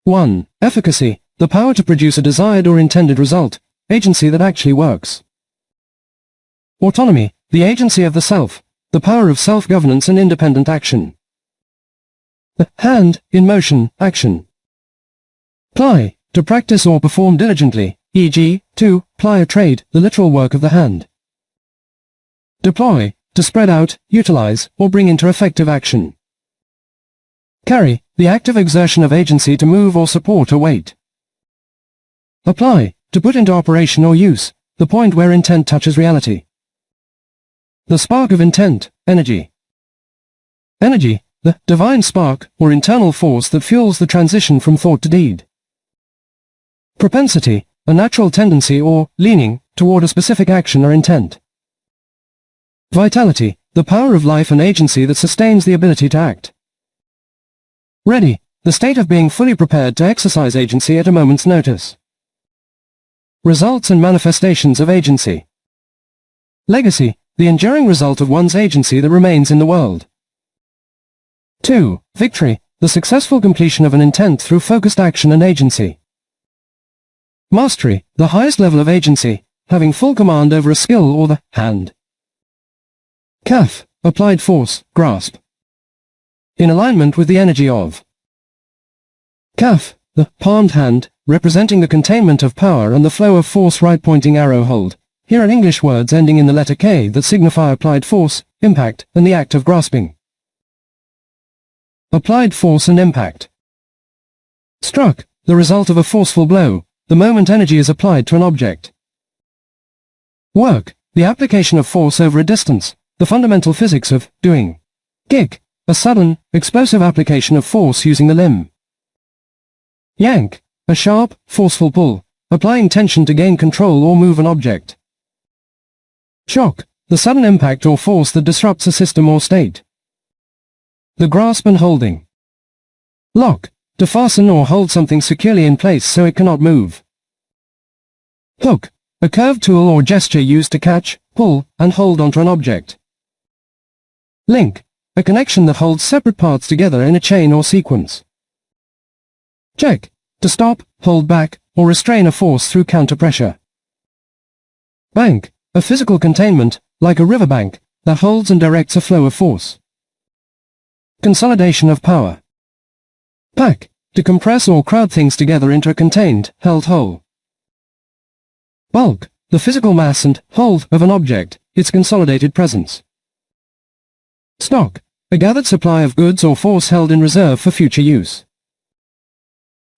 1. Efficacy, the power to produce a desired or intended result, agency that actually works. Autonomy, the agency of the self, the power of self-governance and independent action. The hand, in motion, action. Ply, to practice or perform diligently, e.g., to ply a trade, the literal work of the hand. Deploy, to spread out, utilize, or bring into effective action. Carry, the active exertion of agency to move or support a weight. Apply, to put into operation or use, the point where intent touches reality. The spark of intent, energy. Energy, the divine spark or internal force that fuels the transition from thought to deed. Propensity, a natural tendency or leaning toward a specific action or intent. Vitality, the power of life and agency that sustains the ability to act. Ready, the state of being fully prepared to exercise agency at a moment's notice. Results and manifestations of agency. Legacy, the enduring result of one's agency that remains in the world. 2. Victory, the successful completion of an intent through focused action and agency. Mastery, the highest level of agency, having full command over a skill or the hand. Kaf, applied force, grasp. In alignment with the energy of. Kaf, the palmed hand, representing the containment of power and the flow of force. Right pointing arrow hold. Here are English words ending in the letter K that signify applied force, impact, and the act of grasping. Applied force and impact. Struck, the result of a forceful blow, the moment energy is applied to an object. Work, the application of force over a distance, the fundamental physics of doing. Kick, a sudden, explosive application of force using the limb. Yank, a sharp, forceful pull, applying tension to gain control or move an object. Shock, the sudden impact or force that disrupts a system or state. The grasp and holding. Lock, to fasten or hold something securely in place so it cannot move. Hook, a curved tool or gesture used to catch, pull, and hold onto an object. Link, a connection that holds separate parts together in a chain or sequence. Check, to stop, hold back, or restrain a force through counter-pressure. Bank, a physical containment, like a riverbank, that holds and directs a flow of force. Consolidation of power. Pack, to compress or crowd things together into a contained, held whole. Bulk, the physical mass and hold of an object, its consolidated presence. Stock, a gathered supply of goods or force held in reserve for future use.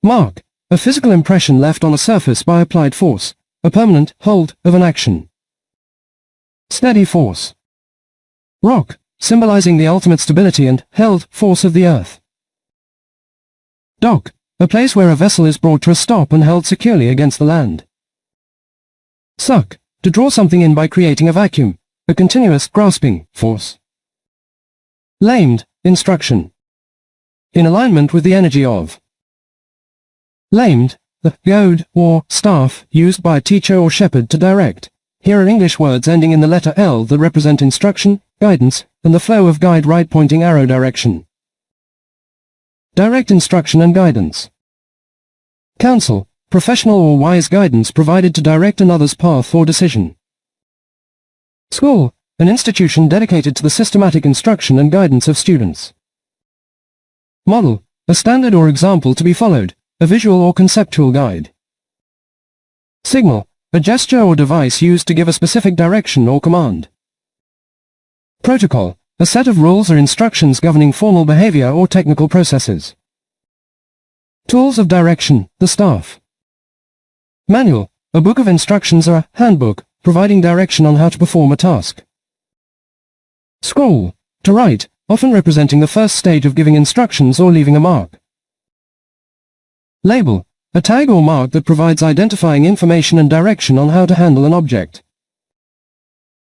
Mark, a physical impression left on a surface by applied force, a permanent hold of an action. Steady force. Rock, symbolizing the ultimate stability and held force of the earth. Dock, a place where a vessel is brought to a stop and held securely against the land. Suck, to draw something in by creating a vacuum, a continuous grasping force. Lamed, instruction. In alignment with the energy of. Lamed, the goad or staff used by a teacher or shepherd to direct. Here are English words ending in the letter L that represent instruction, guidance, and the flow of guide. Right pointing arrow direction. Direct instruction and guidance. Counsel, professional or wise guidance provided to direct another's path or decision. School, an institution dedicated to the systematic instruction and guidance of students. Model, a standard or example to be followed, a visual or conceptual guide. Signal, a gesture or device used to give a specific direction or command. Protocol, a set of rules or instructions governing formal behavior or technical processes. Tools of direction, the staff. Manual, a book of instructions or a handbook, providing direction on how to perform a task. Scroll, to write, often representing the first stage of giving instructions or leaving a mark. Label, a tag or mark that provides identifying information and direction on how to handle an object.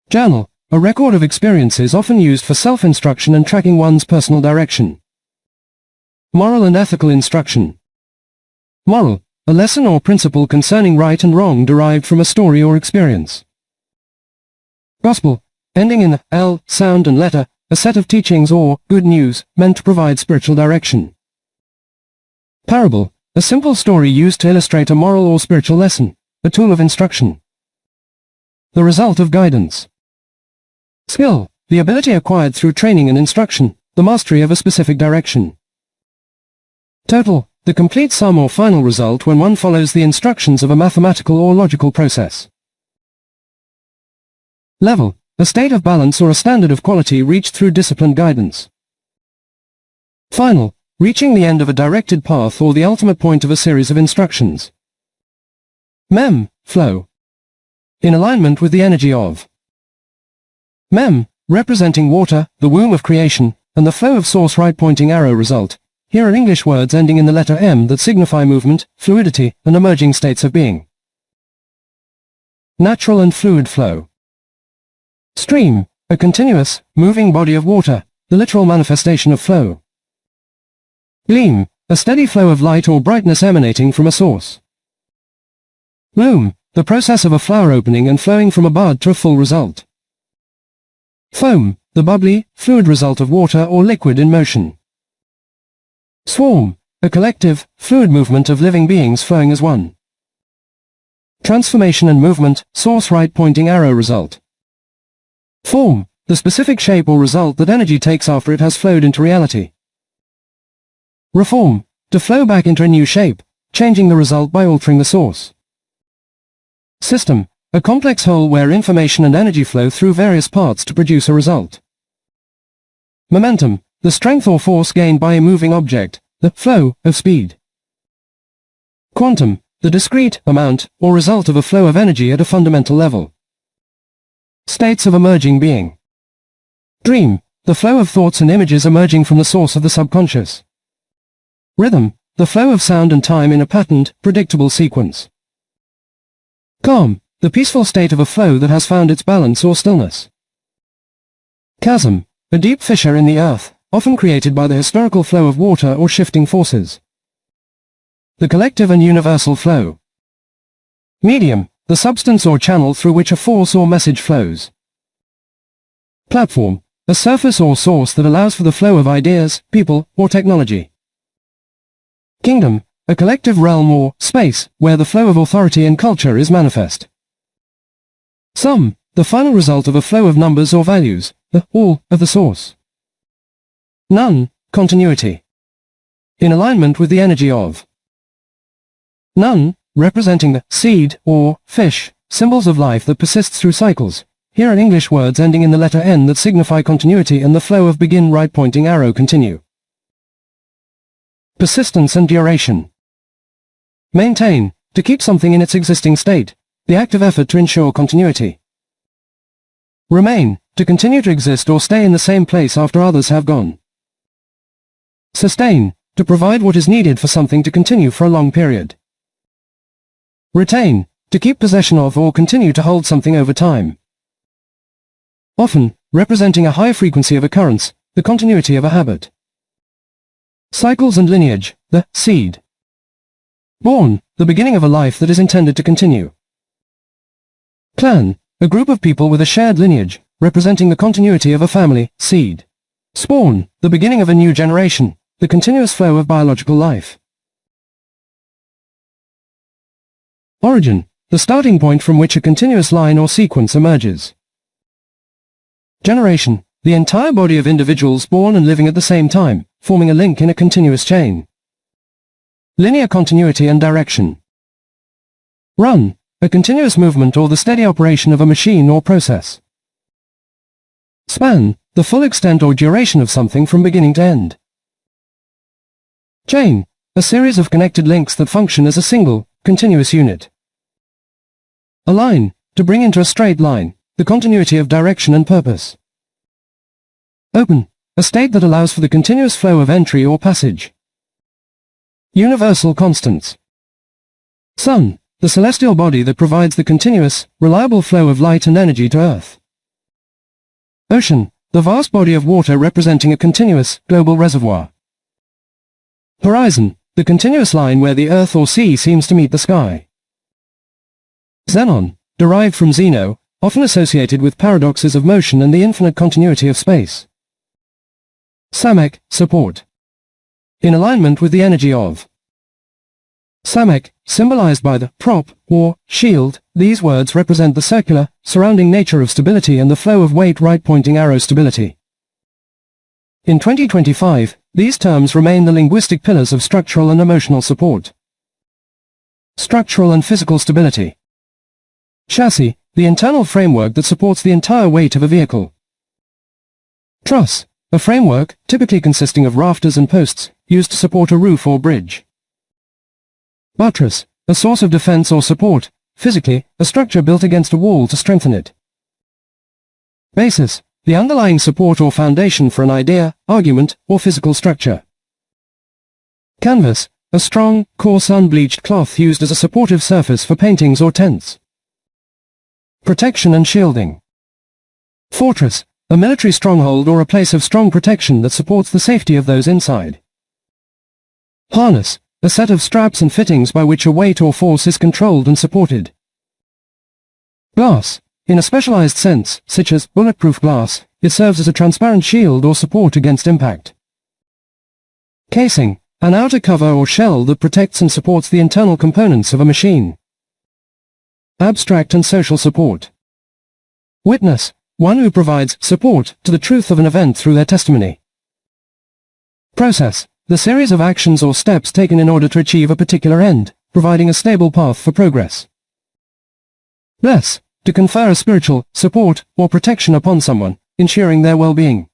Journal, a record of experiences often used for self-instruction and tracking one's personal direction. Moral and ethical instruction. Moral, a lesson or principle concerning right and wrong derived from a story or experience. Gospel, ending in the L sound and letter, a set of teachings or good news meant to provide spiritual direction. Parable, a simple story used to illustrate a moral or spiritual lesson, a tool of instruction. The result of guidance. Skill, the ability acquired through training and instruction, the mastery of a specific direction. Total, the complete sum or final result when one follows the instructions of a mathematical or logical process. Level, a state of balance or a standard of quality reached through disciplined guidance. Final, reaching the end of a directed path or the ultimate point of a series of instructions. Mem, flow. In alignment with the energy of. Mem, representing water, the womb of creation, and the flow of source right pointing arrow result. Here are English words ending in the letter M that signify movement, fluidity, and emerging states of being. Natural and fluid flow. Stream, a continuous, moving body of water, the literal manifestation of flow. Gleam, a steady flow of light or brightness emanating from a source. Bloom, the process of a flower opening and flowing from a bud to a full result. Foam, the bubbly, fluid result of water or liquid in motion. Swarm, a collective, fluid movement of living beings flowing as one. Transformation and movement, source right pointing arrow result. Form, the specific shape or result that energy takes after it has flowed into reality. Reform, to flow back into a new shape, changing the result by altering the source. System, a complex whole where information and energy flow through various parts to produce a result. Momentum, the strength or force gained by a moving object, the flow of speed. Quantum, the discrete amount or result of a flow of energy at a fundamental level. States of emerging being. Dream, the flow of thoughts and images emerging from the source of the subconscious. Rhythm, the flow of sound and time in a patterned, predictable sequence. Calm, the peaceful state of a flow that has found its balance or stillness. Chasm, a deep fissure in the earth, often created by the historical flow of water or shifting forces. The collective and universal flow. Medium, the substance or channel through which a force or message flows. Platform, a surface or source that allows for the flow of ideas, people, or technology. Kingdom, a collective realm or space where the flow of authority and culture is manifest. Sum, the final result of a flow of numbers or values, the all of the source. None, continuity. In alignment with the energy of. None, representing the seed or fish, symbols of life that persists through cycles. Here are English words ending in the letter N that signify continuity and the flow of begin right pointing arrow continue. Persistence and duration. Maintain, to keep something in its existing state, the active effort to ensure continuity. Remain, to continue to exist or stay in the same place after others have gone. Sustain, to provide what is needed for something to continue for a long period. Retain, to keep possession of or continue to hold something over time. Often, representing a high frequency of occurrence, the continuity of a habit. Cycles and lineage, the seed. Born, the beginning of a life that is intended to continue. Clan, a group of people with a shared lineage, representing the continuity of a family, seed. Spawn, the beginning of a new generation, the continuous flow of biological life. Origin, the starting point from which a continuous line or sequence emerges. Generation, the entire body of individuals born and living at the same time, forming a link in a continuous chain. Linear continuity and direction. Run, a continuous movement or the steady operation of a machine or process. Span, the full extent or duration of something from beginning to end. Chain, a series of connected links that function as a single, continuous unit. Align, to bring into a straight line, the continuity of direction and purpose. Open, a state that allows for the continuous flow of entry or passage. Universal constants. Sun, the celestial body that provides the continuous, reliable flow of light and energy to Earth. Ocean, the vast body of water representing a continuous, global reservoir. Horizon, the continuous line where the Earth or sea seems to meet the sky. Xenon, derived from Zeno, often associated with paradoxes of motion and the infinite continuity of space. Samek, support. In alignment with the energy of. Samek, symbolized by the prop, or shield, these words represent the circular, surrounding nature of stability and the flow of weight right pointing arrow stability. In 2025, these terms remain the linguistic pillars of structural and emotional support. Structural and physical stability. Chassis, the internal framework that supports the entire weight of a vehicle. Truss, a framework, typically consisting of rafters and posts, used to support a roof or bridge. Buttress, a source of defense or support, physically, a structure built against a wall to strengthen it. Basis, the underlying support or foundation for an idea, argument, or physical structure. Canvas, a strong, coarse unbleached cloth used as a supportive surface for paintings or tents. Protection and shielding. Fortress, a military stronghold or a place of strong protection that supports the safety of those inside. Harness, a set of straps and fittings by which a weight or force is controlled and supported. Glass, in a specialized sense, such as bulletproof glass, it serves as a transparent shield or support against impact. Casing, an outer cover or shell that protects and supports the internal components of a machine. Abstract and social support. Witness, one who provides support to the truth of an event through their testimony. Process, the series of actions or steps taken in order to achieve a particular end, providing a stable path for progress. Bless, to confer a spiritual support or protection upon someone, ensuring their well-being.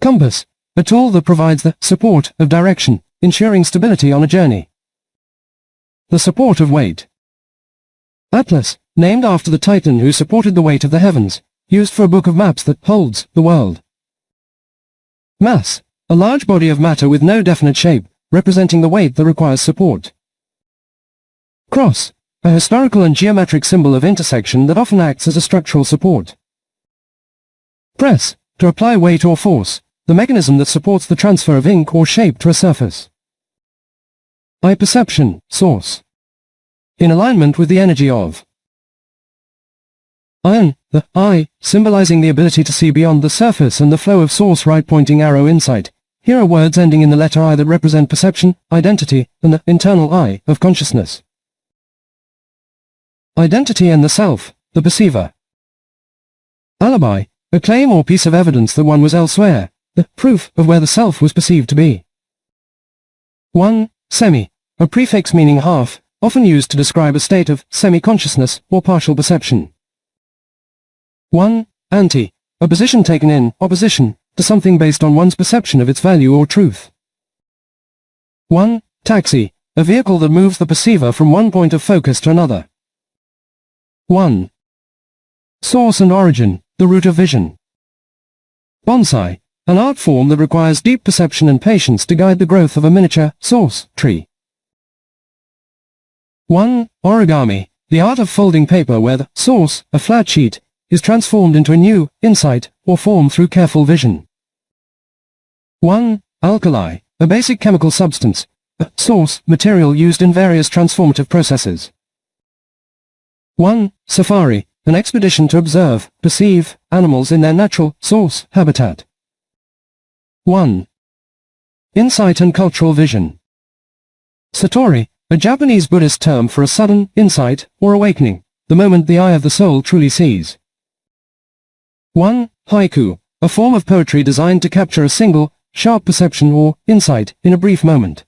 Compass, a tool that provides the support of direction, ensuring stability on a journey. The support of weight. Atlas, named after the Titan who supported the weight of the heavens, used for a book of maps that holds the world. Mass, a large body of matter with no definite shape, representing the weight that requires support. Cross, a historical and geometric symbol of intersection that often acts as a structural support. Press, to apply weight or force, the mechanism that supports the transfer of ink or shape to a surface. Eye perception, source. In alignment with the energy of iron, the eye, symbolizing the ability to see beyond the surface and the flow of source right-pointing arrow insight. Here are words ending in the letter I that represent perception, identity, and the internal eye of consciousness. Identity and the self, the perceiver. Alibi, a claim or piece of evidence that one was elsewhere, the proof of where the self was perceived to be. One, semi, a prefix meaning half, often used to describe a state of semi-consciousness or partial perception. One, anti, a position taken in opposition to something based on one's perception of its value or truth. One, taxi, a vehicle that moves the perceiver from one point of focus to another. One, source and origin, the root of vision. Bonsai, an art form that requires deep perception and patience to guide the growth of a miniature source tree. One, origami, the art of folding paper where the source, a flat sheet, is transformed into a new insight or form through careful vision. One, alkali, a basic chemical substance, a source material used in various transformative processes. One, safari, an expedition to observe, perceive, animals in their natural source habitat. One, insight and cultural vision. Satori, a Japanese Buddhist term for a sudden insight or awakening, the moment the eye of the soul truly sees. One, haiku, a form of poetry designed to capture a single, sharp perception or insight in a brief moment.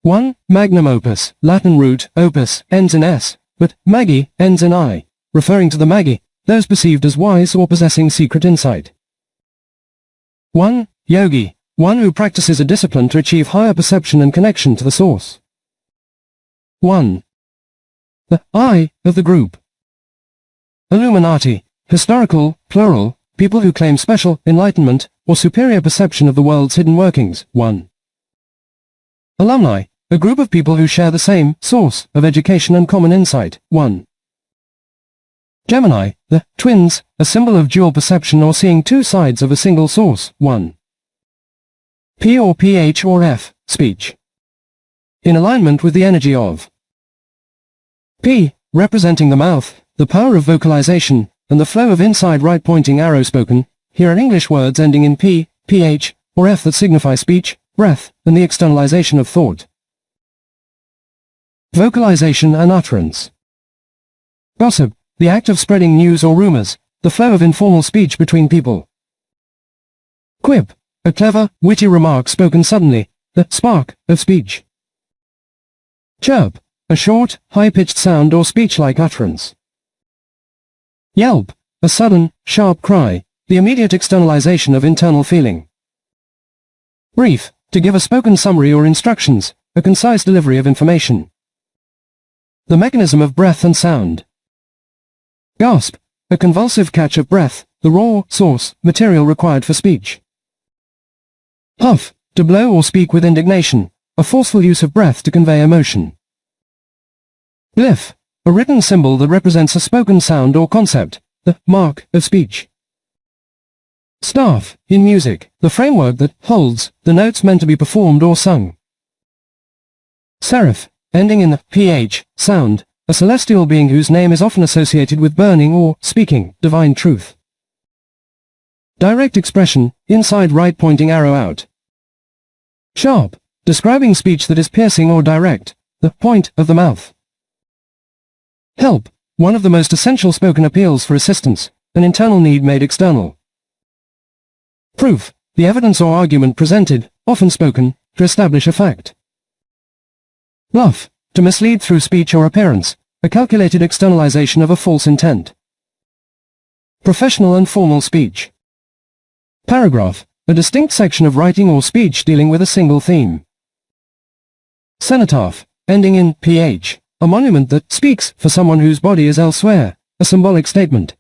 One, magnum opus, Latin root, opus, ends in s, but magi ends in I, referring to the magi, those perceived as wise or possessing secret insight. One, yogi, one who practices a discipline to achieve higher perception and connection to the source. One, the I of the group. Illuminati, historical, plural, people who claim special enlightenment or superior perception of the world's hidden workings. One. Alumni, a group of people who share the same source of education and common insight. One. Gemini, the twins, a symbol of dual perception or seeing two sides of a single source. One. P or PH or F, speech. In alignment with the energy of P, representing the mouth, the power of vocalization, and the flow of inside right-pointing arrow spoken. Here are English words ending in P, PH, or F that signify speech, breath, and the externalization of thought. Vocalization and utterance. Gossip, the act of spreading news or rumors, the flow of informal speech between people. Quip, a clever, witty remark spoken suddenly, the spark of speech. Chirp, a short, high-pitched sound or speech-like utterance. Yelp, a sudden, sharp cry, the immediate externalization of internal feeling. Brief, to give a spoken summary or instructions, a concise delivery of information. The mechanism of breath and sound. Gasp, a convulsive catch of breath, the raw source material required for speech. Huff, to blow or speak with indignation, a forceful use of breath to convey emotion. Glyph, a written symbol that represents a spoken sound or concept, the mark of speech. Staff, in music, the framework that holds the notes meant to be performed or sung. Seraph, ending in the ph sound, a celestial being whose name is often associated with burning or speaking divine truth. Direct expression, inside right pointing arrow out. Sharp, describing speech that is piercing or direct, the point of the mouth. Help, one of the most essential spoken appeals for assistance, an internal need made external. Proof, the evidence or argument presented, often spoken, to establish a fact. Bluff, to mislead through speech or appearance, a calculated externalization of a false intent. Professional and formal speech. Paragraph, a distinct section of writing or speech dealing with a single theme. Cenotaph, ending in ph, a monument that speaks for someone whose body is elsewhere, a symbolic statement.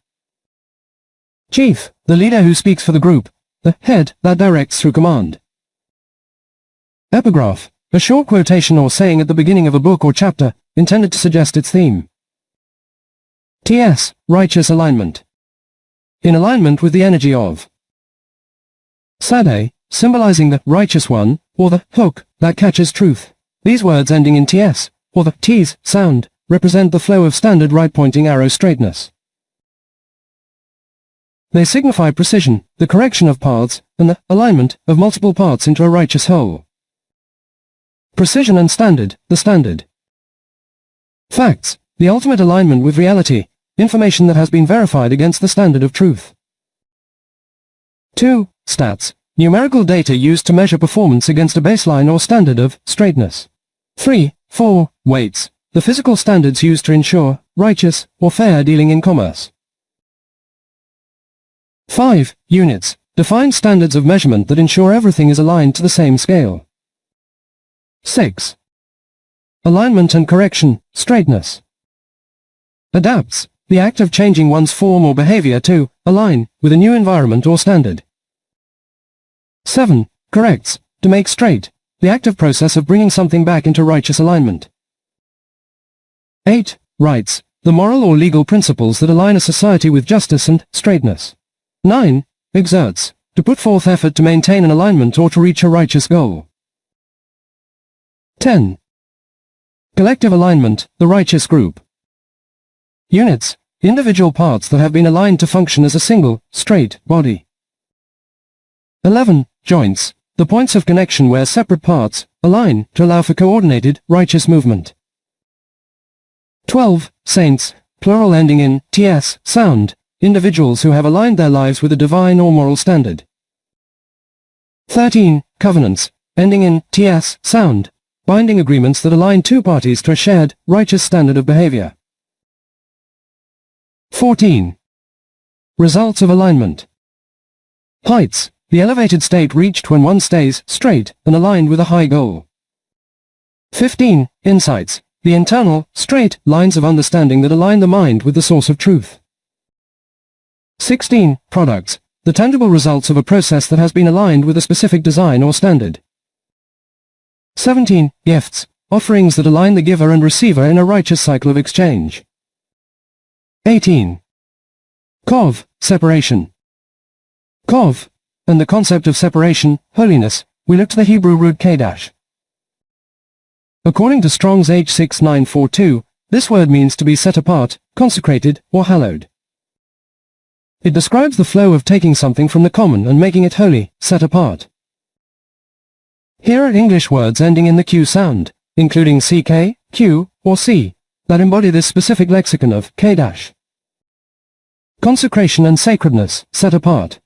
Chief, the leader who speaks for the group, the head that directs through command. Epigraph, a short quotation or saying at the beginning of a book or chapter, intended to suggest its theme. Ts, righteous alignment. In alignment with the energy of. Sade, symbolizing the righteous one, or the hook that catches truth. These words ending in ts, or the t's sound, represent the flow of standard right-pointing arrow straightness. They signify precision, the correction of paths, and the alignment of multiple parts into a righteous whole. Precision and standard, the standard. Facts, the ultimate alignment with reality, information that has been verified against the standard of truth. 2. Stats, numerical data used to measure performance against a baseline or standard of straightness. 3. 4. Weights, the physical standards used to ensure righteous or fair dealing in commerce. 5. Units, defined standards of measurement that ensure everything is aligned to the same scale. 6. Alignment and correction, straightness. Adapts, the act of changing one's form or behavior to align with a new environment or standard. 7. Corrects, to make straight, the active process of bringing something back into righteous alignment. 8. Rights, the moral or legal principles that align a society with justice and straightness. 9. Exerts, to put forth effort to maintain an alignment or to reach a righteous goal. 10. Collective alignment, the righteous group. Units, individual parts that have been aligned to function as a single, straight body. 11. Joints, the points of connection where separate parts align to allow for coordinated, righteous movement. 12. Saints, plural ending in ts sound, individuals who have aligned their lives with a divine or moral standard. 13. Covenants, ending in ts sound, binding agreements that align two parties to a shared, righteous standard of behavior. 14. Results of alignment. Heights, the elevated state reached when one stays straight and aligned with a high goal. 15. Insights, the internal, straight lines of understanding that align the mind with the source of truth. 16. Products, the tangible results of a process that has been aligned with a specific design or standard. 17. Gifts, offerings that align the giver and receiver in a righteous cycle of exchange. 18. Kov, separation. Kov, and the concept of separation, holiness, we look to the Hebrew root Kadash. According to Strong's H6942, this word means to be set apart, consecrated, or hallowed. It describes the flow of taking something from the common and making it holy, set apart. Here are English words ending in the Q sound, including CK, Q, or C, that embody this specific lexicon of Kadash. Consecration and sacredness, set apart.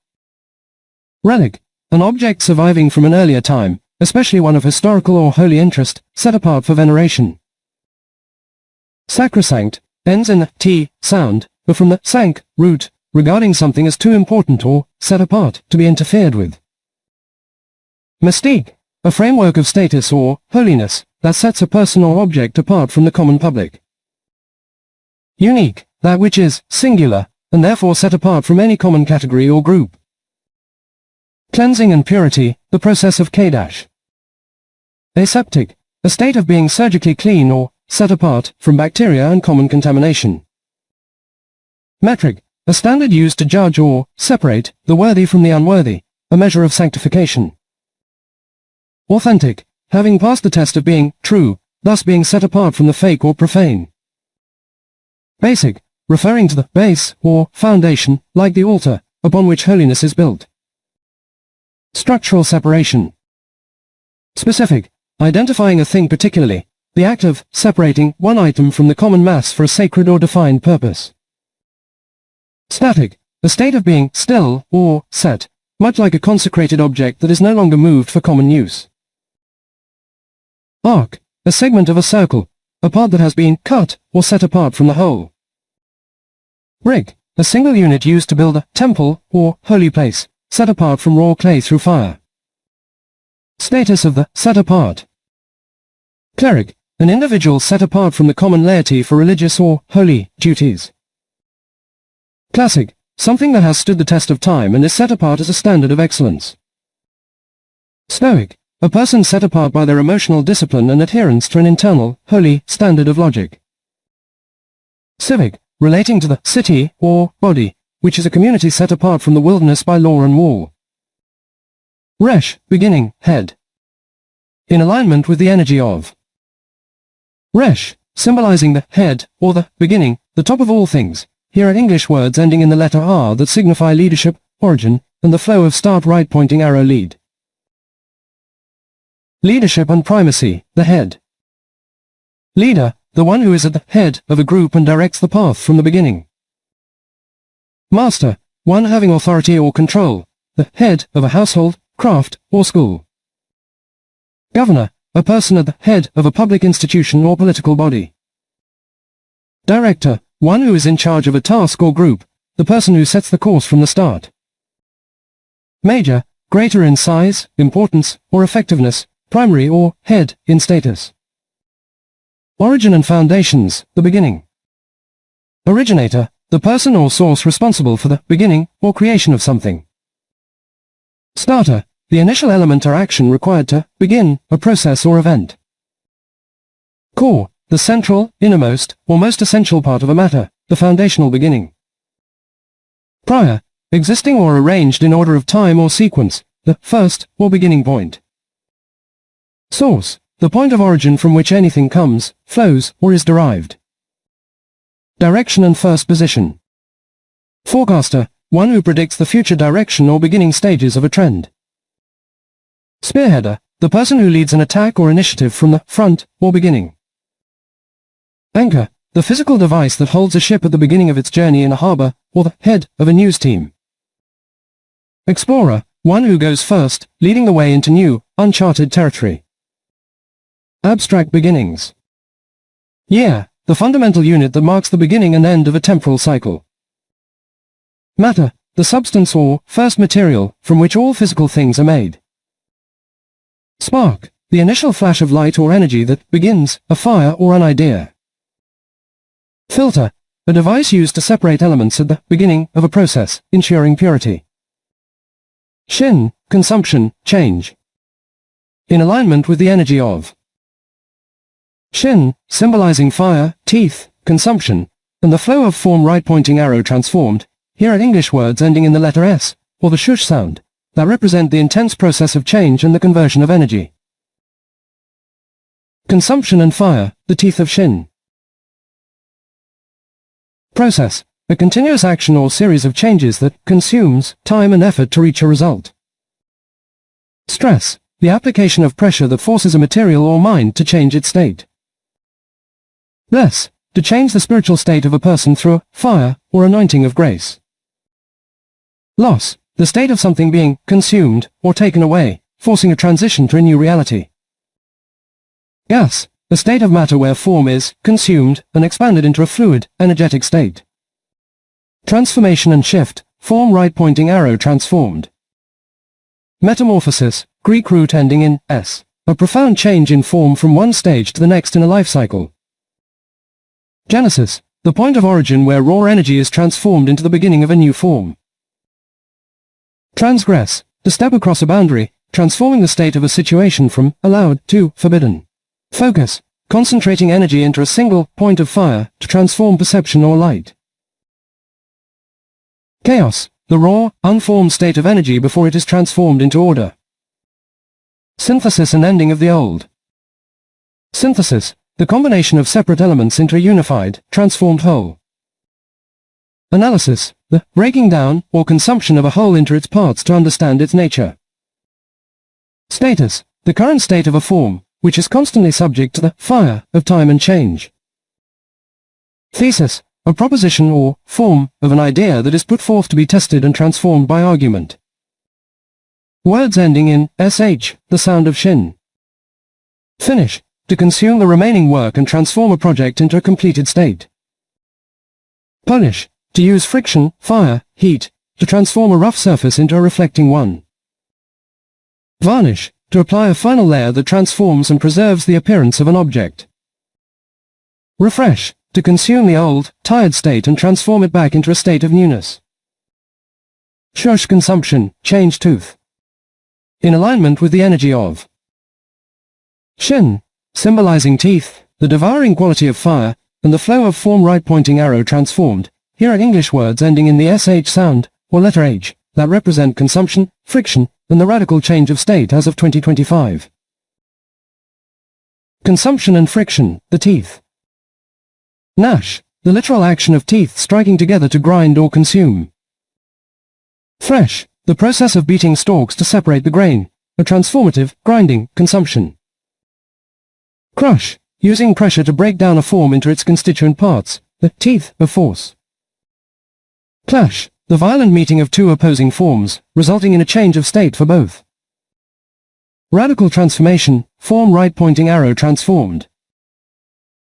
Relic, an object surviving from an earlier time, especially one of historical or holy interest, set apart for veneration. Sacrosanct, ends in the T sound, but from the sank root, regarding something as too important or set apart to be interfered with. Mystique, a framework of status or holiness that sets a person or object apart from the common public. Unique, that which is singular, and therefore set apart from any common category or group. Cleansing and purity, the process of K-. Aseptic, a state of being surgically clean or set apart from bacteria and common contamination. Metric, a standard used to judge or separate the worthy from the unworthy, a measure of sanctification. Authentic, having passed the test of being true, thus being set apart from the fake or profane. Basic, referring to the base or foundation, like the altar, upon which holiness is built. Structural separation. Specific, identifying a thing particularly, the act of separating one item from the common mass for a sacred or defined purpose. Static, a state of being still or set, much like a consecrated object that is no longer moved for common use. Arc, a segment of a circle, a part that has been cut or set apart from the whole. Brick, a single unit used to build a temple or holy place, set apart from raw clay through fire. Status of the set apart. Cleric, an individual set apart from the common laity for religious or holy duties. Classic, something that has stood the test of time and is set apart as a standard of excellence. Stoic, a person set apart by their emotional discipline and adherence to an internal, holy standard of logic. Civic, relating to the city or body, which is a community set apart from the wilderness by law and wall. Resh, beginning, head. In alignment with the energy of. Resh, symbolizing the head, or the beginning, the top of all things. Here are English words ending in the letter R that signify leadership, origin, and the flow of start right pointing arrow lead. Leadership and primacy, the head. Leader, the one who is at the head of a group and directs the path from the beginning. Master, one having authority or control, the head of a household, craft, or school. Governor, a person at the head of a public institution or political body. Director, one who is in charge of a task or group, the person who sets the course from the start. Major, greater in size, importance, or effectiveness, primary or head in status. Origin and foundations, the beginning. Originator, the person or source responsible for the beginning or creation of something. Starter, the initial element or action required to begin a process or event. Core, the central, innermost, or most essential part of a matter, the foundational beginning. Prior, existing or arranged in order of time or sequence, the first or beginning point. Source, the point of origin from which anything comes, flows, or is derived. Direction and first position. Forecaster, one who predicts the future direction or beginning stages of a trend. Spearheader, the person who leads an attack or initiative from the front or beginning. Anchor, the physical device that holds a ship at the beginning of its journey in a harbor, or the head of a news team. Explorer, one who goes first, leading the way into new, uncharted territory. Abstract beginnings. Year, the fundamental unit that marks the beginning and end of a temporal cycle. Matter, the substance or first material from which all physical things are made. Spark, the initial flash of light or energy that begins a fire or an idea. Filter, a device used to separate elements at the beginning of a process, ensuring purity. Shin, consumption, change. In alignment with the energy of. Shin, symbolizing fire, teeth, consumption, and the flow of form right pointing arrow transformed. Here are English words ending in the letter S, or the shush sound, that represent the intense process of change and the conversion of energy. Consumption and fire, the teeth of Shin. Process, a continuous action or series of changes that consumes time and effort to reach a result. Stress, the application of pressure that forces a material or mind to change its state. Bless, to change the spiritual state of a person through a fire or anointing of grace. Loss, the state of something being consumed or taken away, forcing a transition to a new reality. Gas, a state of matter where form is consumed and expanded into a fluid, energetic state. Transformation and shift, form right pointing arrow transformed. Metamorphosis, Greek root ending in s, a profound change in form from one stage to the next in a life cycle. Genesis, the point of origin where raw energy is transformed into the beginning of a new form. Transgress, to step across a boundary, transforming the state of a situation from allowed to forbidden. Focus, concentrating energy into a single point of fire to transform perception or light. Chaos, the raw, unformed state of energy before it is transformed into order. Synthesis and ending of the old. Synthesis, the combination of separate elements into a unified, transformed whole. Analysis, the breaking down or consumption of a whole into its parts to understand its nature. Status, the current state of a form, which is constantly subject to the fire of time and change. Thesis, a proposition or form of an idea that is put forth to be tested and transformed by argument. Words ending in sh, the sound of shin. Finish, to consume the remaining work and transform a project into a completed state. Polish, to use friction, fire, heat, to transform a rough surface into a reflecting one. Varnish, to apply a final layer that transforms and preserves the appearance of an object. Refresh, to consume the old, tired state and transform it back into a state of newness. Shush consumption, change tooth. In alignment with the energy of. Shin, symbolizing teeth, the devouring quality of fire, and the flow of form right pointing arrow transformed. Here are English words ending in the sh sound, or letter H, that represent consumption, friction, and the radical change of state as of 2025. Consumption and friction, the teeth. Gnash, the literal action of teeth striking together to grind or consume. Thresh, the process of beating stalks to separate the grain, a transformative, grinding, consumption. Crush, using pressure to break down a form into its constituent parts, the teeth of force. Clash, the violent meeting of two opposing forms, resulting in a change of state for both. Radical transformation, form right pointing arrow transformed.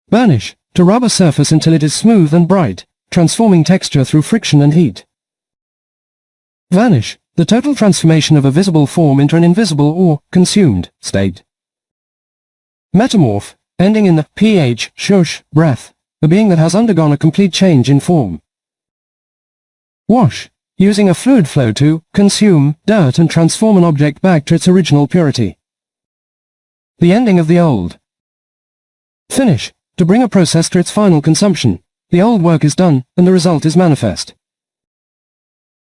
Burnish, to rub a surface until it is smooth and bright, transforming texture through friction and heat. Vanish, the total transformation of a visible form into an invisible or consumed state. Metamorph, ending in the ph, shush, breath, a being that has undergone a complete change in form. Wash, using a fluid flow to consume dirt and transform an object back to its original purity. The ending of the old. Finish, to bring a process to its final consumption. The old work is done, and the result is manifest.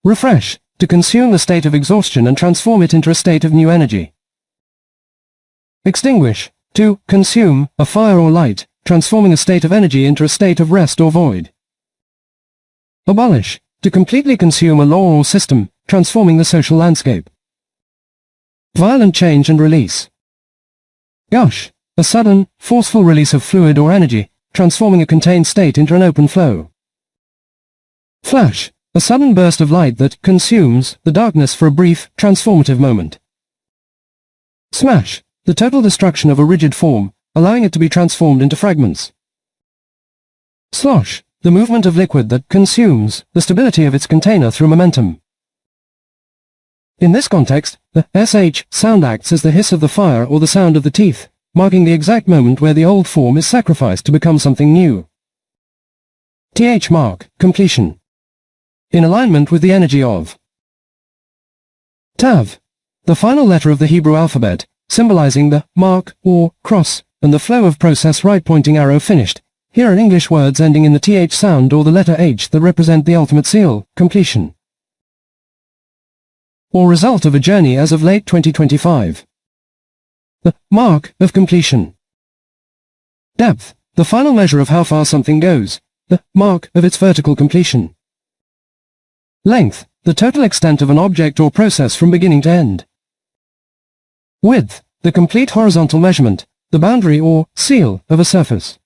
Refresh, to consume the state of exhaustion and transform it into a state of new energy. Extinguish, to consume a fire or light, transforming a state of energy into a state of rest or void. Abolish, to completely consume a law or system, transforming the social landscape. Violent change and release. Gush, a sudden, forceful release of fluid or energy, transforming a contained state into an open flow. Flash, a sudden burst of light that consumes the darkness for a brief, transformative moment. Smash, the total destruction of a rigid form, allowing it to be transformed into fragments. Slosh, the movement of liquid that consumes the stability of its container through momentum. In this context, the sh sound acts as the hiss of the fire or the sound of the teeth, marking the exact moment where the old form is sacrificed to become something new. Th mark, completion. In alignment with the energy of. Tav, the final letter of the Hebrew alphabet, symbolizing the mark or cross, and the flow of process right pointing arrow finished. Here are English words ending in the th sound or the letter h that represent the ultimate seal, completion. Or result of a journey as of late 2025. The mark of completion. Depth, the final measure of how far something goes, the mark of its vertical completion. Length, the total extent of an object or process from beginning to end. Width, the complete horizontal measurement, the boundary or seal of a surface.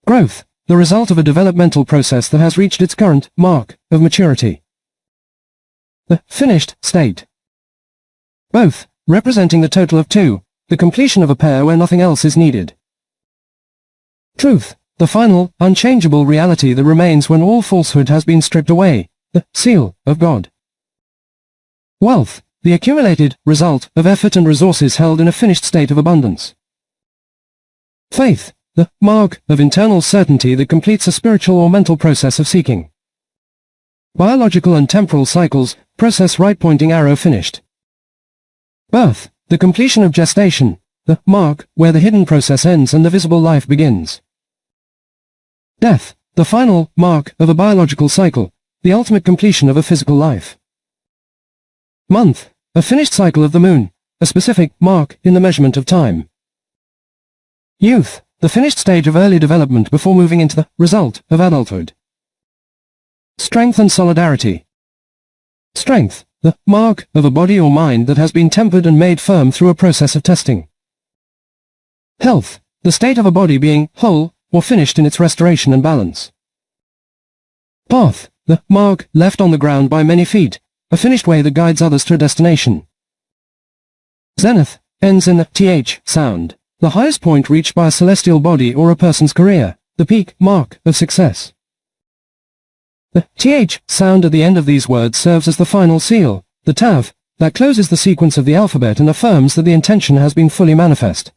Growth, the result of a developmental process that has reached its current mark of maturity. The finished state. Both, representing the total of two, the completion of a pair where nothing else is needed. Truth, the final, unchangeable reality that remains when all falsehood has been stripped away, the seal of God. Wealth, the accumulated result of effort and resources held in a finished state of abundance. Faith, the mark of internal certainty that completes a spiritual or mental process of seeking. Biological and temporal cycles, process right pointing arrow finished. Birth, the completion of gestation, the mark where the hidden process ends and the visible life begins. Death, the final mark of a biological cycle, the ultimate completion of a physical life. Month, a finished cycle of the moon, a specific mark in the measurement of time. Youth, the finished stage of early development before moving into the result of adulthood. Strength and solidarity. Strength, the mark of a body or mind that has been tempered and made firm through a process of testing. Health, the state of a body being whole or finished in its restoration and balance. Path, the mark left on the ground by many feet, a finished way that guides others to a destination. Zenith, ends in the th sound, the highest point reached by a celestial body or a person's career, the peak mark of success. The th sound at the end of these words serves as the final seal, the tav, that closes the sequence of the alphabet and affirms that the intention has been fully manifest.